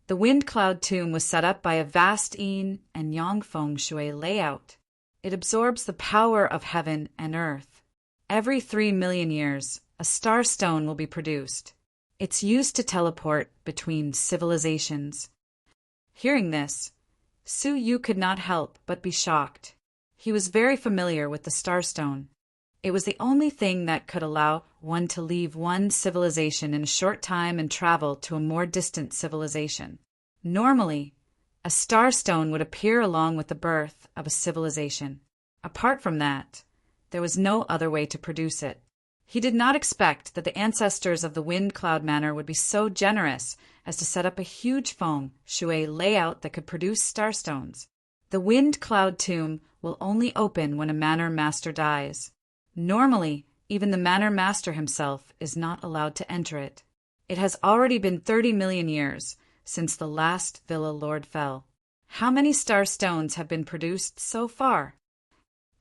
the Wind Cloud Tomb was set up by a vast yin and yang feng shui layout. It absorbs the power of heaven and earth. Every 3 million years, a star stone will be produced. It's used to teleport between civilizations. Hearing this, Su Yu could not help but be shocked. He was very familiar with the Starstone. It was the only thing that could allow one to leave one civilization in a short time and travel to a more distant civilization. Normally, a starstone would appear along with the birth of a civilization. Apart from that, there was no other way to produce it. He did not expect that the ancestors of the Wind Cloud Manor would be so generous as to set up a huge feng shui layout that could produce starstones. The Wind Cloud Tomb will only open when a manor master dies. Normally, even the manor master himself is not allowed to enter it. It has already been 30 million years since the last Villa Lord fell. How many star stones have been produced so far?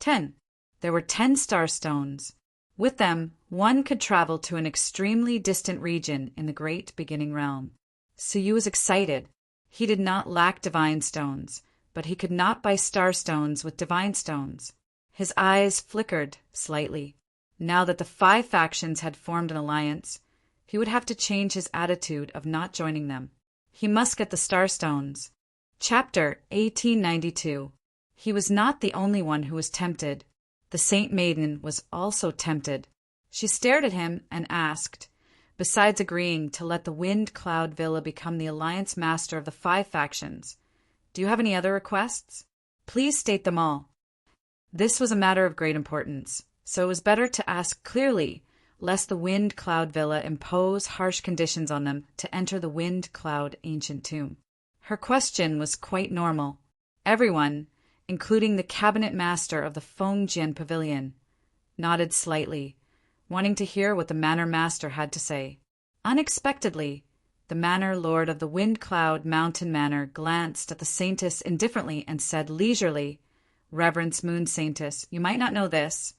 10. There were 10 star stones. With them, one could travel to an extremely distant region in the great beginning realm. Su Yu was excited. He did not lack divine stones, but he could not buy star stones with divine stones. His eyes flickered slightly. Now that the 5 factions had formed an alliance, he would have to change his attitude of not joining them. He must get the Starstones. Chapter 1892. He was not the only one who was tempted. The Saint Maiden was also tempted. She stared at him and asked, besides agreeing to let the Wind Cloud Villa become the alliance master of the 5 factions, do you have any other requests? Please state them all. This was a matter of great importance, so it was better to ask clearly, lest the Wind Cloud Villa impose harsh conditions on them to enter the Wind Cloud Ancient Tomb. Her question was quite normal. Everyone, including the cabinet master of the Fengjian Pavilion, nodded slightly, wanting to hear what the manor master had to say. Unexpectedly, the manor lord of the Wind Cloud Mountain Manor glanced at the saintess indifferently and said leisurely, Reverence Moon Saintess, you might not know this,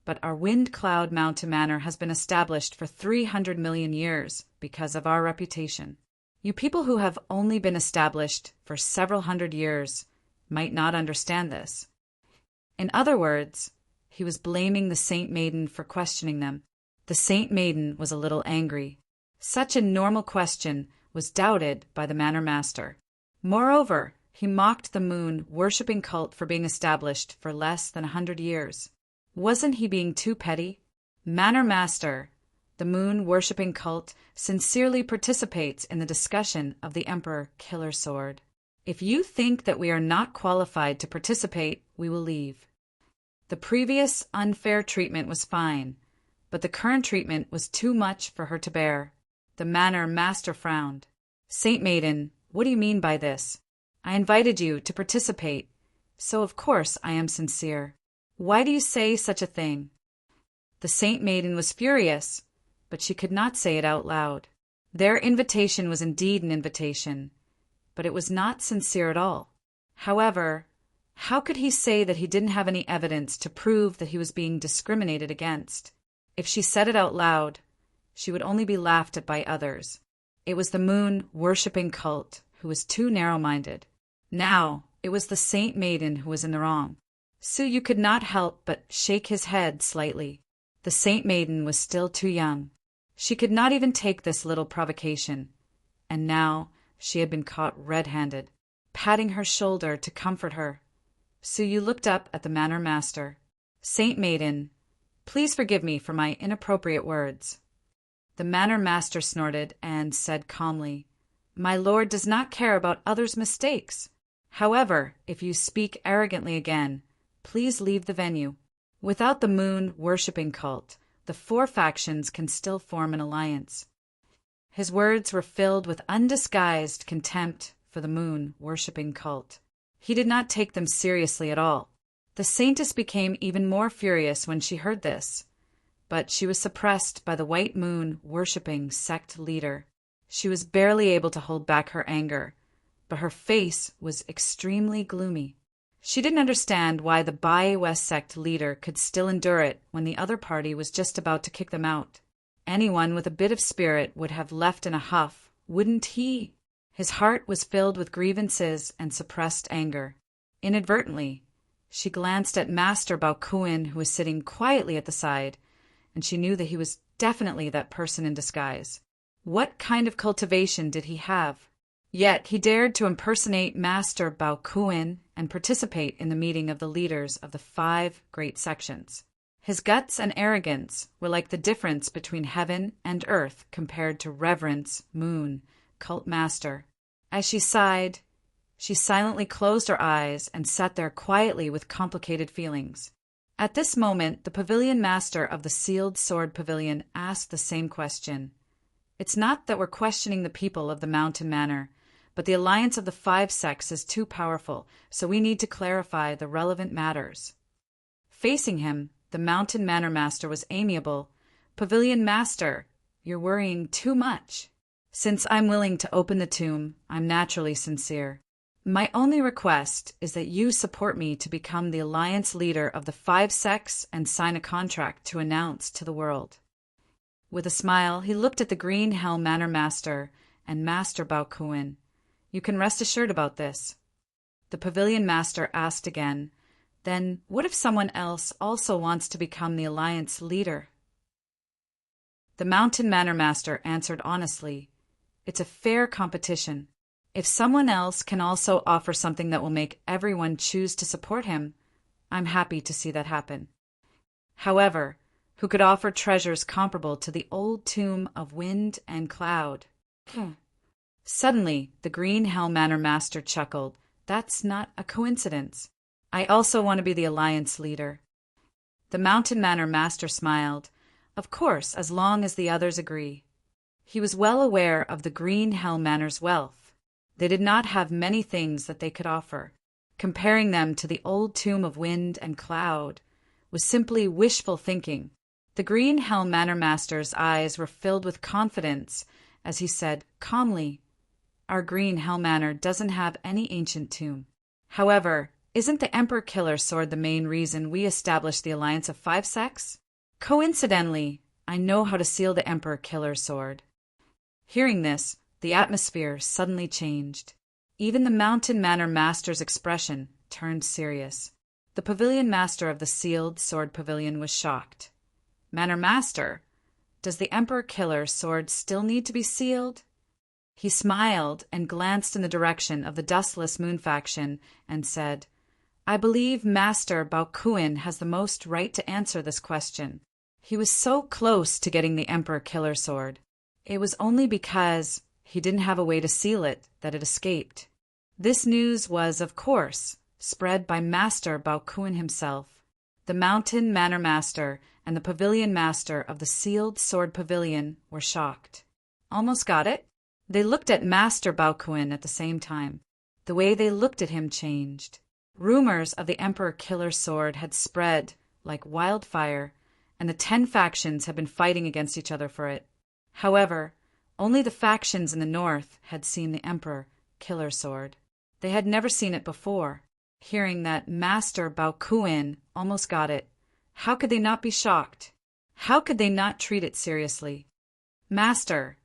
but our Wind Cloud Mountain Manor has been established for 300 million years because of our reputation. You people who have only been established for several hundred years might not understand this. In other words, he was blaming the Saint Maiden for questioning them. The Saint Maiden was a little angry. Such a normal question was doubted by the manor master. Moreover, he mocked the moon-worshipping cult for being established for less than 100 years. Wasn't he being too petty? Manor Master, the moon-worshipping cult sincerely participates in the discussion of the Emperor Killer Sword. If you think that we are not qualified to participate, we will leave. The previous unfair treatment was fine, but the current treatment was too much for her to bear. The Manor Master frowned. Saint Maiden, what do you mean by this? I invited you to participate, so of course I am sincere. Why do you say such a thing? The Saint Maiden was furious, but she could not say it out loud. Their invitation was indeed an invitation, but it was not sincere at all. However, How could he say that he didn't have any evidence to prove that he was being discriminated against? If she said it out loud, she would only be laughed at by others. It was the moon-worshipping cult who was too narrow-minded. Now, it was the Saint Maiden who was in the wrong. Suyu could not help but shake his head slightly. The Saint Maiden was still too young. She could not even take this little provocation. And now she had been caught red-handed. Patting her shoulder to comfort her, Suyu looked up at the Manor Master. "Saint Maiden, please forgive me for my inappropriate words." The Manor Master snorted and said calmly, "My lord does not care about others' mistakes. However, if you speak arrogantly again, please leave the venue. Without the moon-worshipping cult, the 4 factions can still form an alliance." His words were filled with undisguised contempt for the moon-worshipping cult. He did not take them seriously at all. The Saintess became even more furious when she heard this, but she was suppressed by the white moon-worshipping sect leader. She was barely able to hold back her anger, but her face was extremely gloomy. She didn't understand why the Bai-West sect leader could still endure it when the other party was just about to kick them out. Anyone with a bit of spirit would have left in a huff, wouldn't he? His heart was filled with grievances and suppressed anger. Inadvertently, she glanced at Master Baokuin, who was sitting quietly at the side, and she knew that he was definitely that person in disguise. What kind of cultivation did he have? Yet he dared to impersonate Master Baokuin and participate in the meeting of the leaders of the 5 great sections. His guts and arrogance were like the difference between heaven and earth compared to Reverence, Moon, Cult Master. As she sighed, she silently closed her eyes and sat there quietly with complicated feelings. At this moment, the Pavilion Master of the Sealed Sword Pavilion asked the same question. "It's not that we're questioning the people of the Mountain Manor, but the alliance of the 5 sects is too powerful, so we need to clarify the relevant matters." Facing him, the Mountain Manor Master was amiable. "Pavilion Master, you're worrying too much. Since I'm willing to open the tomb, I'm naturally sincere. My only request is that you support me to become the alliance leader of the 5 sects and sign a contract to announce to the world." With a smile, he looked at the Green Helm Manor Master and Master Baokuin. "You can rest assured about this." The Pavilion Master asked again, "Then what if someone else also wants to become the alliance leader?" The Mountain Manor Master answered honestly, "It's a fair competition. If someone else can also offer something that will make everyone choose to support him, I'm happy to see that happen. However, who could offer treasures comparable to the old tomb of Wind and Cloud?" Suddenly, the Green Helm Manor Master chuckled. "That's not a coincidence. I also want to be the alliance leader." The Mountain Manor Master smiled. "Of course, as long as the others agree." He was well aware of the Green Helm Manor's wealth. They did not have many things that they could offer. Comparing them to the old tomb of Wind and Cloud was simply wishful thinking. The Green Helm Manor Master's eyes were filled with confidence as he said calmly, "Our Green Helm Manor doesn't have any ancient tomb. However, isn't the Emperor Killer Sword the main reason we established the alliance of 5 sects? Coincidentally, I know how to seal the Emperor Killer Sword." Hearing this, the atmosphere suddenly changed. Even the Mountain Manor Master's expression turned serious. The Pavilion Master of the Sealed Sword Pavilion was shocked. "Manor Master, does the Emperor Killer Sword still need to be sealed?" He smiled and glanced in the direction of the Dustless Moon faction and said, "I believe Master Baokuin has the most right to answer this question. He was so close to getting the Emperor Killer Sword. It was only because he didn't have a way to seal it that it escaped." This news was, of course, spread by Master Baokuin himself. The Mountain Manor Master and the Pavilion Master of the Sealed Sword Pavilion were shocked. "Almost got it?" They looked at Master Baokuin at the same time. The way they looked at him changed. Rumors of the Emperor Killer Sword had spread like wildfire, and the 10 factions had been fighting against each other for it. However, only the factions in the north had seen the Emperor Killer Sword. They had never seen it before. Hearing that Master Baokuin almost got it, how could they not be shocked? How could they not treat it seriously? Master,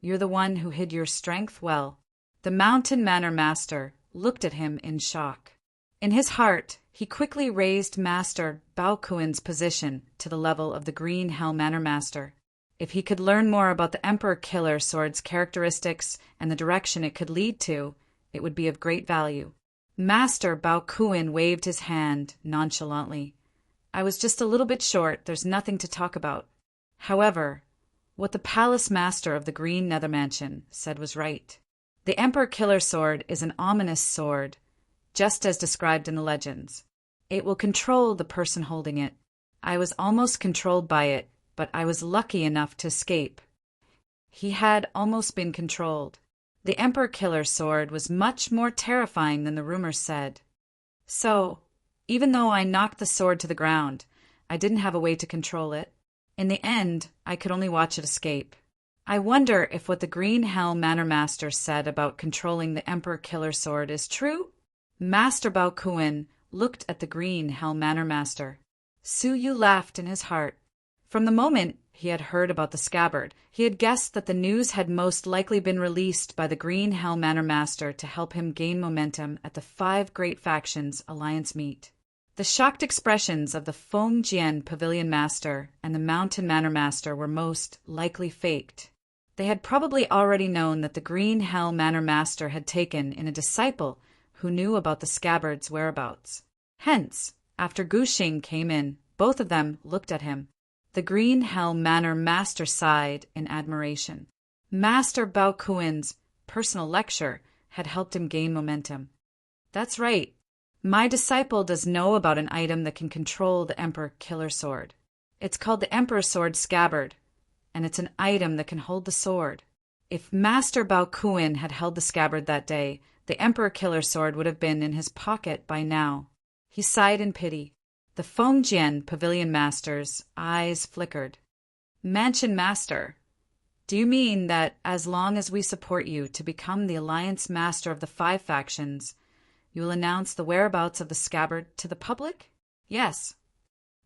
you're the one who hid your strength well. The Mountain Manor Master looked at him in shock. In his heart, he quickly raised Master Baokuin's position to the level of the Green Hell Manor Master. If he could learn more about the Emperor Killer Sword's characteristics and the direction it could lead to, it would be of great value. Master Baokuin waved his hand nonchalantly. I was just a little bit short, there's nothing to talk about. However, what the Palace Master of the Green Nether Mansion said was right. The Emperor Killer Sword is an ominous sword, just as described in the legends. It will control the person holding it. I was almost controlled by it, but I was lucky enough to escape. He had almost been controlled. The Emperor Killer Sword was much more terrifying than the rumors said. So, even though I knocked the sword to the ground, I didn't have a way to control it. In the end, I could only watch it escape. I wonder if what the Green Hell Manor Master said about controlling the Emperor Killer Sword is true? Master Baokuin looked at the Green Hell Manor Master. Suyu laughed in his heart. From the moment he had heard about the scabbard, he had guessed that the news had most likely been released by the Green Hell Manor Master to help him gain momentum at the 5 Great Factions Alliance meet. The shocked expressions of the Fengjian Pavilion Master and the Mountain Manor Master were most likely faked. They had probably already known that the Green Hell Manor Master had taken in a disciple who knew about the scabbard's whereabouts. Hence, after Guxing came in, both of them looked at him. The Green Hell Manor Master sighed in admiration. Master Baokuin's personal lecture had helped him gain momentum. That's right. My disciple does know about an item that can control the Emperor Killer Sword. It's called the Emperor Sword Scabbard, and it's an item that can hold the sword. If Master Baokuin had held the scabbard that day, the Emperor Killer Sword would have been in his pocket by now. He sighed in pity. The Fengjian Pavilion Master's eyes flickered. Mansion Master, do you mean that as long as we support you to become the Alliance Master of the 5 factions, you will announce the whereabouts of the scabbard to the public? Yes.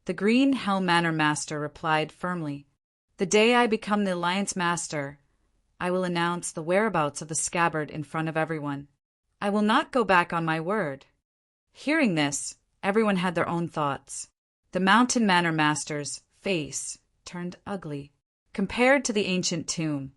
The Green Hell Manor Master replied firmly. The day I become the Alliance Master, I will announce the whereabouts of the scabbard in front of everyone. I will not go back on my word. Hearing this, everyone had their own thoughts. The Mountain Manor Master's face turned ugly. Compared to the ancient tomb,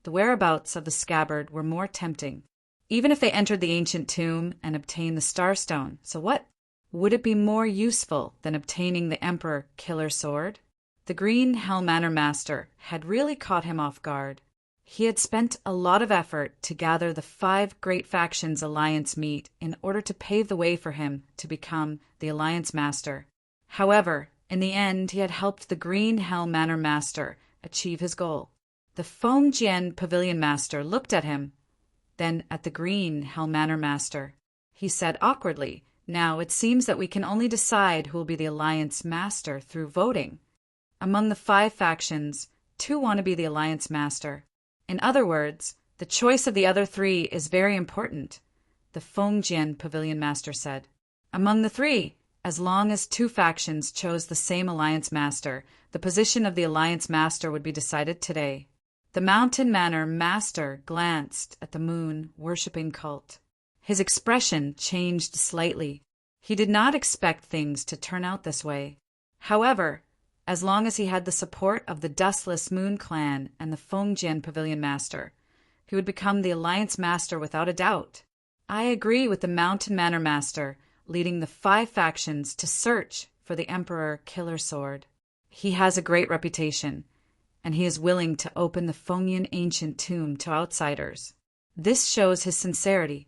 the whereabouts of the scabbard were more tempting. Even if they entered the ancient tomb and obtained the Starstone, so what? Would it be more useful than obtaining the Emperor Killer Sword? The Green Hell Manor Master had really caught him off guard. He had spent a lot of effort to gather the 5 Great Factions Alliance meet in order to pave the way for him to become the Alliance Master. However, in the end, he had helped the Green Hell Manor Master achieve his goal. The Fengjian Pavilion Master looked at him, then at the Green Hell Manor Master. He said awkwardly, Now it seems that we can only decide who will be the Alliance Master through voting. Among the 5 factions, 2 want to be the Alliance Master. In other words, the choice of the other 3 is very important, the Fengjian Pavilion Master said. Among the 3, as long as 2 factions chose the same Alliance Master, the position of the Alliance Master would be decided today. The Mountain Manor Master glanced at the moon-worshipping cult. His expression changed slightly. He did not expect things to turn out this way. However, as long as he had the support of the Dustless Moon Clan and the Fengjian Pavilion Master, he would become the Alliance Master without a doubt. I agree with the Mountain Manor Master leading the 5 factions to search for the Emperor Killer Sword. He has a great reputation, and he is willing to open the Fengjian ancient tomb to outsiders. This shows his sincerity.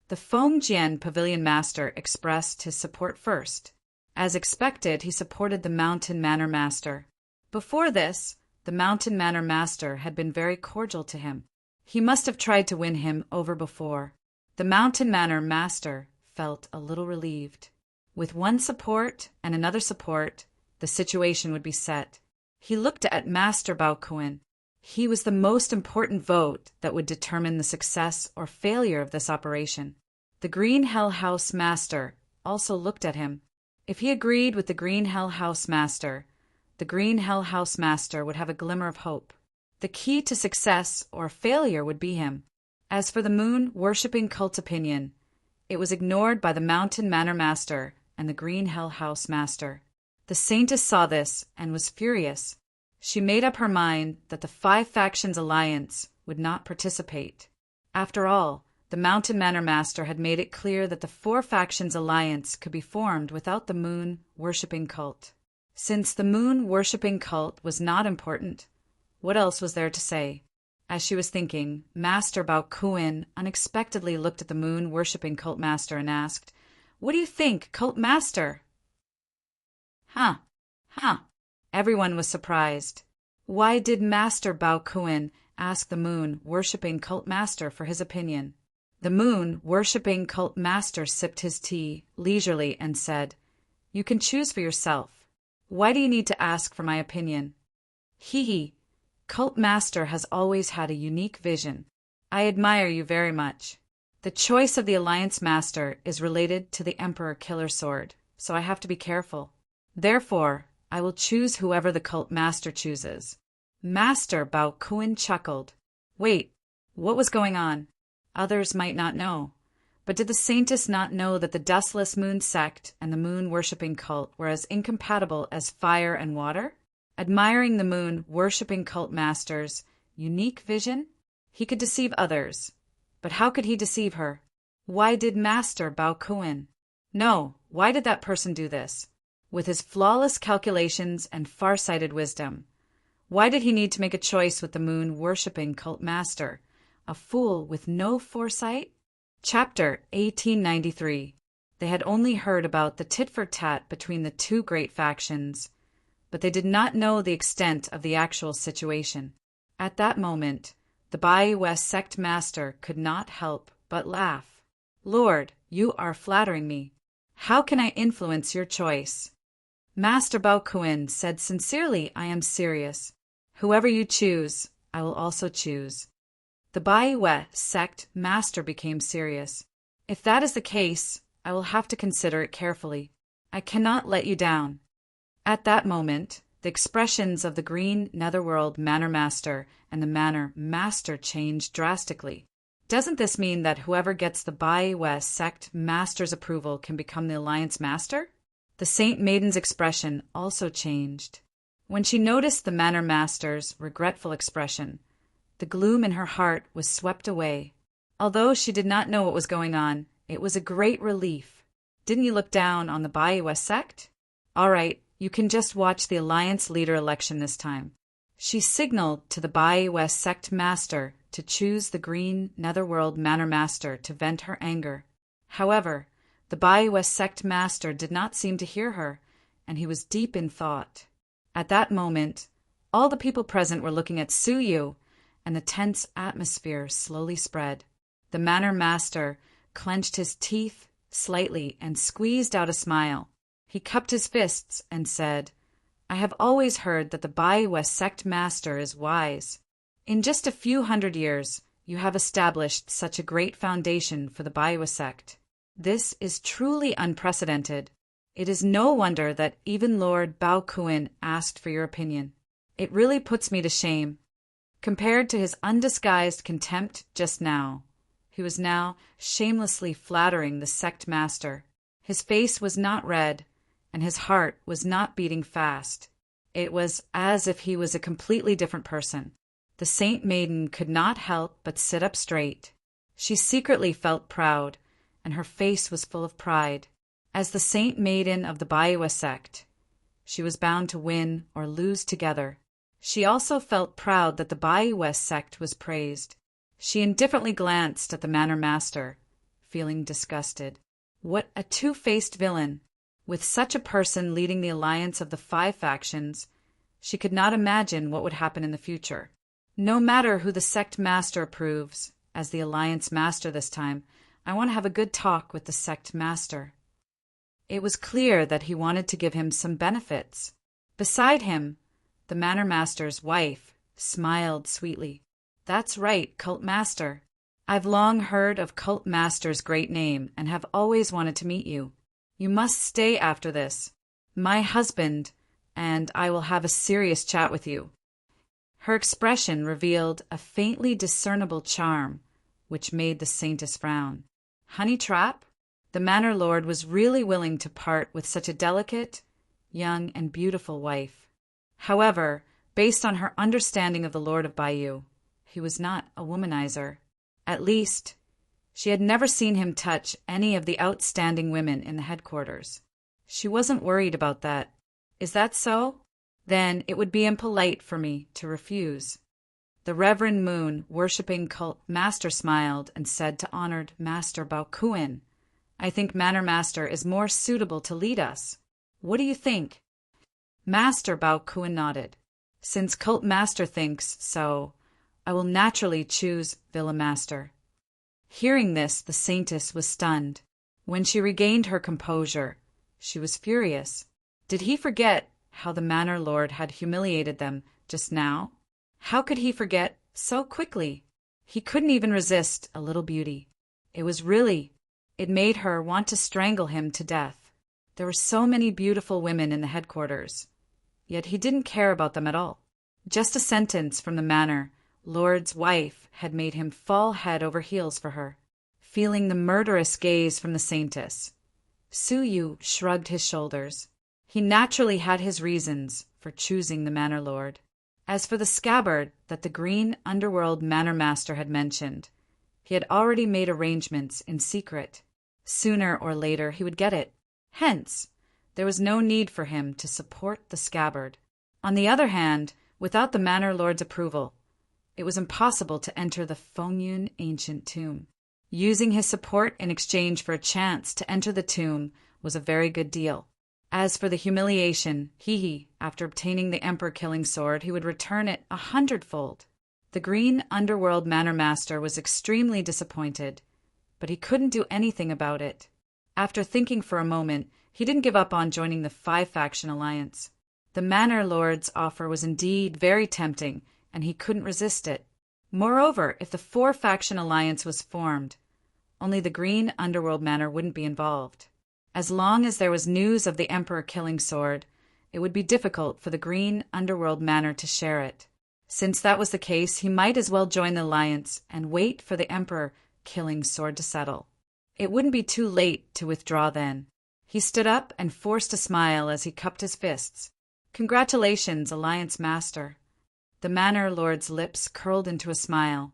The Fengjian Pavilion Master expressed his support first. As expected, he supported the Mountain Manor Master. Before this, the Mountain Manor Master had been very cordial to him. He must have tried to win him over before. The Mountain Manor Master felt a little relieved. With one support and another support, the situation would be set. He looked at Master Baokuin. He was the most important vote that would determine the success or failure of this operation. The The Green Hell House Master also looked at him. If he agreed with the Green Hell House Master, the Green Hell House Master would have a glimmer of hope. The key to success or failure would be him. As for the moon-worshipping cult's opinion, it was ignored by the Mountain Manor Master and the Green Hell House Master. The Saintess saw this and was furious. She made up her mind that the Five Factions Alliance would not participate. After all, the Mountain Manor Master had made it clear that the Four Factions Alliance could be formed without the moon-worshipping cult. Since the moon-worshipping cult was not important, what else was there to say? As she was thinking, Master Bao Kuan unexpectedly looked at the moon-worshipping cult master and asked, "What do you think, cult master?" Huh. Everyone was surprised. Why did Master Bao Kuan ask the moon-worshipping cult master for his opinion? The moon-worshipping cult master sipped his tea leisurely and said, "You can choose for yourself. Why do you need to ask for my opinion?" Hee. Cult master has always had a unique vision. I admire you very much. The choice of the Alliance Master is related to the Emperor Killer Sword, so I have to be careful. Therefore, I will choose whoever the cult master chooses. Master Bao Kuan chuckled. Wait, what was going on? Others might not know. But did the Saintess not know that the Dustless Moon sect and the moon-worshipping cult were as incompatible as fire and water? Admiring the moon-worshipping cult master's unique vision, he could deceive others. But how could he deceive her? Why did Master Bao Kuan? No, why did that person do this? With his flawless calculations and far-sighted wisdom, why did he need to make a choice with the moon-worshipping cult master, a fool with no foresight? Chapter 1893. They had only heard about the tit-for-tat between the two great factions, but they did not know the extent of the actual situation. At that moment, the Bai West sect master could not help but laugh. "Lord, you are flattering me. How can I influence your choice?" Master Bao Kuan said sincerely, "I am serious. Whoever you choose, I will also choose." The Bai West sect master became serious. "If that is the case, I will have to consider it carefully. I cannot let you down." At that moment, the expressions of the Green Netherworld Manor Master and the Manor Master changed drastically. Doesn't this mean that whoever gets the Bai West sect master's approval can become the Alliance Master? The Saint Maiden's expression also changed. When she noticed the Manor Master's regretful expression, the gloom in her heart was swept away. Although she did not know what was going on, it was a great relief. "Didn't you look down on the Bai West sect? All right. You can just watch the Alliance leader election this time." She signaled to the Bai West sect master to choose the Green Netherworld Manor Master to vent her anger. However, the Bai West sect master did not seem to hear her, and he was deep in thought. At that moment, all the people present were looking at Su Yu, and the tense atmosphere slowly spread. The Manor Master clenched his teeth slightly and squeezed out a smile. He cupped his fists and said, "I have always heard that the Bai West sect master is wise. In just a few hundred years, you have established such a great foundation for the Bai West sect. This is truly unprecedented. It is no wonder that even Lord Bao Kuan asked for your opinion. It really puts me to shame." Compared to his undisguised contempt just now, he was now shamelessly flattering the sect master. His face was not red, and his heart was not beating fast. It was as if he was a completely different person. The Saint Maiden could not help but sit up straight. She secretly felt proud, and her face was full of pride. As the Saint Maiden of the Bai West sect, she was bound to win or lose together. She also felt proud that the Bai West sect was praised. She indifferently glanced at the Manor Master, feeling disgusted. What a two-faced villain! With such a person leading the alliance of the Five Factions, she could not imagine what would happen in the future. No matter who the sect master approves, as the Alliance Master this time, I want to have a good talk with the sect master. It was clear that he wanted to give him some benefits. Beside him, the Manor Master's wife smiled sweetly. "That's right, Cult Master. I've long heard of Cult Master's great name and have always wanted to meet you. You must stay after this. My husband and I will have a serious chat with you." Her expression revealed a faintly discernible charm, which made the Saintess frown. Honey trap? The Manor Lord was really willing to part with such a delicate, young, and beautiful wife. However, based on her understanding of the Lord of Bayou, he was not a womanizer. At least, she had never seen him touch any of the outstanding women in the headquarters. She wasn't worried about that. Is that so? Then it would be impolite for me to refuse. The Reverend Moon, worshipping Cult Master, smiled and said to honored Master Baokuin, "I think Manor Master is more suitable to lead us. What do you think?" Master Baokuin nodded. "Since Cult Master thinks so, I will naturally choose Villa Master." Hearing this, the Saintess was stunned. When she regained her composure, she was furious. Did he forget how the Manor Lord had humiliated them just now? How could he forget so quickly? He couldn't even resist a little beauty. It made her want to strangle him to death. There were so many beautiful women in the headquarters, yet he didn't care about them at all. Just a sentence from the Manor Lord's wife had made him fall head over heels for her. Feeling the murderous gaze from the Saintess, Suyu shrugged his shoulders. He naturally had his reasons for choosing the Manor Lord. As for the scabbard that the green underworld Manor Master had mentioned, he had already made arrangements in secret. Sooner or later he would get it. Hence, there was no need for him to support the scabbard. On the other hand, without the Manor Lord's approval, it was impossible to enter the Fengyun ancient tomb. Using his support in exchange for a chance to enter the tomb was a very good deal. As for the humiliation, after obtaining the emperor-killing sword, he would return it 100-fold. The green underworld Manor Master was extremely disappointed, but he couldn't do anything about it. After thinking for a moment, he didn't give up on joining the 5-faction alliance. The Manor Lord's offer was indeed very tempting, and he couldn't resist it. Moreover, if the 4-faction alliance was formed, only the green underworld manor wouldn't be involved. As long as there was news of the emperor-killing sword, it would be difficult for the green underworld manor to share it. Since that was the case, he might as well join the alliance and wait for the emperor-killing sword to settle. It wouldn't be too late to withdraw then. He stood up and forced a smile as he cupped his fists. "Congratulations, Alliance Master." The Manor Lord's lips curled into a smile,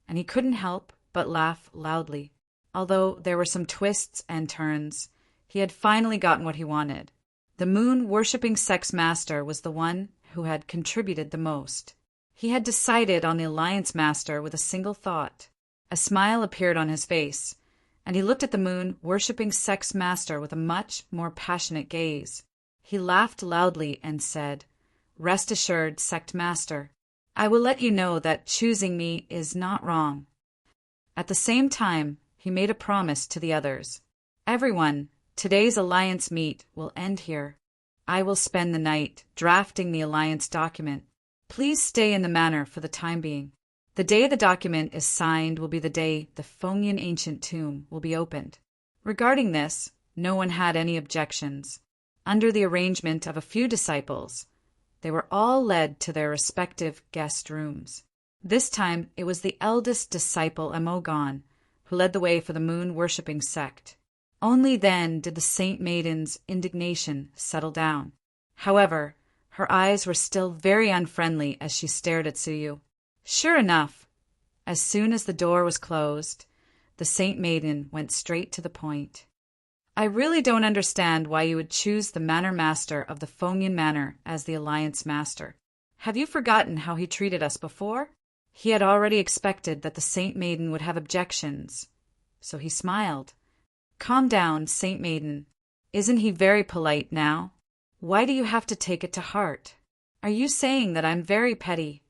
and he couldn't help but laugh loudly. Although there were some twists and turns, he had finally gotten what he wanted. The moon-worshipping sex master was the one who had contributed the most. He had decided on the Alliance Master with a single thought. A smile appeared on his face, and he looked at the moon-worshipping sex master with a much more passionate gaze. He laughed loudly and said, "Rest assured, Sect Master, I will let you know that choosing me is not wrong." At the same time, he made a promise to the others. "Everyone, today's Alliance meet will end here. I will spend the night drafting the Alliance document. Please stay in the manor for the time being. The day the document is signed will be the day the Fengyun ancient tomb will be opened." Regarding this, no one had any objections. Under the arrangement of a few disciples, they were all led to their respective guest rooms. This time it was the eldest disciple, Amogon, who led the way for the moon-worshipping sect. Only then did the Saint Maiden's indignation settle down. However, her eyes were still very unfriendly as she stared at Suyu. Sure enough, as soon as the door was closed, the Saint Maiden went straight to the point. "I really don't understand why you would choose the Manor Master of the Fengyun Manor as the Alliance Master. Have you forgotten how he treated us before?" He had already expected that the Saint Maiden would have objections, so he smiled. "Calm down, Saint Maiden. Isn't he very polite now? Why do you have to take it to heart? Are you saying that I'm very petty?"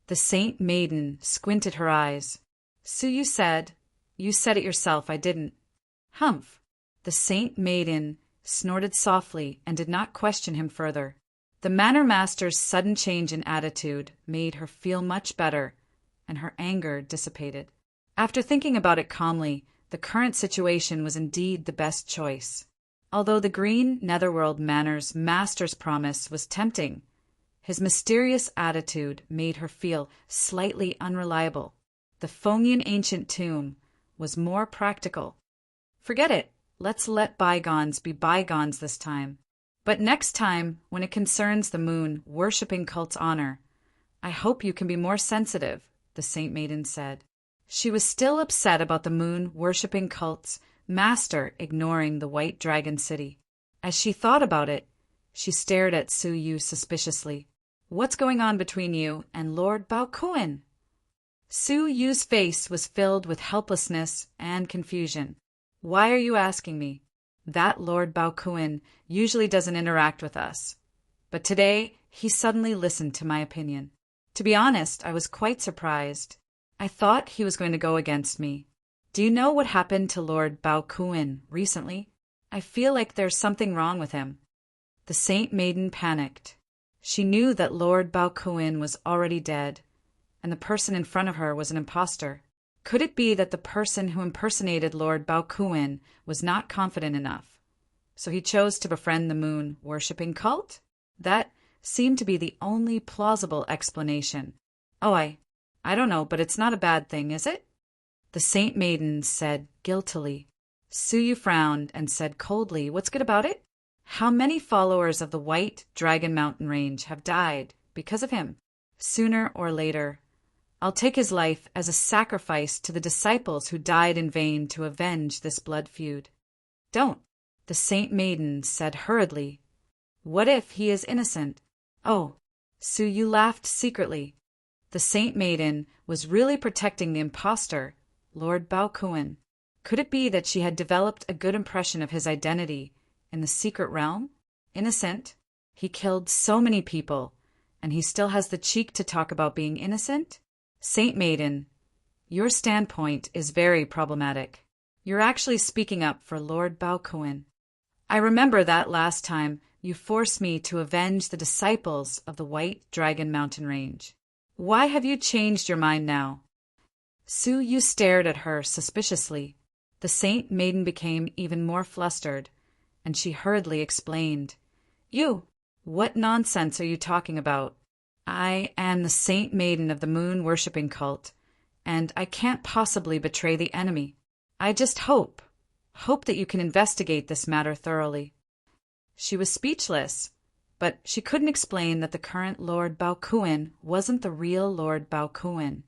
The Saint Maiden squinted her eyes. "You said it yourself, I didn't." "Humph." The Saint Maiden snorted softly and did not question him further. The Manor Master's sudden change in attitude made her feel much better, and her anger dissipated. After thinking about it calmly, the current situation was indeed the best choice. Although the green netherworld manor's master's promise was tempting, his mysterious attitude made her feel slightly unreliable. The Fongian ancient tomb was more practical. Forget it. Let's let bygones be bygones this time. But next time, when it concerns the moon-worshipping cult's honor, I hope you can be more sensitive, the Saint Maiden said. She was still upset about the moon-worshipping cult's master ignoring the White Dragon City. As she thought about it, she stared at Su Yu suspiciously. What's going on between you and Lord Baokuin? Su Yu's face was filled with helplessness and confusion. Why are you asking me? That Lord Baokuin usually doesn't interact with us. But today, he suddenly listened to my opinion. To be honest, I was quite surprised. I thought he was going to go against me. Do you know what happened to Lord Baokuin recently? I feel like there's something wrong with him. The Saint Maiden panicked. She knew that Lord Baokuin was already dead, and the person in front of her was an impostor. Could it be that the person who impersonated Lord Baokuin was not confident enough, so he chose to befriend the moon-worshipping cult? That seemed to be the only plausible explanation. Oh, I don't know, but it's not a bad thing, is it? The Saint Maiden said guiltily. Su Yu frowned and said coldly, what's good about it? How many followers of the White Dragon Mountain Range have died because of him? Sooner or later, I'll take his life as a sacrifice to the disciples who died in vain to avenge this blood feud. Don't, the Saint Maiden said hurriedly. What if he is innocent? Oh, Su Yu laughed secretly. The Saint Maiden was really protecting the impostor, Lord Baokuin. Could it be that she had developed a good impression of his identity in the secret realm? Innocent? He killed so many people, and he still has the cheek to talk about being innocent? Saint Maiden, your standpoint is very problematic. You're actually speaking up for Lord Baokuin. I remember that last time you forced me to avenge the disciples of the White Dragon Mountain Range. Why have you changed your mind now? Su Yu stared at her suspiciously. The Saint Maiden became even more flustered, and she hurriedly explained. You, what nonsense are you talking about? I am the Saint Maiden of the moon-worshipping cult, and I can't possibly betray the enemy. I just hope that you can investigate this matter thoroughly. She was speechless, but she couldn't explain that the current Lord Baokuin wasn't the real Lord Baokuin,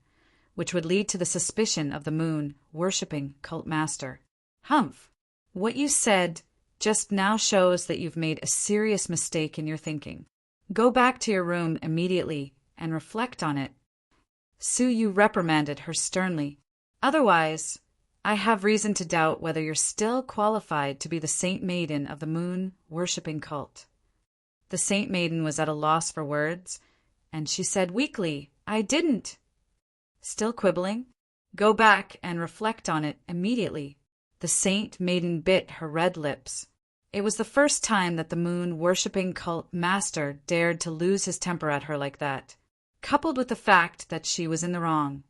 which would lead to the suspicion of the moon-worshipping cult master. Humph, what you said just now shows that you've made a serious mistake in your thinking. Go back to your room immediately and reflect on it. Su Yu reprimanded her sternly. Otherwise, I have reason to doubt whether you're still qualified to be the Saint Maiden of the moon-worshipping cult. The Saint Maiden was at a loss for words, and she said weakly, I didn't. Still quibbling? Go back and reflect on it immediately. The Saint Maiden bit her red lips. It was the first time that the moon-worshipping cult master dared to lose his temper at her like that. Coupled with the fact that she was in the wrong,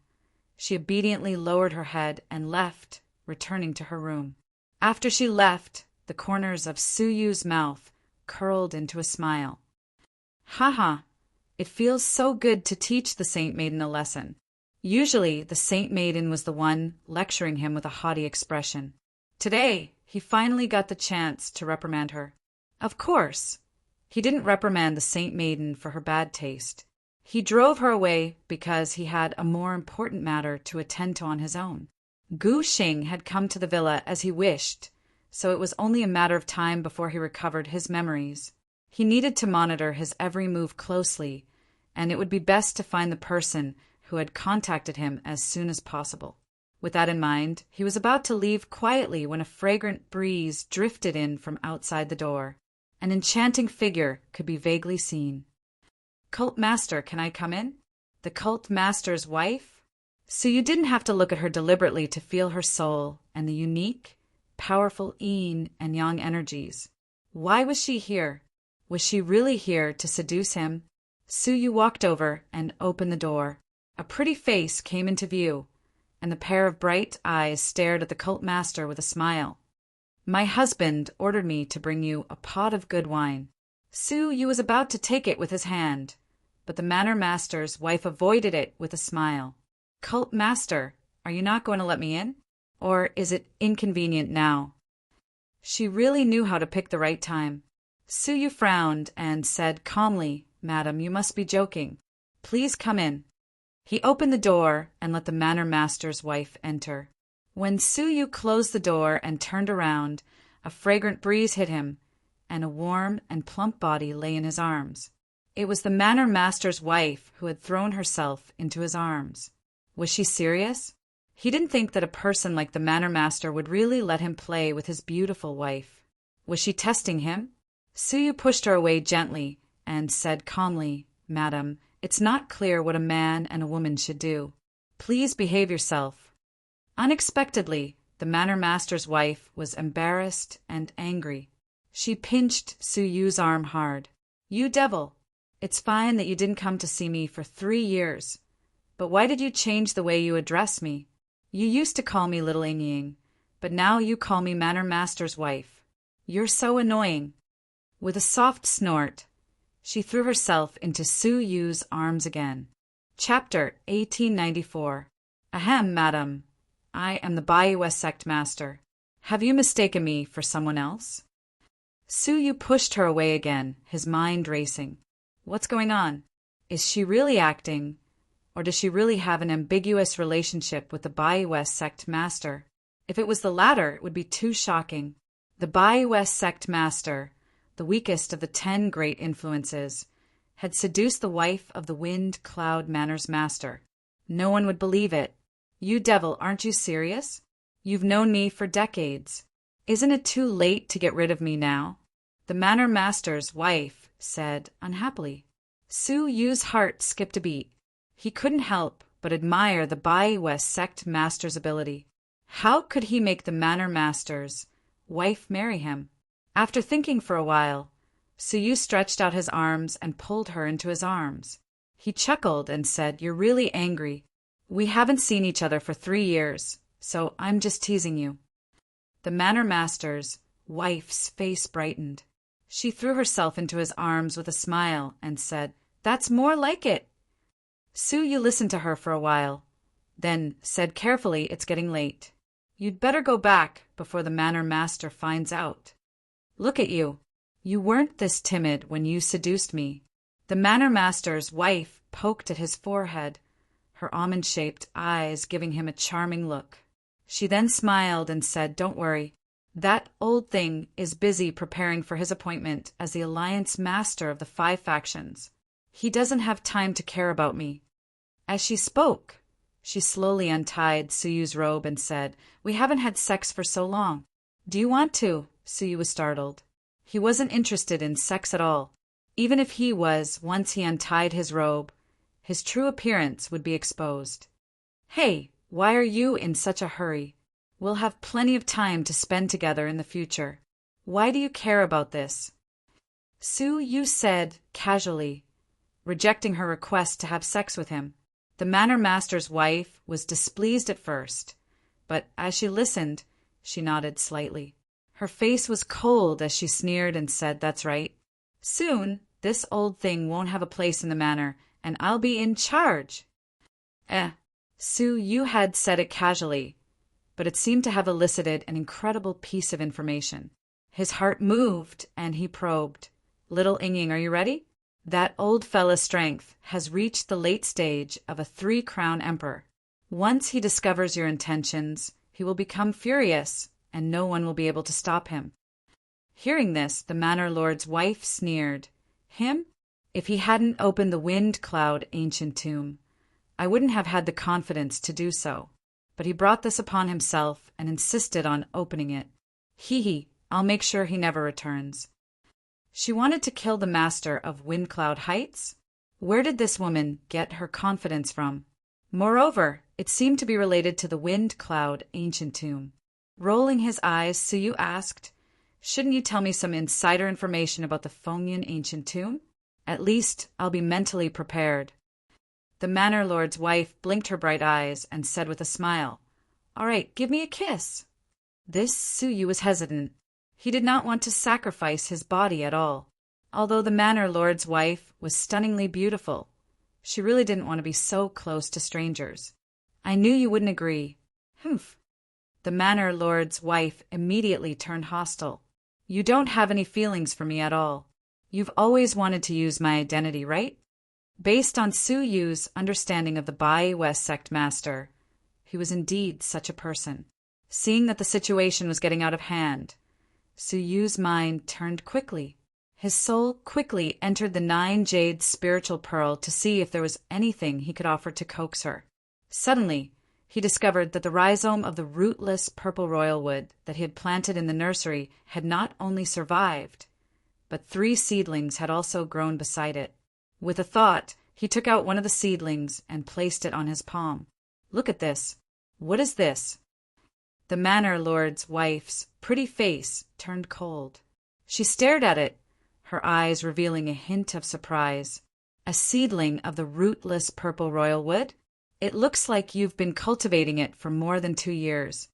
she obediently lowered her head and left, returning to her room. After she left, the corners of Su Yu's mouth curled into a smile. Haha, it feels so good to teach the Saint Maiden a lesson. Usually, the Saint Maiden was the one lecturing him with a haughty expression. Today, he finally got the chance to reprimand her. Of course, he didn't reprimand the Saint Maiden for her bad taste. He drove her away because he had a more important matter to attend to on his own. Gu Xing had come to the villa as he wished, so it was only a matter of time before he recovered his memories. He needed to monitor his every move closely, and it would be best to find the person who had contacted him as soon as possible. With that in mind, he was about to leave quietly when a fragrant breeze drifted in from outside the door. An enchanting figure could be vaguely seen. Cult Master, can I come in? The Cult Master's wife? So you didn't have to look at her deliberately to feel her soul and the unique, powerful yin and yang energies. Why was she here? Was she really here to seduce him? Su Yu walked over and opened the door. A pretty face came into view, and the pair of bright eyes stared at the cult master with a smile. "My husband ordered me to bring you a pot of good wine." Su Yu was about to take it with his hand, but the manor master's wife avoided it with a smile. "Cult master, are you not going to let me in? Or is it inconvenient now?" She really knew how to pick the right time. Su Yu frowned and said calmly, "Madam, you must be joking. Please come in." He opened the door and let the manor master's wife enter. When Su Yu closed the door and turned around, a fragrant breeze hit him, and a warm and plump body lay in his arms. It was the manor master's wife who had thrown herself into his arms. Was she serious? He didn't think that a person like the manor master would really let him play with his beautiful wife. Was she testing him? Su Yu pushed her away gently and said calmly, "Madam, it's not clear what a man and a woman should do. Please behave yourself." Unexpectedly, the manor master's wife was embarrassed and angry. She pinched Su Yu's arm hard. "You devil! It's fine that you didn't come to see me for 3 years. But why did you change the way you address me? You used to call me Little Ying, but now you call me manor master's wife. You're so annoying." With a soft snort, she threw herself into Su Yu's arms again. Chapter 1894. "Ahem, madam. I am the Bayue sect master. Have you mistaken me for someone else?" Su Yu pushed her away again, his mind racing. What's going on? Is she really acting, or does she really have an ambiguous relationship with the Bayue sect master? If it was the latter, it would be too shocking. The Bayue sect master, the weakest of the 10 great influences, had seduced the wife of the Wind Cloud Manor's master. No one would believe it. "You devil, aren't you serious? You've known me for decades. Isn't it too late to get rid of me now?" The manor master's wife said unhappily. Su Yu's heart skipped a beat. He couldn't help but admire the Bayue sect master's ability. How could he make the manor master's wife marry him? After thinking for a while, Su Yu stretched out his arms and pulled her into his arms. He chuckled and said, "You're really angry. We haven't seen each other for 3 years, so I'm just teasing you." The manor master's wife's face brightened. She threw herself into his arms with a smile and said, "That's more like it." Su Yu listened to her for a while, then said carefully, "It's getting late. You'd better go back before the manor master finds out. Look at you. You weren't this timid when you seduced me." The manor master's wife poked at his forehead, her almond-shaped eyes giving him a charming look. She then smiled and said, "Don't worry. That old thing is busy preparing for his appointment as the alliance master of the 5 factions. He doesn't have time to care about me." As she spoke, she slowly untied Su Yu's robe and said, "We haven't had sex for so long. Do you want to?" Su Yu was startled. He wasn't interested in sex at all. Even if he was, once he untied his robe, his true appearance would be exposed. "Hey, why are you in such a hurry? We'll have plenty of time to spend together in the future. Why do you care about this?" Su Yu said casually, rejecting her request to have sex with him. The manor master's wife was displeased at first, but as she listened, she nodded slightly. Her face was cold as she sneered and said, "That's right. Soon, this old thing won't have a place in the manor, and I'll be in charge." Su Yu had said it casually, but it seemed to have elicited an incredible piece of information. His heart moved, and he probed. "Little Ying, are you ready? That old fella's strength has reached the late stage of a 3-crown emperor. Once he discovers your intentions, he will become furious, and no one will be able to stop him." Hearing this, the manor lord's wife sneered. "Him? If he hadn't opened the Wind Cloud ancient tomb, I wouldn't have had the confidence to do so. But he brought this upon himself and insisted on opening it. I'll make sure he never returns." She wanted to kill the master of Windcloud Heights? Where did this woman get her confidence from? Moreover, it seemed to be related to the Wind Cloud ancient tomb. Rolling his eyes, Su Yu asked, "Shouldn't you tell me some insider information about the Fengyan ancient tomb? At least I'll be mentally prepared." The manor lord's wife blinked her bright eyes and said with a smile, "All right, give me a kiss." This Suyu was hesitant. He did not want to sacrifice his body at all. Although the manor lord's wife was stunningly beautiful, she really didn't want to be so close to strangers. "I knew you wouldn't agree." "Humph." The manor lord's wife immediately turned hostile. "You don't have any feelings for me at all. You've always wanted to use my identity, right?" Based on Suyu's understanding of the Bai West sect master, he was indeed such a person. Seeing that the situation was getting out of hand, Suyu's mind turned quickly. His soul quickly entered the 9-jade spiritual pearl to see if there was anything he could offer to coax her. Suddenly, he discovered that the rhizome of the rootless purple royal wood that he had planted in the nursery had not only survived, but 3 seedlings had also grown beside it. With a thought, he took out one of the seedlings and placed it on his palm. "Look at this. What is this?" The manor lord's wife's pretty face turned cold. She stared at it, her eyes revealing a hint of surprise. "A seedling of the rootless purple royal wood? It looks like you've been cultivating it for more than 2 years."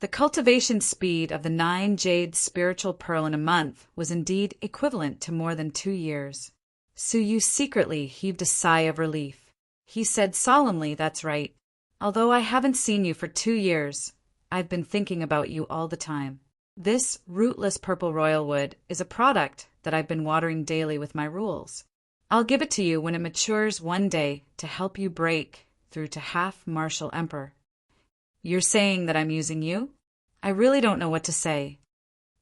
The cultivation speed of the 9-jade spiritual pearl in a month was indeed equivalent to more than 2 years. Suyu secretly heaved a sigh of relief. He said solemnly, "That's right. Although I haven't seen you for 2 years, I've been thinking about you all the time. This rootless purple royal wood is a product that I've been watering daily with my rules. I'll give it to you when it matures one day to help you break through to half Martial Emperor." "You're saying that I'm using you? I really don't know what to say."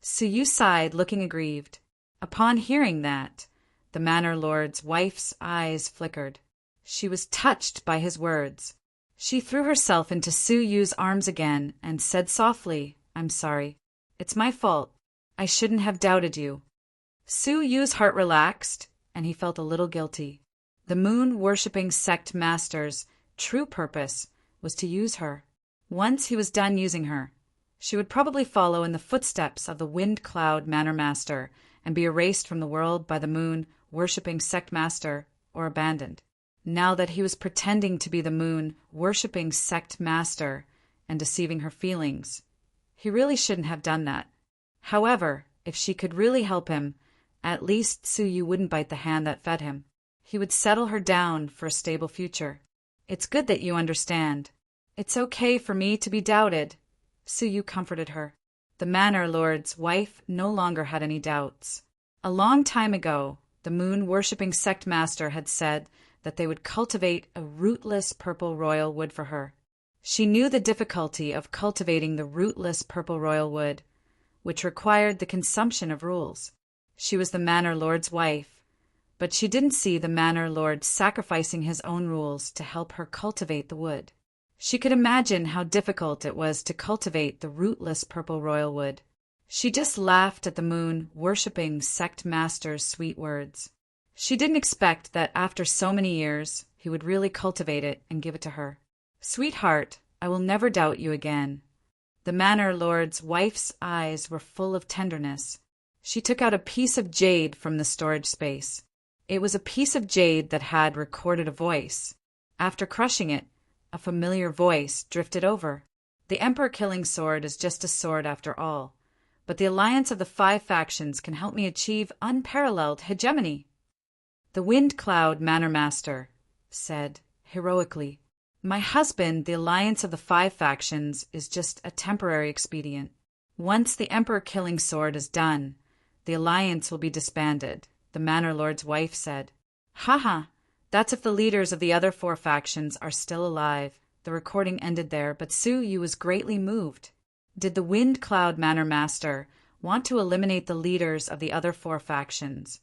Suyu sighed, looking aggrieved. Upon hearing that, the manor lord's wife's eyes flickered. She was touched by his words. She threw herself into Suyu's arms again and said softly, "I'm sorry. It's my fault. I shouldn't have doubted you." Suyu's heart relaxed, and he felt a little guilty. The moon-worshipping sect master's true purpose was to use her. Once he was done using her, she would probably follow in the footsteps of the Wind Cloud Manor Master and be erased from the world by the moon-worshipping sect master or abandoned. Now that he was pretending to be the moon-worshipping sect master and deceiving her feelings, he really shouldn't have done that. However, if she could really help him, at least Suyu wouldn't bite the hand that fed him. He would settle her down for a stable future. "It's good that you understand. It's okay for me to be doubted," Suyu comforted her. The manor lord's wife no longer had any doubts. A long time ago, the moon-worshipping sect master had said that they would cultivate a rootless purple royal wood for her. She knew the difficulty of cultivating the rootless purple royal wood, which required the consumption of rules. She was the manor lord's wife, but she didn't see the manor lord sacrificing his own rules to help her cultivate the wood. She could imagine how difficult it was to cultivate the rootless purple royal wood. She just laughed at the moon-worshipping sect master's sweet words. She didn't expect that after so many years, he would really cultivate it and give it to her. "Sweetheart, I will never doubt you again." The manor lord's wife's eyes were full of tenderness. She took out a piece of jade from the storage space. It was a piece of jade that had recorded a voice. After crushing it, a familiar voice drifted over. "The Emperor-killing sword is just a sword after all, but the alliance of the 5 factions can help me achieve unparalleled hegemony." The Wind Cloud Manor Master said, heroically, "My husband, the alliance of the 5 factions, is just a temporary expedient. Once the Emperor-killing sword is done, the alliance will be disbanded," the manor lord's wife said. "Haha, that's if the leaders of the other 4 factions are still alive." The recording ended there, but Suyu was greatly moved. Did the Wind Cloud Manor Master want to eliminate the leaders of the other 4 factions,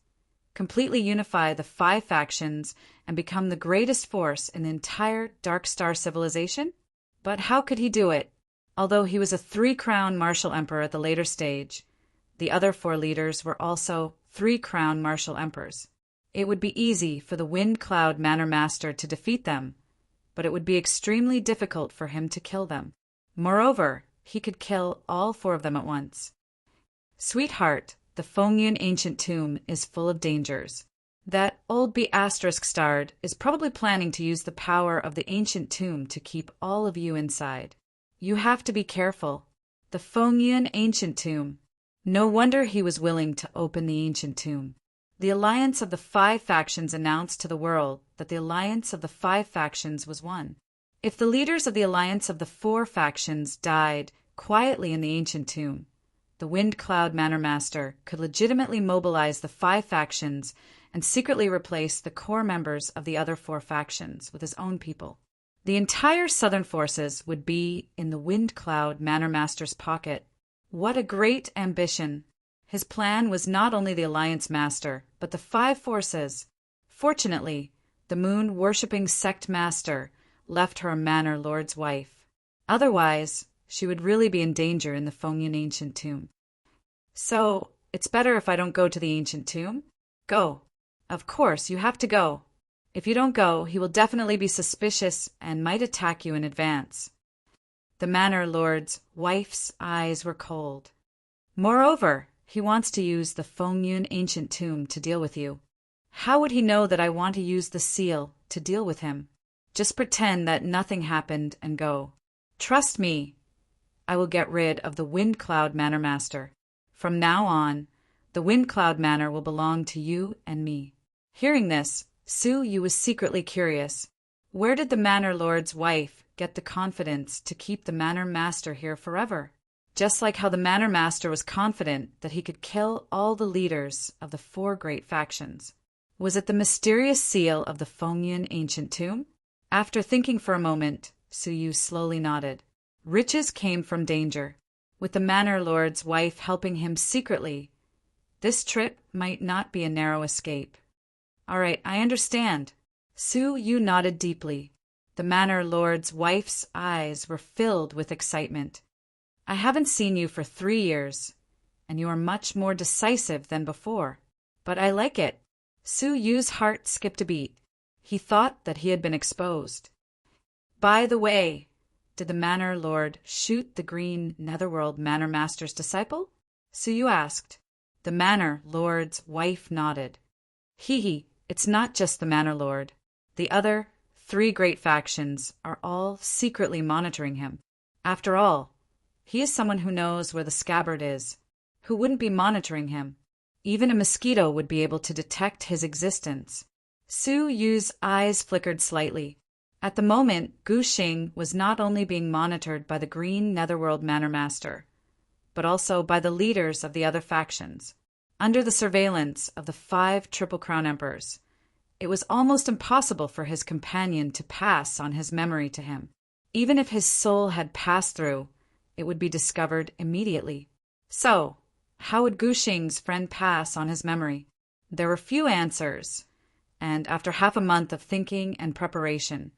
completely unify the 5 factions, and become the greatest force in the entire Dark Star civilization? But how could he do it? Although he was a 3-crown Martial Emperor at the later stage, the other 4 leaders were also 3-crown Martial Emperors. It would be easy for the Wind Cloud Manor Master to defeat them, but it would be extremely difficult for him to kill them. Moreover, he could kill all 4 of them at once. "Sweetheart, the Fengyun ancient tomb is full of dangers. That old B***starred is probably planning to use the power of the ancient tomb to keep all of you inside. You have to be careful. The Fengyun ancient tomb. No wonder he was willing to open the ancient tomb. The alliance of the 5 factions announced to the world that the alliance of the 5 factions was one. If the leaders of the alliance of the 4 factions died quietly in the ancient tomb, the Wind Cloud Manor Master could legitimately mobilize the 5 factions and secretly replace the core members of the other 4 factions with his own people. The entire southern forces would be in the Wind Cloud Manor Master's pocket. What a great ambition! His plan was not only the Alliance Master, but the 5 forces. Fortunately, the moon-worshipping sect master left her a Manor Lord's wife. Otherwise, she would really be in danger in the Fengyun ancient tomb. So, it's better if I don't go to the ancient tomb? Go. Of course, you have to go. If you don't go, he will definitely be suspicious and might attack you in advance. The Manor Lord's wife's eyes were cold. Moreover, he wants to use the Fengyun ancient tomb to deal with you. How would he know that I want to use the seal to deal with him? Just pretend that nothing happened and go. Trust me, I will get rid of the Wind Cloud Manor Master. From now on, the Wind Cloud Manor will belong to you and me. Hearing this, Su Yu was secretly curious. Where did the Manor Lord's wife get the confidence to keep the Manor Master here forever? Just like how the Manor Master was confident that he could kill all the leaders of the 4 great factions. Was it the mysterious seal of the Fengyun ancient tomb? After thinking for a moment, Su Yu slowly nodded. Riches came from danger. With the Manor Lord's wife helping him secretly, this trip might not be a narrow escape. All right, I understand. Su Yu nodded deeply. The Manor Lord's wife's eyes were filled with excitement. I haven't seen you for 3 years, and you are much more decisive than before. But I like it. Su Yu's heart skipped a beat. He thought that he had been exposed. By the way, did the Manor Lord shoot the green Netherworld Manor Master's disciple? Su Yu asked. The Manor Lord's wife nodded. Hee, it's not just the Manor Lord. The other 3 great factions are all secretly monitoring him. After all, he is someone who knows where the scabbard is. Who wouldn't be monitoring him? Even a mosquito would be able to detect his existence. Su Yu's eyes flickered slightly. At the moment, Gu Xing was not only being monitored by the Green Netherworld Manor Master, but also by the leaders of the other factions. Under the surveillance of the 5 Triple Crown Emperors, it was almost impossible for his companion to pass on his memory to him. Even if his soul had passed through, it would be discovered immediately. So, how would Gu Xing's friend pass on his memory? There were few answers, and after half a month of thinking and preparation,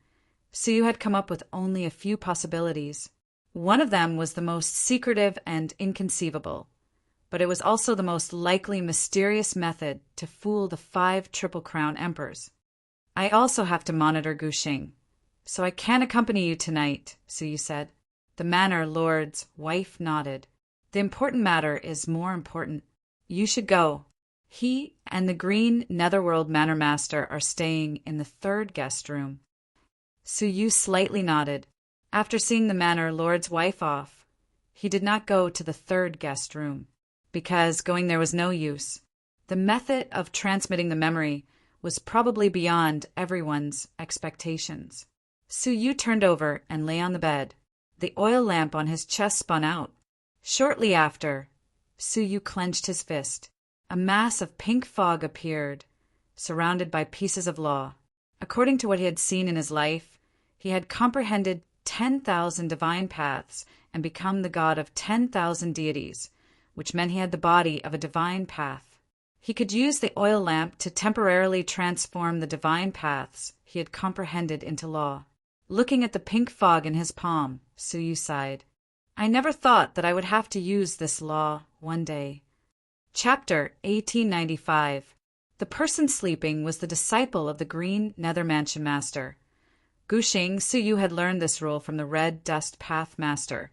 Su Yu had come up with only a few possibilities. One of them was the most secretive and inconceivable, but it was also the most likely mysterious method to fool the 5 Triple Crown Emperors. I also have to monitor Gu Xing, so I can't accompany you tonight, Su Yu said. The Manor Lord's wife nodded. The important matter is more important. You should go. He and the Green Netherworld Manor Master are staying in the 3rd guest room. Su Yu slightly nodded. After seeing the Manor Lord's wife off, he did not go to the 3rd guest room, because going there was no use. The method of transmitting the memory was probably beyond everyone's expectations. Su Yu turned over and lay on the bed. The oil lamp on his chest spun out. Shortly after, Su Yu clenched his fist. A mass of pink fog appeared, surrounded by pieces of law. According to what he had seen in his life, he had comprehended 10,000 divine paths and become the god of 10,000 deities, which meant he had the body of a divine path. He could use the oil lamp to temporarily transform the divine paths he had comprehended into law. Looking at the pink fog in his palm, Su Yu sighed. I never thought that I would have to use this law one day. Chapter 1895. The person sleeping was the disciple of the Green Nether Mansion Master. Gu Xing, Su Yu had learned this rule from the Red Dust Path Master,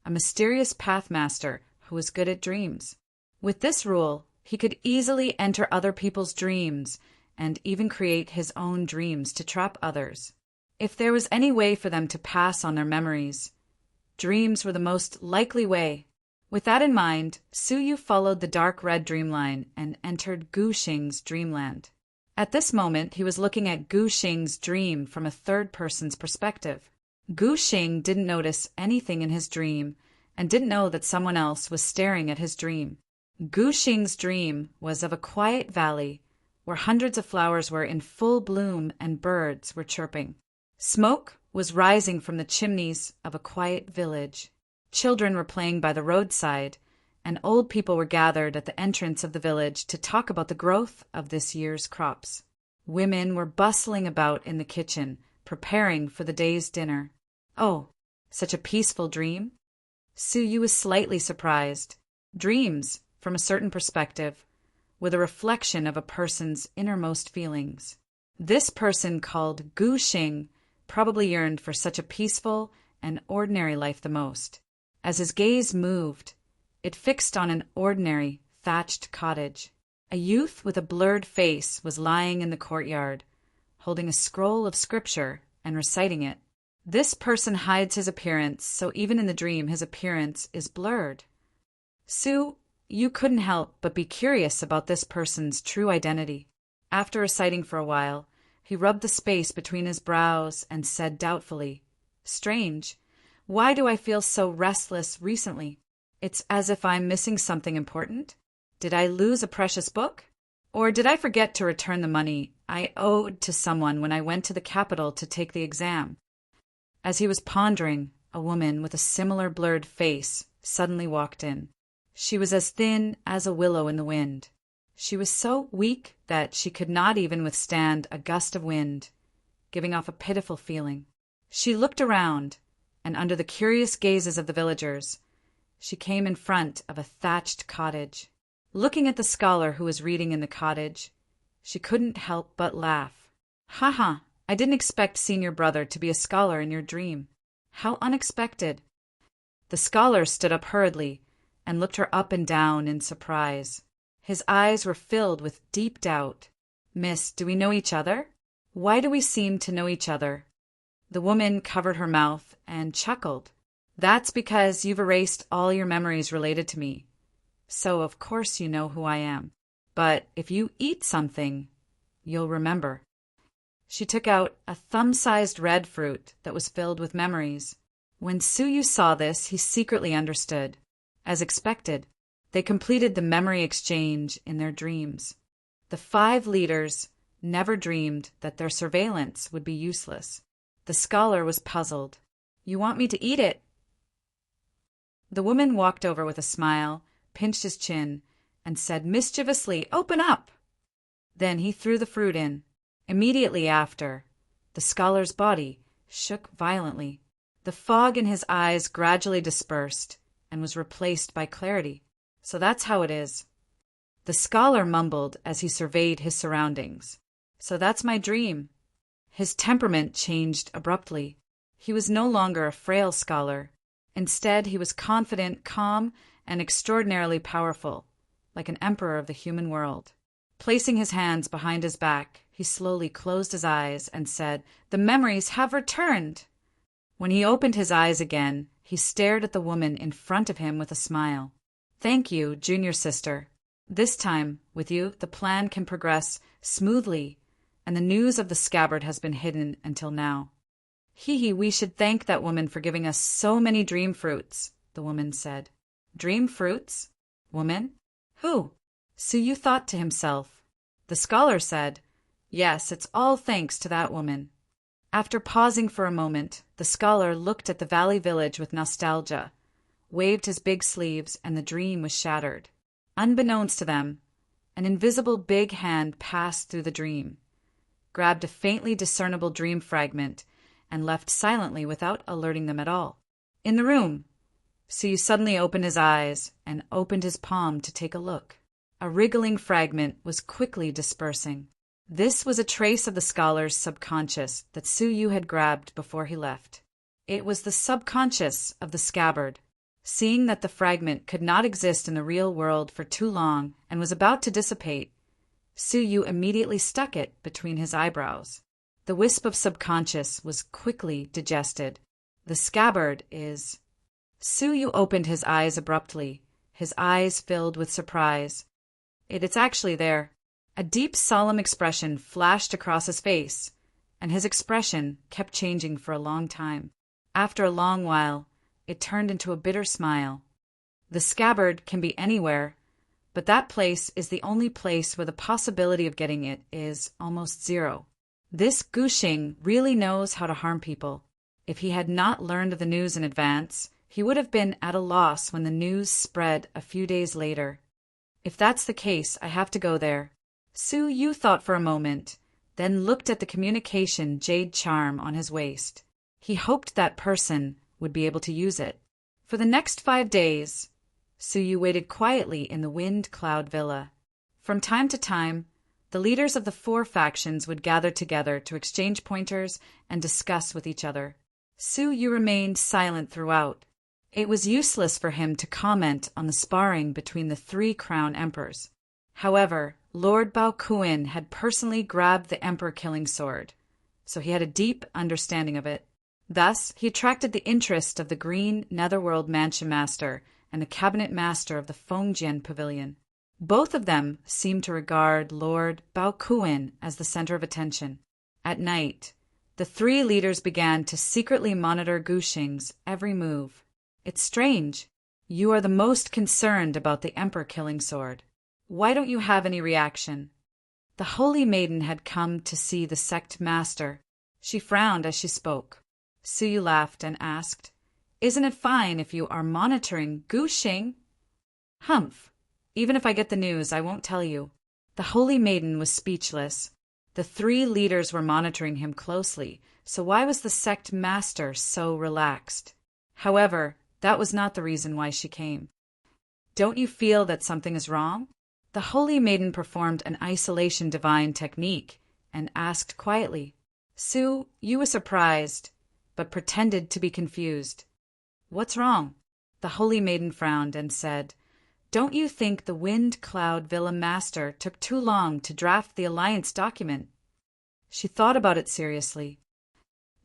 a mysterious path master who was good at dreams. With this rule, he could easily enter other people's dreams and even create his own dreams to trap others. If there was any way for them to pass on their memories, dreams were the most likely way. With that in mind, Su Yu followed the dark red dreamline and entered Gu Xing's dreamland. At this moment, he was looking at Gu Xing's dream from a third-person's perspective. Gu Xing didn't notice anything in his dream and didn't know that someone else was staring at his dream. Gu Xing's dream was of a quiet valley where hundreds of flowers were in full bloom and birds were chirping. Smoke was rising from the chimneys of a quiet village. Children were playing by the roadside, and old people were gathered at the entrance of the village to talk about the growth of this year's crops. Women were bustling about in the kitchen, preparing for the day's dinner. Oh, such a peaceful dream? Su Yu was slightly surprised. Dreams, from a certain perspective, were the reflection of a person's innermost feelings. This person, called Gu Xing, probably yearned for such a peaceful and ordinary life the most. As his gaze moved, it fixed on an ordinary, thatched cottage. A youth with a blurred face was lying in the courtyard, holding a scroll of scripture and reciting it. This person hides his appearance, so even in the dream his appearance is blurred. Su Yu couldn't help but be curious about this person's true identity. After reciting for a while, he rubbed the space between his brows and said doubtfully, "Strange. Why do I feel so restless recently? It's as if I'm missing something important. Did I lose a precious book? Or did I forget to return the money I owed to someone when I went to the capital to take the exam?" As he was pondering, a woman with a similar blurred face suddenly walked in. She was as thin as a willow in the wind. She was so weak that she could not even withstand a gust of wind, giving off a pitiful feeling. She looked around, and under the curious gazes of the villagers, she came in front of a thatched cottage. Looking at the scholar who was reading in the cottage, she couldn't help but laugh. "Ha ha, I didn't expect senior brother to be a scholar in your dream. How unexpected." The scholar stood up hurriedly and looked her up and down in surprise. His eyes were filled with deep doubt. "Miss, do we know each other? Why do we seem to know each other?" The woman covered her mouth and chuckled. "That's because you've erased all your memories related to me. So of course you know who I am. But if you eat something, you'll remember." She took out a thumb-sized red fruit that was filled with memories. When Su Yu saw this, he secretly understood. As expected, they completed the memory exchange in their dreams. The 5 leaders never dreamed that their surveillance would be useless. The scholar was puzzled. "You want me to eat it?" The woman walked over with a smile, pinched his chin, and said mischievously, "Open up!" Then he threw the fruit in. Immediately after, the scholar's body shook violently. The fog in his eyes gradually dispersed and was replaced by clarity. "So that's how it is." The scholar mumbled as he surveyed his surroundings. "So that's my dream." His temperament changed abruptly. He was no longer a frail scholar. Instead, he was confident, calm, and extraordinarily powerful, like an emperor of the human world. Placing his hands behind his back, he slowly closed his eyes and said, "The memories have returned." When he opened his eyes again, he stared at the woman in front of him with a smile. "Thank you, junior sister. This time, with you, the plan can progress smoothly, and the news of the scabbard has been hidden until now." "Hee, we should thank that woman for giving us so many dream fruits," the woman said. "Dream fruits? Woman? Who?" Su Yu thought to himself. The scholar said, "Yes, it's all thanks to that woman." After pausing for a moment, the scholar looked at the valley village with nostalgia, waved his big sleeves, and the dream was shattered. Unbeknownst to them, an invisible big hand passed through the dream, grabbed a faintly discernible dream fragment, and left silently without alerting them at all. In the room, Su Yu suddenly opened his eyes and opened his palm to take a look. A wriggling fragment was quickly dispersing. This was a trace of the scholar's subconscious that Su Yu had grabbed before he left. It was the subconscious of the scabbard. Seeing that the fragment could not exist in the real world for too long and was about to dissipate, Su Yu immediately stuck it between his eyebrows. The wisp of subconscious was quickly digested. The scabbard is... Su Yu opened his eyes abruptly, his eyes filled with surprise. It's actually there. A deep, solemn expression flashed across his face, and his expression kept changing for a long time. After a long while, it turned into a bitter smile. The scabbard can be anywhere, but that place is the only place where the possibility of getting it is almost zero. This Guxing really knows how to harm people. If he had not learned of the news in advance, he would have been at a loss when the news spread a few days later. If that's the case, I have to go there. Su Yu thought for a moment, then looked at the communication jade charm on his waist. He hoped that person would be able to use it. For the next 5 days, Su Yu waited quietly in the Wind Cloud Villa. From time to time, the leaders of the 4 factions would gather together to exchange pointers and discuss with each other. Su Yu remained silent throughout. It was useless for him to comment on the sparring between the 3 crown emperors. However, Lord Bao Kuan had personally grabbed the emperor-killing sword, so he had a deep understanding of it. Thus, he attracted the interest of the Green Netherworld Mansion Master and the Cabinet Master of the Fengjian Pavilion. Both of them seemed to regard Lord Bao Kuan as the center of attention. At night, the 3 leaders began to secretly monitor Guxing's every move. It's strange. You are the most concerned about the emperor-killing sword. Why don't you have any reaction? The Holy Maiden had come to see the sect master. She frowned as she spoke. Su Yu laughed and asked, "Isn't it fine if you are monitoring Guxing?" "Humph. Even if I get the news, I won't tell you." The Holy Maiden was speechless. The 3 leaders were monitoring him closely, so why was the sect master so relaxed? However, that was not the reason why she came. "Don't you feel that something is wrong?" The Holy Maiden performed an isolation divine technique and asked quietly. Su Yu was surprised, but pretended to be confused. "What's wrong?" The Holy Maiden frowned and said, "Don't you think the Wind Cloud Villa Master took too long to draft the alliance document?" She thought about it seriously.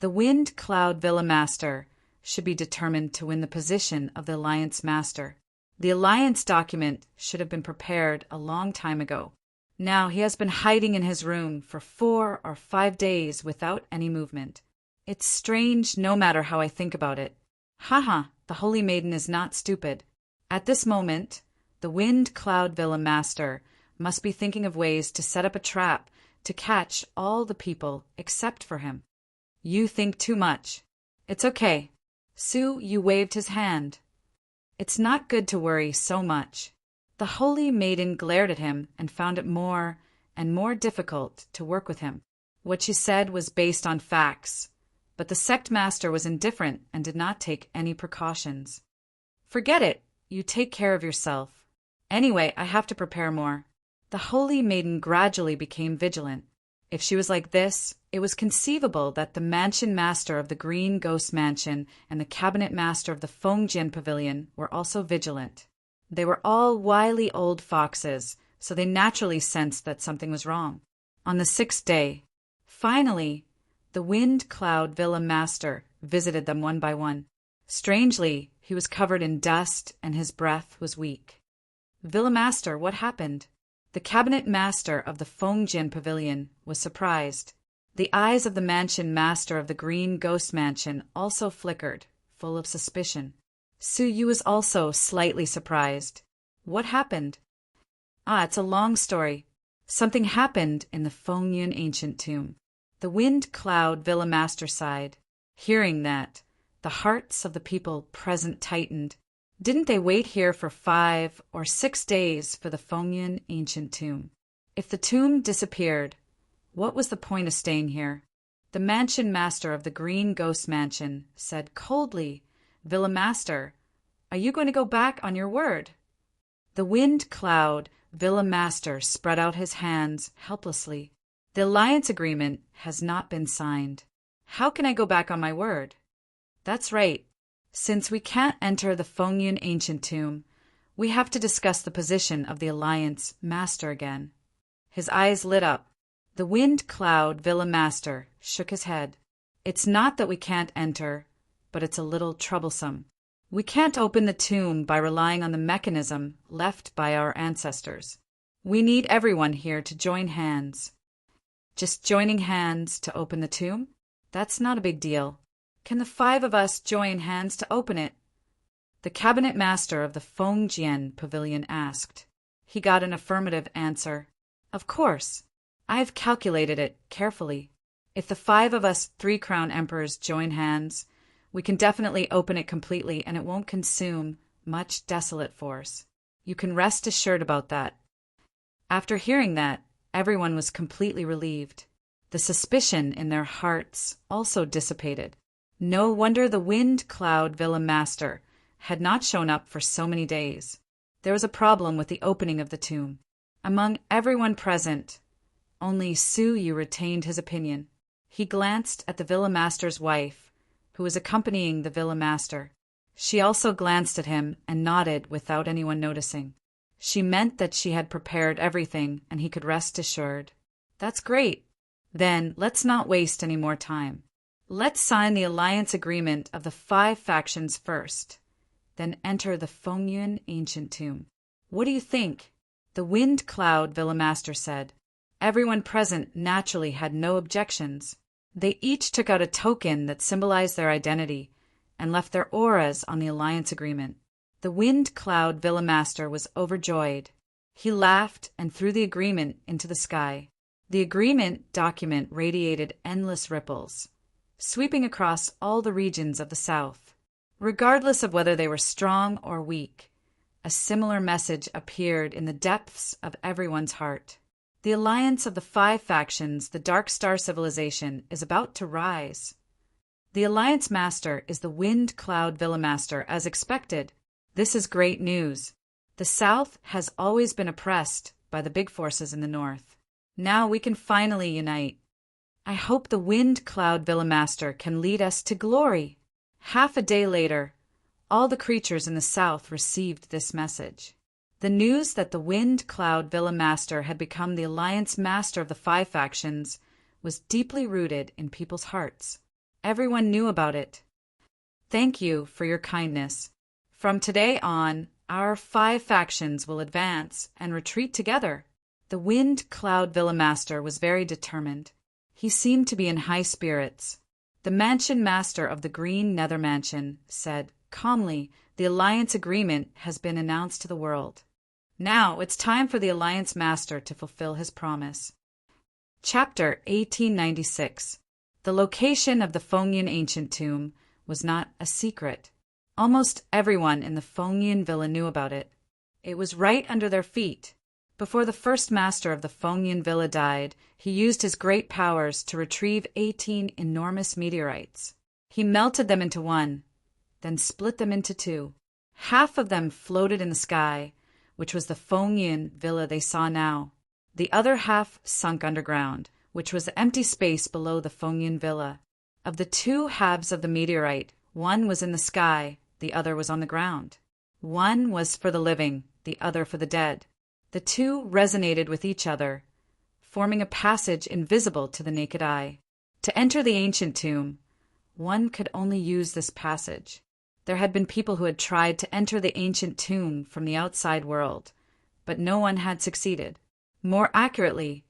The Wind Cloud Villa Master should be determined to win the position of the alliance master. The alliance document should have been prepared a long time ago. Now he has been hiding in his room for 4 or 5 days without any movement. It's strange no matter how I think about it. Haha, the Holy Maiden is not stupid. At this moment, the Wind Cloud Villa Master must be thinking of ways to set up a trap to catch all the people except for him. You think too much. It's okay. Su Yu waved his hand. It's not good to worry so much. The Holy Maiden glared at him and found it more and more difficult to work with him. What she said was based on facts, but the sect master was indifferent and did not take any precautions. "Forget it. You take care of yourself. Anyway, I have to prepare more." The Holy Maiden gradually became vigilant. If she was like this, it was conceivable that the Mansion Master of the Green Ghost Mansion and the Cabinet Master of the Fengjian Pavilion were also vigilant. They were all wily old foxes, so they naturally sensed that something was wrong. On the 6th day, finally, the Wind Cloud Villa Master visited them one by one. Strangely, he was covered in dust and his breath was weak. "Villa Master, what happened?" The Cabinet Master of the Fengjian Pavilion was surprised. The eyes of the Mansion Master of the Green Ghost Mansion also flickered, full of suspicion. Su Yu was also slightly surprised. "What happened?" It's a long story. Something happened in the Fengjian ancient tomb." The Wind Cloud Villa Master sighed. Hearing that, the hearts of the people present tightened. Didn't they wait here for 5 or 6 days for the Fengjian ancient tomb? If the tomb disappeared, what was the point of staying here? The Mansion Master of the Green Ghost Mansion said coldly, "Villa Master, are you going to go back on your word?" The Wind Cloud Villa Master spread out his hands helplessly. "The alliance agreement has not been signed. How can I go back on my word?" "That's right. Since we can't enter the Fengjian ancient tomb, we have to discuss the position of the alliance master again." His eyes lit up. The Wind Cloud Villa Master shook his head. It's not that we can't enter, but it's a little troublesome. We can't open the tomb by relying on the mechanism left by our ancestors. We need everyone here to join hands. Just joining hands to open the tomb? That's not a big deal. Can the 5 of us join hands to open it? The cabinet master of the Fengjian pavilion asked. He got an affirmative answer. Of course. I've calculated it carefully. If the 5 of us 3-crown emperors join hands, we can definitely open it completely and it won't consume much desolate force. You can rest assured about that. After hearing that, everyone was completely relieved. The suspicion in their hearts also dissipated. No wonder the Wind Cloud Villa Master had not shown up for so many days. There was a problem with the opening of the tomb. Among everyone present, only Su Yu retained his opinion. He glanced at the Villa Master's wife, who was accompanying the Villa Master. She also glanced at him and nodded without anyone noticing. She meant that she had prepared everything and he could rest assured. That's great. Then let's not waste any more time. Let's sign the alliance agreement of the 5 factions first, then enter the Fengyun ancient tomb. What do you think? The Wind Cloud Villa Master said. Everyone present naturally had no objections. They each took out a token that symbolized their identity and left their auras on the alliance agreement. The Wind Cloud Villa Master was overjoyed. He laughed and threw the agreement into the sky. The agreement document radiated endless ripples, sweeping across all the regions of the south. Regardless of whether they were strong or weak, a similar message appeared in the depths of everyone's heart. The alliance of the 5 factions, the Dark Star Civilization, is about to rise. The Alliance Master is the Wind Cloud Villa Master, as expected. This is great news. The South has always been oppressed by the big forces in the North. Now we can finally unite. I hope the Wind Cloud Villa Master can lead us to glory. Half a day later, all the creatures in the South received this message. The news that the Wind Cloud Villa Master had become the Alliance Master of the 5 factions was deeply rooted in people's hearts. Everyone knew about it. Thank you for your kindness. From today on, our 5 factions will advance and retreat together. The Wind Cloud Villa Master was very determined. He seemed to be in high spirits. The Mansion Master of the Green Nether Mansion said calmly, the Alliance Agreement has been announced to the world. Now it's time for the Alliance Master to fulfill his promise. Chapter 1896. The location of the Fengyun Ancient Tomb was not a secret. Almost everyone in the Fengyun Villa knew about it. It was right under their feet. Before the first master of the Fengyun Villa died, he used his great powers to retrieve 18 enormous meteorites. He melted them into one, then split them into 2. Half of them floated in the sky, which was the Fengyun Villa they saw now. The other half sunk underground, which was the empty space below the Fengyun Villa. Of the 2 halves of the meteorite, one was in the sky, the other was on the ground. One was for the living, the other for the dead. The 2 resonated with each other, forming a passage invisible to the naked eye. To enter the ancient tomb, one could only use this passage. There had been people who had tried to enter the ancient tomb from the outside world, but no one had succeeded. More accurately,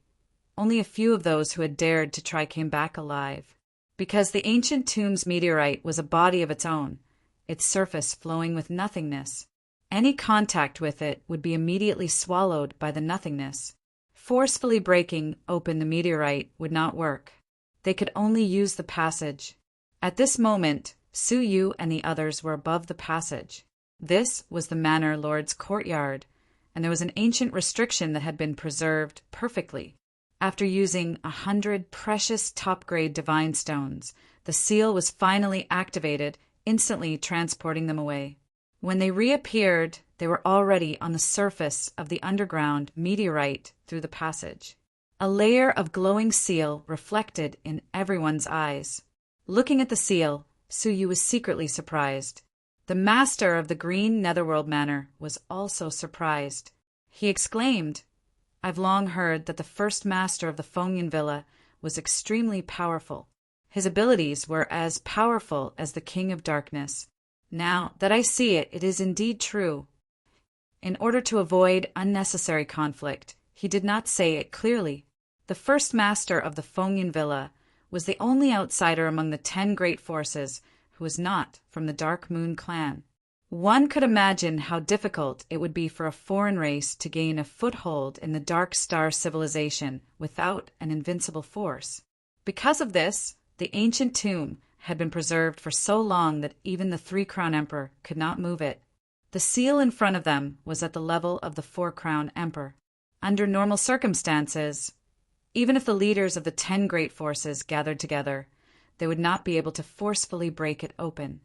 only a few of those who had dared to try came back alive. Because the ancient tomb's meteorite was a body of its own, its surface flowing with nothingness. Any contact with it would be immediately swallowed by the nothingness. Forcefully breaking open the meteorite would not work. They could only use the passage. At this moment, Su Yu and the others were above the passage. This was the Manor Lord's courtyard, and there was an ancient restriction that had been preserved perfectly. After using 100 precious top-grade divine stones, the seal was finally activated, instantly transporting them away. When they reappeared, they were already on the surface of the underground meteorite through the passage. A layer of glowing seal reflected in everyone's eyes. Looking at the seal, Su Yu was secretly surprised. The master of the Green Netherworld Manor was also surprised. He exclaimed, I've long heard that the first master of the Fengyan Villa was extremely powerful. His abilities were as powerful as the King of Darkness. Now that I see it, it is indeed true. In order to avoid unnecessary conflict, he did not say it clearly. The first master of the Fengyan Villa was the only outsider among the 10 great forces who was not from the Dark Moon clan. One could imagine how difficult it would be for a foreign race to gain a foothold in the Dark Star civilization without an invincible force. Because of this, the ancient tomb had been preserved for so long that even the Three-Crown Emperor could not move it. The seal in front of them was at the level of the Four-Crown Emperor. Under normal circumstances, even if the leaders of the 10 great forces gathered together, they would not be able to forcefully break it open.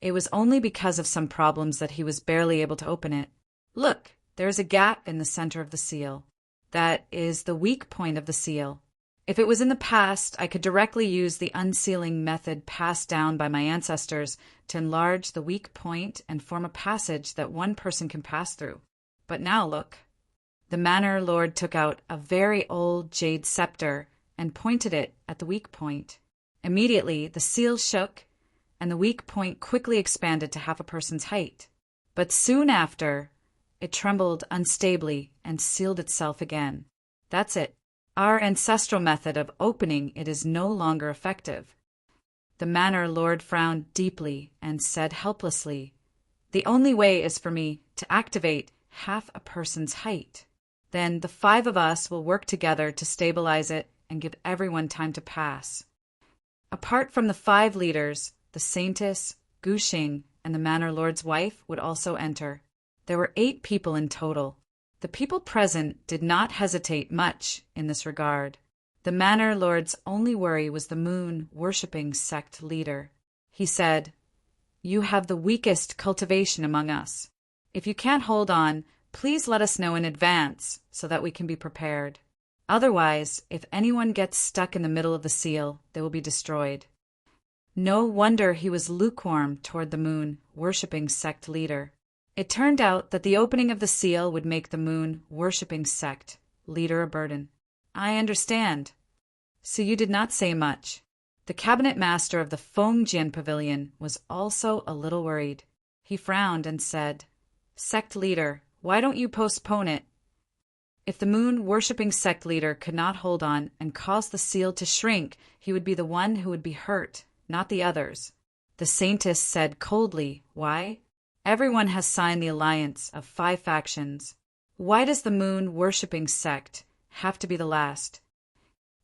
It was only because of some problems that he was barely able to open it. Look, there is a gap in the center of the seal. That is the weak point of the seal. If it was in the past, I could directly use the unsealing method passed down by my ancestors to enlarge the weak point and form a passage that one person can pass through. But now look. The Manor Lord took out a very old jade scepter and pointed it at the weak point. Immediately, the seal shook, and the weak point quickly expanded to half a person's height. But soon after, it trembled unstably and sealed itself again. That's it. Our ancestral method of opening it is no longer effective. The Manor Lord frowned deeply and said helplessly, "The only way is for me to activate half a person's height. Then the 5 of us will work together to stabilize it and give everyone time to pass." Apart from the 5 leaders, the Saintess, Guxing, and the Manor Lord's wife would also enter. There were 8 people in total. The people present did not hesitate much in this regard. The Manor Lord's only worry was the moon-worshipping sect leader. He said, "You have the weakest cultivation among us. If you can't hold on, please let us know in advance so that we can be prepared. Otherwise, if anyone gets stuck in the middle of the seal, they will be destroyed." No wonder he was lukewarm toward the moon-worshipping sect leader. It turned out that the opening of the seal would make the moon-worshipping sect leader a burden. "I understand." So you did not say much. The cabinet master of the Fengyan Pavilion was also a little worried. He frowned and said, "Sect leader, why don't you postpone it?" If the moon-worshipping sect leader could not hold on and cause the seal to shrink, he would be the one who would be hurt, not the others. The Saintess said coldly, "Why? Everyone has signed the alliance of 5 factions. Why does the moon-worshipping sect have to be the last?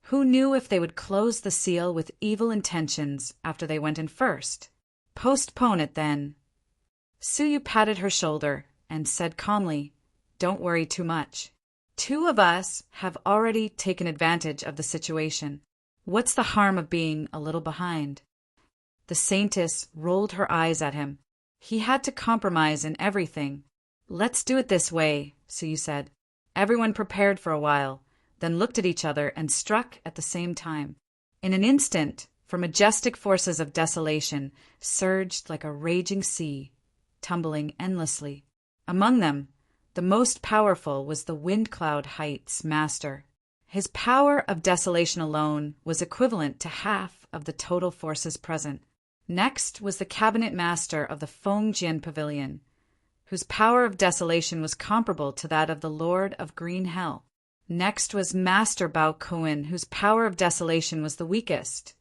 Who knew if they would close the seal with evil intentions after they went in first? Postpone it, then." Suyu patted her shoulder and said calmly, "Don't worry too much. 2 of us have already taken advantage of the situation. What's the harm of being a little behind?" The Saintess rolled her eyes at him. He had to compromise in everything. "Let's do it this way," Suyu said. Everyone prepared for a while, then looked at each other and struck at the same time. In an instant, for majestic forces of desolation surged like a raging sea, tumbling endlessly. Among them, the most powerful was the Wind Cloud Heights master. His power of desolation alone was equivalent to half of the total forces present. Next was the cabinet master of the Fengyan Pavilion, whose power of desolation was comparable to that of the Lord of Green Hell. Next was Master Bao Kuan, whose power of desolation was the weakest,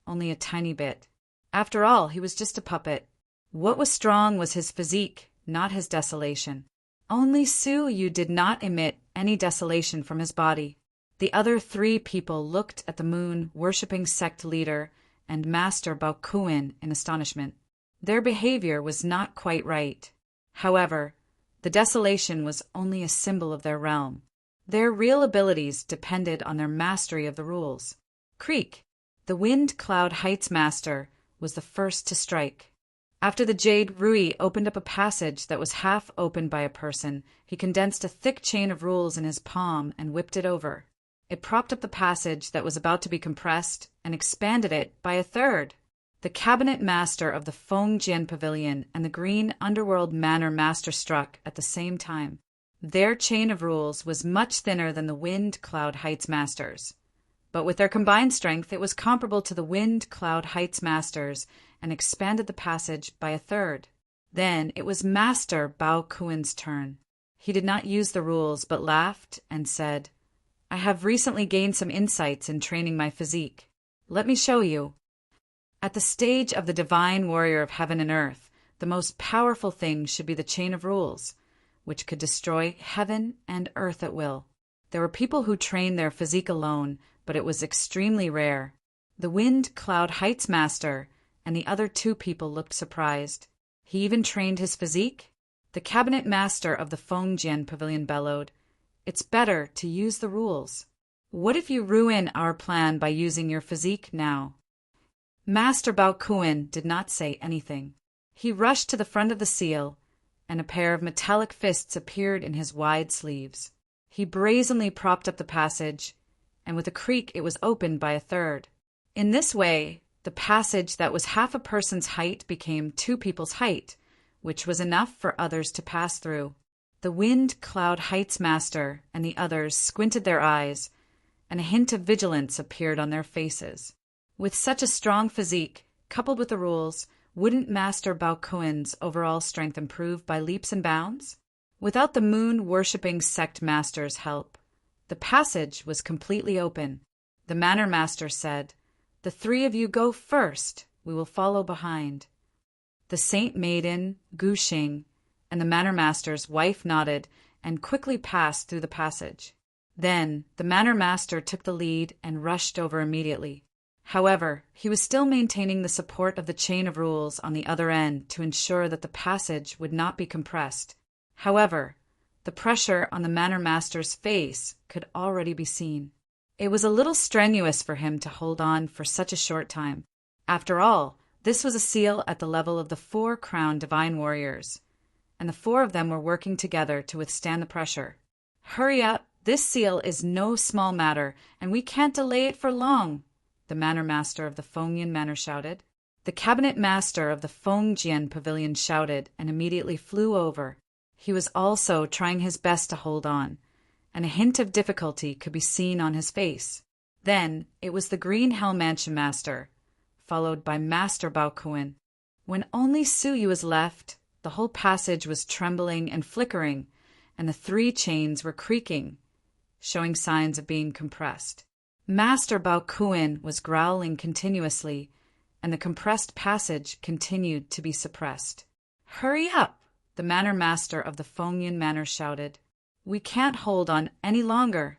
only a tiny bit. After all, he was just a puppet. What was strong was his physique, not his desolation. Only Suyu did not emit any desolation from his body. The other 3 people looked at the moon-worshipping sect leader and Master Bao Kuan in astonishment. Their behavior was not quite right. However, the desolation was only a symbol of their realm. Their real abilities depended on their mastery of the rules. Creek, the Wind Cloud Heights master, was the first to strike. After the Jade Rui opened up a passage that was half opened by a person, he condensed a thick chain of rules in his palm and whipped it over. It propped up the passage that was about to be compressed and expanded it by a third. The cabinet master of the Fengyan Pavilion and the Green Underworld Manor master struck at the same time. Their chain of rules was much thinner than the Wind Cloud Heights Masters, but with their combined strength it was comparable to the Wind Cloud Heights Masters and expanded the passage by a third. Then it was Master Bao Kuen's turn. He did not use the rules but laughed and said, "I have recently gained some insights in training my physique. Let me show you." At the stage of the divine warrior of heaven and earth, the most powerful thing should be the chain of rules, which could destroy heaven and earth at will. There were people who trained their physique alone, but it was extremely rare. The Wind Cloud Heights Master and the other two people looked surprised. He even trained his physique? The cabinet master of the Fengjian Pavilion bellowed, "It's better to use the rules. What if you ruin our plan by using your physique now?" Master Bao Kuen did not say anything. He rushed to the front of the seal, and a pair of metallic fists appeared in his wide sleeves. He brazenly propped up the passage, and with a creak it was opened by a third. In this way, the passage that was half a person's height became two people's height, which was enough for others to pass through. The Wind Cloud Heights Master and the others squinted their eyes, and a hint of vigilance appeared on their faces. With such a strong physique, coupled with the rules, wouldn't Master Bao Kuen's overall strength improve by leaps and bounds? Without the moon-worshipping sect master's help, the passage was completely open. The Manor Master said, "The three of you go first. We will follow behind." The Saint Maiden, Gu Xing, and the Manor Master's wife nodded and quickly passed through the passage. Then the Manor Master took the lead and rushed over immediately. However, he was still maintaining the support of the chain of rules on the other end to ensure that the passage would not be compressed. However, the pressure on the Manor Master's face could already be seen. It was a little strenuous for him to hold on for such a short time. After all, this was a seal at the level of the 4 crowned divine warriors, and the 4 of them were working together to withstand the pressure. "Hurry up! This seal is no small matter, and we can't delay it for long," the Manor Master of the Fengjian Manor shouted. The Cabinet Master of the Fengjian Pavilion shouted and immediately flew over. He was also trying his best to hold on, and a hint of difficulty could be seen on his face. Then it was the Green Hell Mansion Master, followed by Master Bao Kuen. When only Suyu was left, the whole passage was trembling and flickering, and the 3 chains were creaking, showing signs of being compressed. Master Bao Kuen was growling continuously, and the compressed passage continued to be suppressed. "Hurry up!" the Manor Master of the Fengjian Manor shouted. "We can't hold on any longer."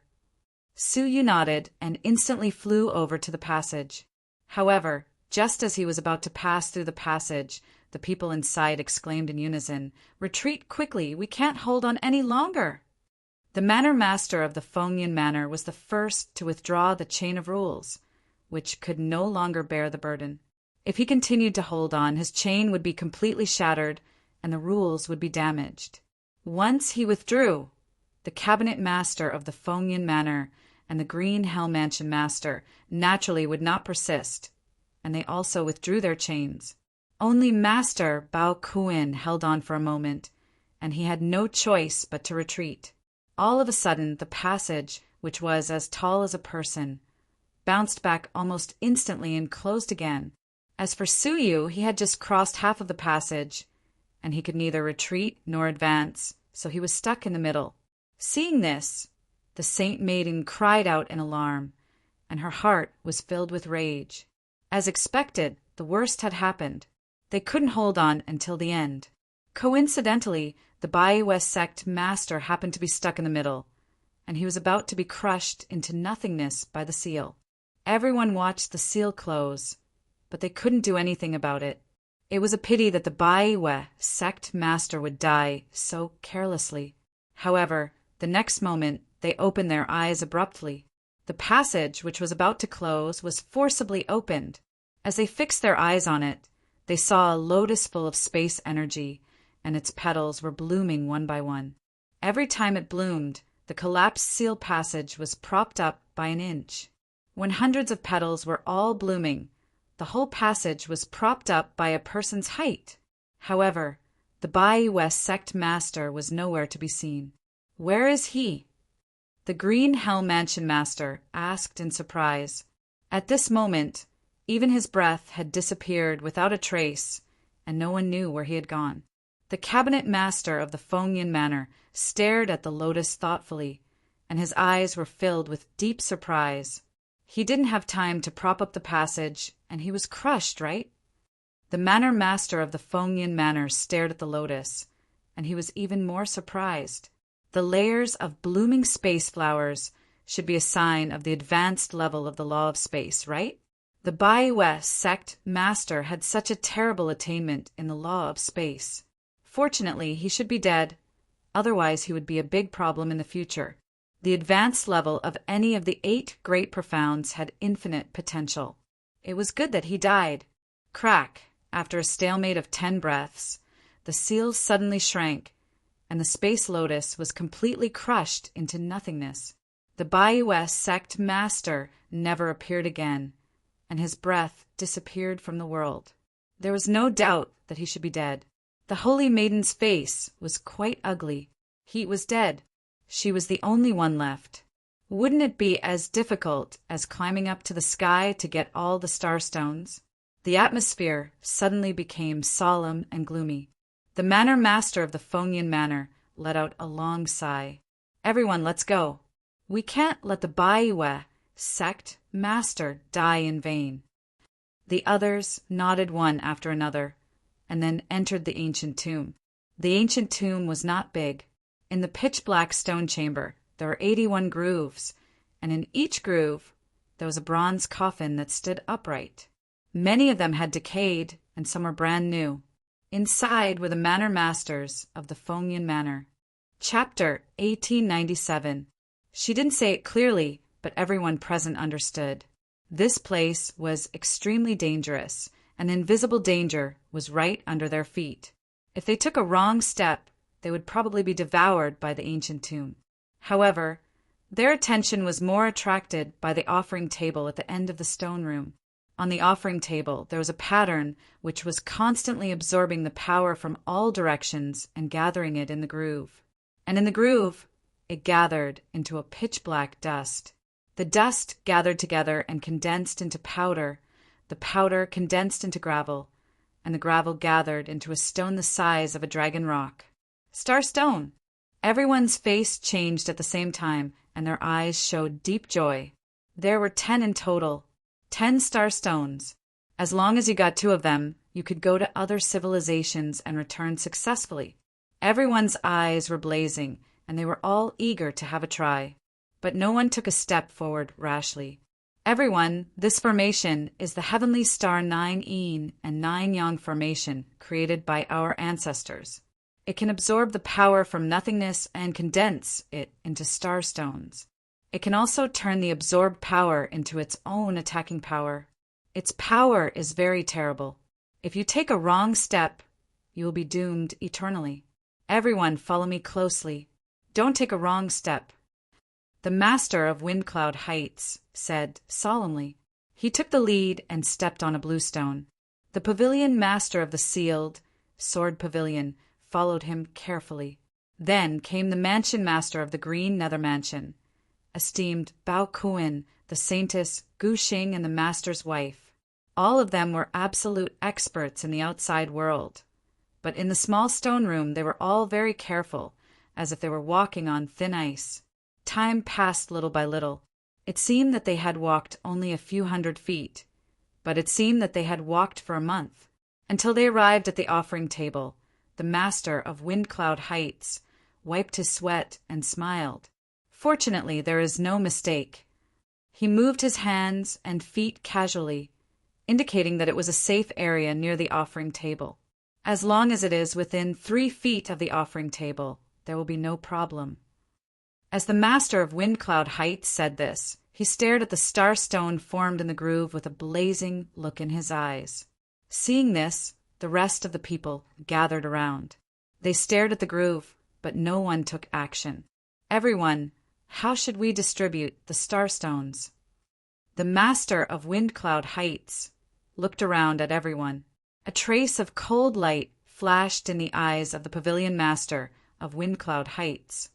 Suyu nodded and instantly flew over to the passage. However, just as he was about to pass through the passage, the people inside exclaimed in unison, "Retreat quickly! We can't hold on any longer!" The Manor Master of the Fengjian Manor was the first to withdraw the chain of rules, which could no longer bear the burden. If he continued to hold on, his chain would be completely shattered, and the rules would be damaged. Once he withdrew, the Cabinet Master of the Fengjian Manor and the Green Hell Mansion Master naturally would not persist, and they also withdrew their chains. Only Master Bao Kuen held on for a moment, and he had no choice but to retreat. All of a sudden, the passage, which was as tall as a person, bounced back almost instantly and closed again. As for Suyu, he had just crossed half of the passage, and he could neither retreat nor advance, so he was stuck in the middle. Seeing this, the Saint Maiden cried out in alarm, and her heart was filled with rage. As expected, the worst had happened. They couldn't hold on until the end. Coincidentally, the Baiwe sect master happened to be stuck in the middle, and he was about to be crushed into nothingness by the seal. Everyone watched the seal close, but they couldn't do anything about it. It was a pity that the Baiwe sect master would die so carelessly. However, the next moment they opened their eyes abruptly. The passage, which was about to close, was forcibly opened. As they fixed their eyes on it, they saw a lotus full of space energy, and its petals were blooming one by one. Every time it bloomed, the collapsed seal passage was propped up by an inch. When hundreds of petals were all blooming, the whole passage was propped up by a person's height. However, the Baiwe sect master was nowhere to be seen. Where is he? The Green Helm Mansion Master asked in surprise. At this moment, even his breath had disappeared without a trace, and no one knew where he had gone. The Cabinet Master of the Fengyan Manor stared at the lotus thoughtfully, and his eyes were filled with deep surprise. He didn't have time to prop up the passage, and he was crushed, right? The Manor Master of the Fengyan Manor stared at the lotus, and he was even more surprised. The layers of blooming space flowers should be a sign of the advanced level of the law of space, right? The Baiwe sect master had such a terrible attainment in the law of space. Fortunately, he should be dead, otherwise he would be a big problem in the future. The advanced level of any of the 8 great profounds had infinite potential. It was good that he died. Crack, after a stalemate of 10 breaths, the seal suddenly shrank, and the space lotus was completely crushed into nothingness. The Baiwe sect master never appeared again, and his breath disappeared from the world. There was no doubt that he should be dead. The holy maiden's face was quite ugly. He was dead. She was the only one left. Wouldn't it be as difficult as climbing up to the sky to get all the starstones? The atmosphere suddenly became solemn and gloomy. The Manor Master of the Fengyan Manor let out a long sigh. Everyone, let's go. We can't let the Baiwe sect master die in vain. The others nodded one after another, and then entered the ancient tomb. The ancient tomb was not big. In the pitch-black stone chamber, there were 81 grooves, and in each groove there was a bronze coffin that stood upright. Many of them had decayed, and some were brand new. Inside were the Manor Masters of the Fengyan Manor. Chapter 1897. She didn't say it clearly, but everyone present understood. This place was extremely dangerous, and invisible danger was right under their feet. If they took a wrong step, they would probably be devoured by the ancient tomb. However, their attention was more attracted by the offering table at the end of the stone room. On the offering table, there was a pattern which was constantly absorbing the power from all directions and gathering it in the groove. And in the groove, it gathered into a pitch-black dust. The dust gathered together and condensed into powder. The powder condensed into gravel, and the gravel gathered into a stone the size of a dragon rock. Star stone! Everyone's face changed at the same time, and their eyes showed deep joy. There were 10 in total. 10 star stones. As long as you got 2 of them, you could go to other civilizations and return successfully. Everyone's eyes were blazing, and they were all eager to have a try. But no one took a step forward rashly. Everyone, this formation is the heavenly star 9 and 9 Yang formation created by our ancestors. It can absorb the power from nothingness and condense it into star stones. It can also turn the absorbed power into its own attacking power. Its power is very terrible. If you take a wrong step, you will be doomed eternally. Everyone follow me closely. Don't take a wrong step. The Master of Windcloud Heights said solemnly. He took the lead and stepped on a blue stone. The Pavilion Master of the Sealed Sword Pavilion followed him carefully. Then came the Mansion Master of the Green Nether Mansion, esteemed Bao Kuan, the Saintess Gu Xing, and the Master's wife. All of them were absolute experts in the outside world. But in the small stone room they were all very careful, as if they were walking on thin ice. Time passed little by little. It seemed that they had walked only a few hundred feet, but it seemed that they had walked for a month, until they arrived at the offering table. The Master of Windcloud Heights wiped his sweat and smiled. Fortunately, there is no mistake. He moved his hands and feet casually, indicating that it was a safe area near the offering table. As long as it is within 3 feet of the offering table, there will be no problem. As the Master of Windcloud Heights said this, he stared at the star stone formed in the groove with a blazing look in his eyes. Seeing this, the rest of the people gathered around. They stared at the groove, but no one took action. Everyone, how should we distribute the starstones? The Master of Windcloud Heights looked around at everyone. A trace of cold light flashed in the eyes of the Pavilion Master of Windcloud Heights.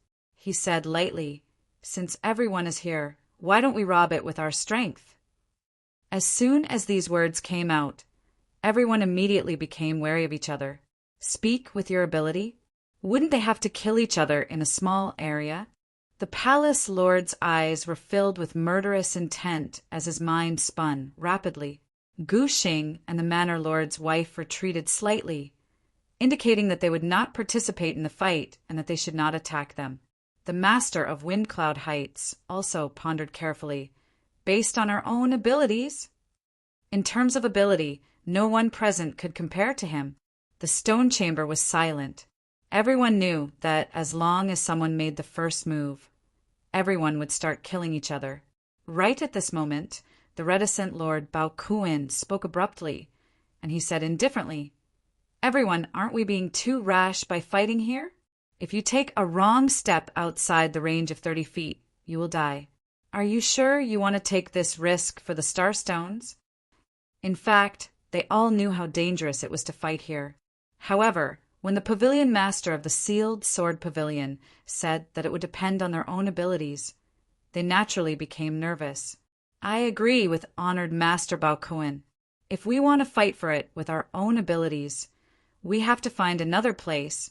he said lightly. Since everyone is here, why don't we rob it with our strength? As soon as these words came out, everyone immediately became wary of each other. Speak with your ability? Wouldn't they have to kill each other in a small area? The palace lord's eyes were filled with murderous intent as his mind spun rapidly. Gu Xing and the manor lord's wife retreated slightly, indicating that they would not participate in the fight and that they should not attack them. The master of Windcloud Heights also pondered carefully. Based on our own abilities? In terms of ability, no one present could compare to him. The stone chamber was silent. Everyone knew that as long as someone made the first move, everyone would start killing each other. Right at this moment, the reticent Lord Bao Kuan spoke abruptly, and he said indifferently, "Everyone, aren't we being too rash by fighting here? If you take a wrong step outside the range of 30 feet, you will die. Are you sure you want to take this risk for the Starstones?" In fact, they all knew how dangerous it was to fight here. However, when the pavilion master of the Sealed Sword Pavilion said that it would depend on their own abilities, they naturally became nervous. I agree with honored Master Bao Kuan. If we want to fight for it with our own abilities, we have to find another place,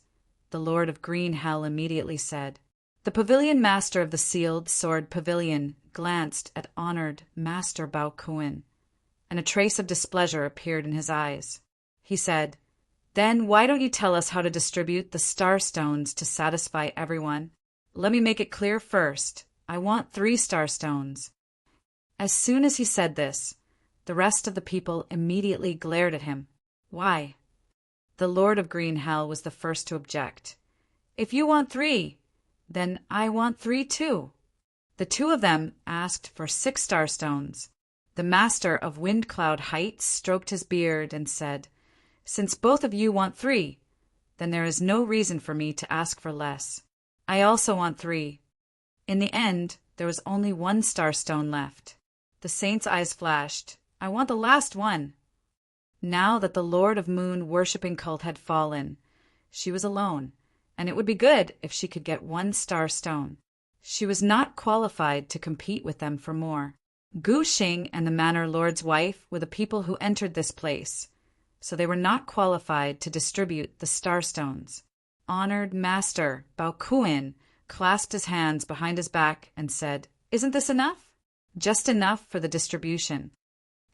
the Lord of Green Hell immediately said. The pavilion master of the Sealed Sword Pavilion glanced at honored Master Bao Kuan, and a trace of displeasure appeared in his eyes. He said, "Then why don't you tell us how to distribute the Starstones to satisfy everyone? Let me make it clear first. I want 3 Starstones." As soon as he said this, the rest of the people immediately glared at him. Why? The Lord of Green Hell was the first to object. "If you want 3, then I want 3 too." The two of them asked for 6 Starstones. The master of Windcloud Heights stroked his beard and said, "Since both of you want 3, then there is no reason for me to ask for less. I also want 3. In the end, there was only 1 Starstone left. The saint's eyes flashed. "I want the last one." Now that the Lord of Moon worshipping cult had fallen, she was alone, and it would be good if she could get 1 Starstone. She was not qualified to compete with them for more. Gu Xing and the manor lord's wife were the people who entered this place, so they were not qualified to distribute the Starstones. Honored Master Bao Kuan clasped his hands behind his back and said, "Isn't this enough?" "Just enough for the distribution."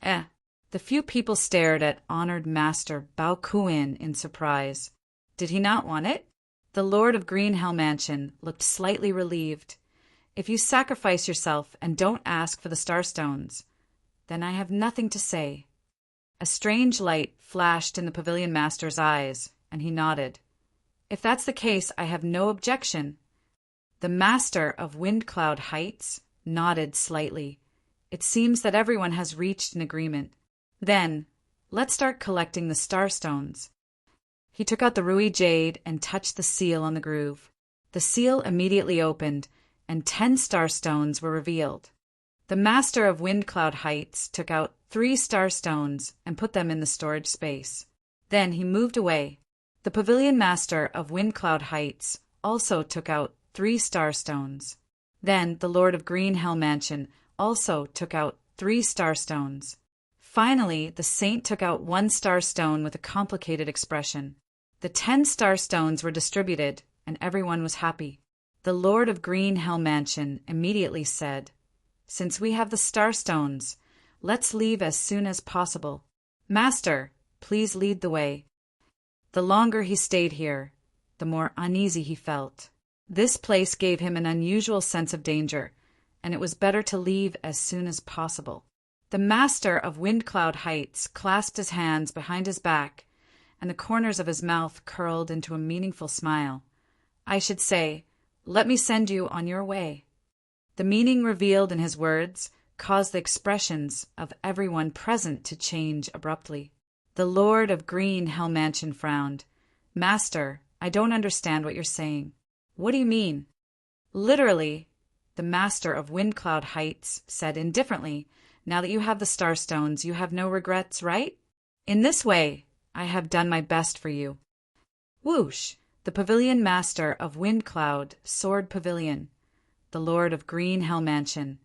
The few people stared at honored Master Bao Kuan in surprise. Did he not want it? The Lord of Green Hell Mansion looked slightly relieved. "If you sacrifice yourself and don't ask for the Starstones, then I have nothing to say." A strange light flashed in the pavilion master's eyes, and he nodded. "If that's the case, I have no objection." The master of Windcloud Heights nodded slightly. It seems that everyone has reached an agreement. Then, let's start collecting the Starstones. He took out the Rui Jade and touched the seal on the groove. The seal immediately opened, and 10 Starstones were revealed. The master of Windcloud Heights took out 3 Starstones and put them in the storage space. Then he moved away. The pavilion master of Windcloud Heights also took out 3 Starstones. Then the Lord of Green Hell Mansion also took out 3 Starstones. Finally, the saint took out 1 Starstone with a complicated expression. The 10 Starstones were distributed, and everyone was happy. The Lord of Green Hell Mansion immediately said, "Since we have the Starstones, let's leave as soon as possible. Master, please lead the way." The longer he stayed here, the more uneasy he felt. This place gave him an unusual sense of danger, and it was better to leave as soon as possible. The master of Windcloud Heights clasped his hands behind his back, and the corners of his mouth curled into a meaningful smile. "I should say, let me send you on your way." The meaning revealed in his words caused the expressions of everyone present to change abruptly. The Lord of Green Hell Mansion frowned. "Master, I don't understand what you're saying." "What do you mean?" "Literally," the master of Windcloud Heights said indifferently, "now that you have the Starstones, you have no regrets, right? In this way, I have done my best for you." Whoosh! the Pavilion Master of Windcloud Sword Pavilion, the Lord of Green Hell Mansion,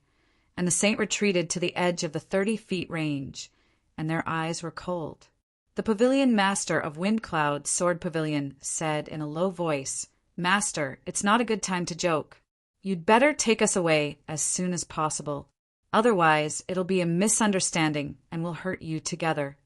and the saint retreated to the edge of the 30-feet range, and their eyes were cold. The Pavilion Master of Windcloud Sword Pavilion said in a low voice, "Master, it's not a good time to joke. You'd better take us away as soon as possible. Otherwise, it'll be a misunderstanding and we'll hurt you together."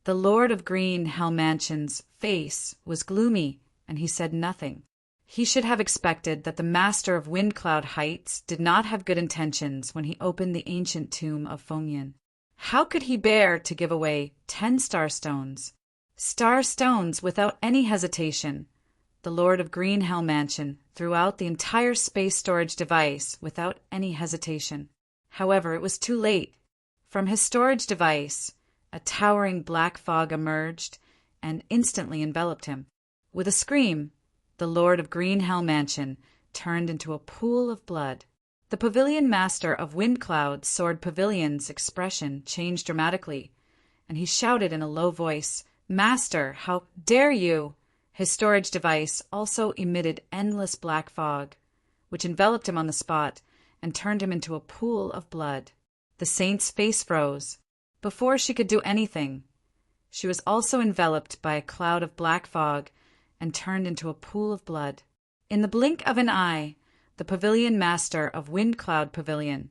The Lord of Green Hell Mansion's face was gloomy, and he said nothing. He should have expected that the Master of Windcloud Heights did not have good intentions when he opened the ancient tomb of Fomian. How could he bear to give away 10 starstones? Starstones without any hesitation. The Lord of Green Hell Mansion threw out the entire space storage device without any hesitation. However, it was too late. From his storage device, a towering black fog emerged and instantly enveloped him. With a scream, the Lord of Green Hell Mansion turned into a pool of blood. The Pavilion Master of Windcloud Sword Pavilion's expression changed dramatically, and he shouted in a low voice, "Master, how dare you!" His storage device also emitted endless black fog, which enveloped him on the spot and turned him into a pool of blood. The saint's face froze. Before she could do anything, she was also enveloped by a cloud of black fog and turned into a pool of blood. In the blink of an eye, the Pavilion Master of Windcloud Pavilion,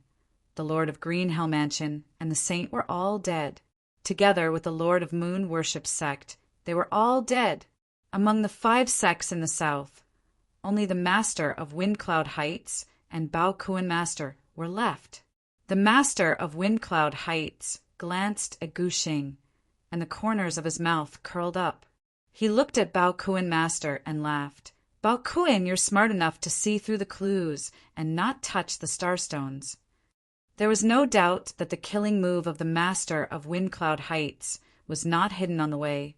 the Lord of Green Hell Mansion, and the saint were all dead. Together with the Lord of Moon Worship sect, they were all dead. Among the 5 sects in the south, only the Master of Windcloud Heights and Baokuan Master were left. The Master of Windcloud Heights glanced at Guxing, and the corners of his mouth curled up. He looked at Baokuan Master and laughed. "Baokuan, you're smart enough to see through the clues and not touch the starstones." There was no doubt that the killing move of the Master of Windcloud Heights was not hidden on the way,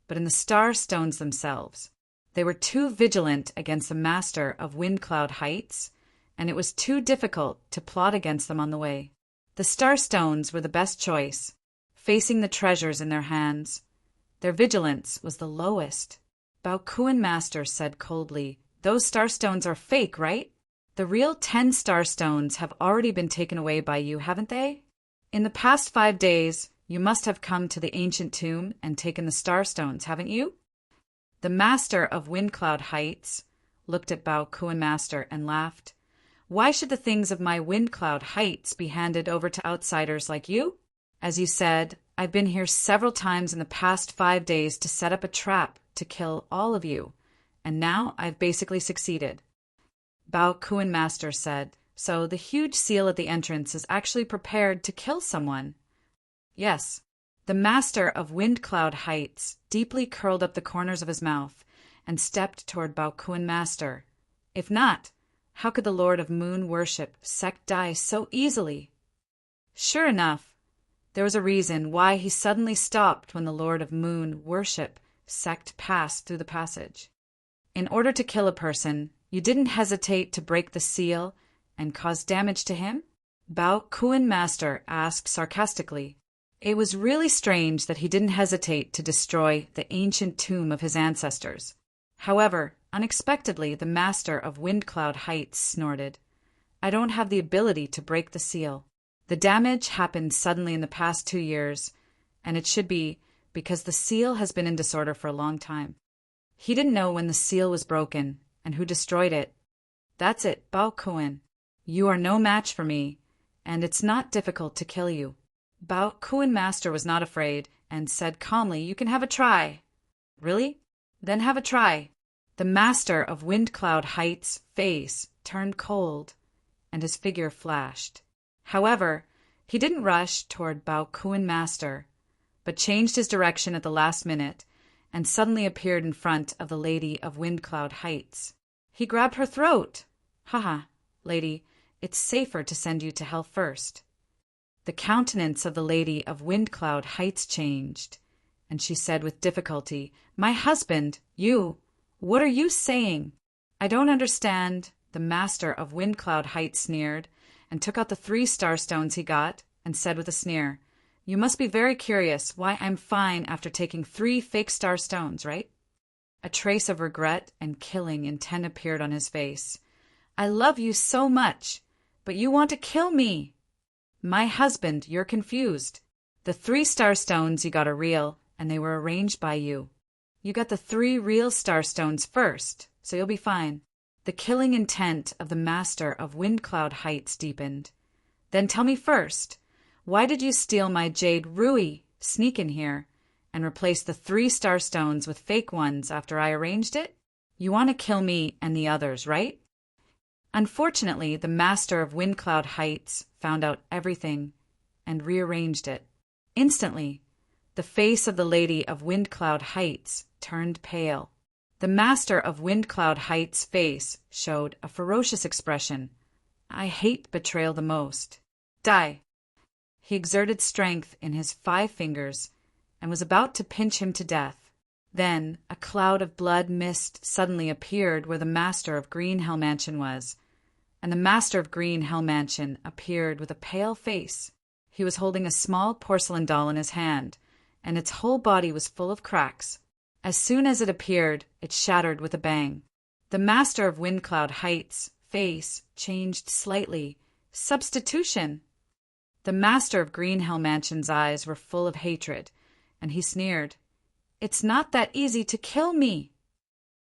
but in the starstones themselves. They were too vigilant against the Master of Windcloud Heights, and it was too difficult to plot against them on the way. The starstones were the best choice, facing the treasures in their hands. Their vigilance was the lowest. Baokuan Master said coldly, "Those starstones are fake, right? The real 10 starstones have already been taken away by you, haven't they? In the past 5 days, you must have come to the ancient tomb and taken the starstones, haven't you?" The Master of Windcloud Heights looked at Baokuan Master and laughed. "Why should the things of my Windcloud Heights be handed over to outsiders like you? As you said, I've been here several times in the past 5 days to set up a trap to kill all of you, and now I've basically succeeded." Baokuan Master said, "So the huge seal at the entrance is actually prepared to kill someone?" "Yes." The Master of Windcloud Heights deeply curled up the corners of his mouth and stepped toward Baokuan Master. If not, how could the Lord of Moon Worship sect die so easily? Sure enough, there was a reason why he suddenly stopped when the Lord of Moon Worship sect passed through the passage. In order to kill a person, you didn't hesitate to break the seal and cause damage to him? Baokuan Master asked sarcastically. It was really strange that he didn't hesitate to destroy the ancient tomb of his ancestors. However, unexpectedly, the Master of Windcloud Heights snorted. "I don't have the ability to break the seal. The damage happened suddenly in the past 2 years, and it should be because the seal has been in disorder for a long time." He didn't know when the seal was broken and who destroyed it. "That's it, Baokuan. You are no match for me, and it's not difficult to kill you." Baokuan Master was not afraid and said calmly, "You can have a try." "Really? Then have a try." The Master of Windcloud Heights' face turned cold, and his figure flashed. However, he didn't rush toward Baokuan Master, but changed his direction at the last minute and suddenly appeared in front of the Lady of Windcloud Heights. He grabbed her throat. "Haha, lady, it's safer to send you to hell first." The countenance of the Lady of Windcloud Heights changed, and she said with difficulty, "My husband, you, what are you saying?" "I don't understand," the Master of Windcloud Heights sneered, and took out the 3 starstones he got, and said with a sneer, "You must be very curious why I'm fine after taking 3 fake starstones, right?" A trace of regret and killing intent appeared on his face. "I love you so much, but you want to kill me." "My husband, you're confused. The 3 starstones you got are real, and they were arranged by you. You got the 3 real starstones first, so you'll be fine." The killing intent of the master of Windcloud Heights deepened. "Then tell me first, why did you steal my jade Rui, sneak in here, and replace the 3 starstones with fake ones after I arranged it? You want to kill me and the others, right?" Unfortunately, the master of Windcloud Heights found out everything and rearranged it. Instantly, the face of the lady of Windcloud Heights turned pale. The master of Windcloud Heights' face showed a ferocious expression. "I hate betrayal the most. Die." He exerted strength in his 5 fingers and was about to pinch him to death. Then a cloud of blood mist suddenly appeared where the master of Green Hell Mansion was, and the master of Green Hell Mansion appeared with a pale face. He was holding a small porcelain doll in his hand, and its whole body was full of cracks. As soon as it appeared, it shattered with a bang. The master of Windcloud Heights' face changed slightly. Substitution! The master of Green Hell Mansion's eyes were full of hatred, and he sneered. "It's not that easy to kill me.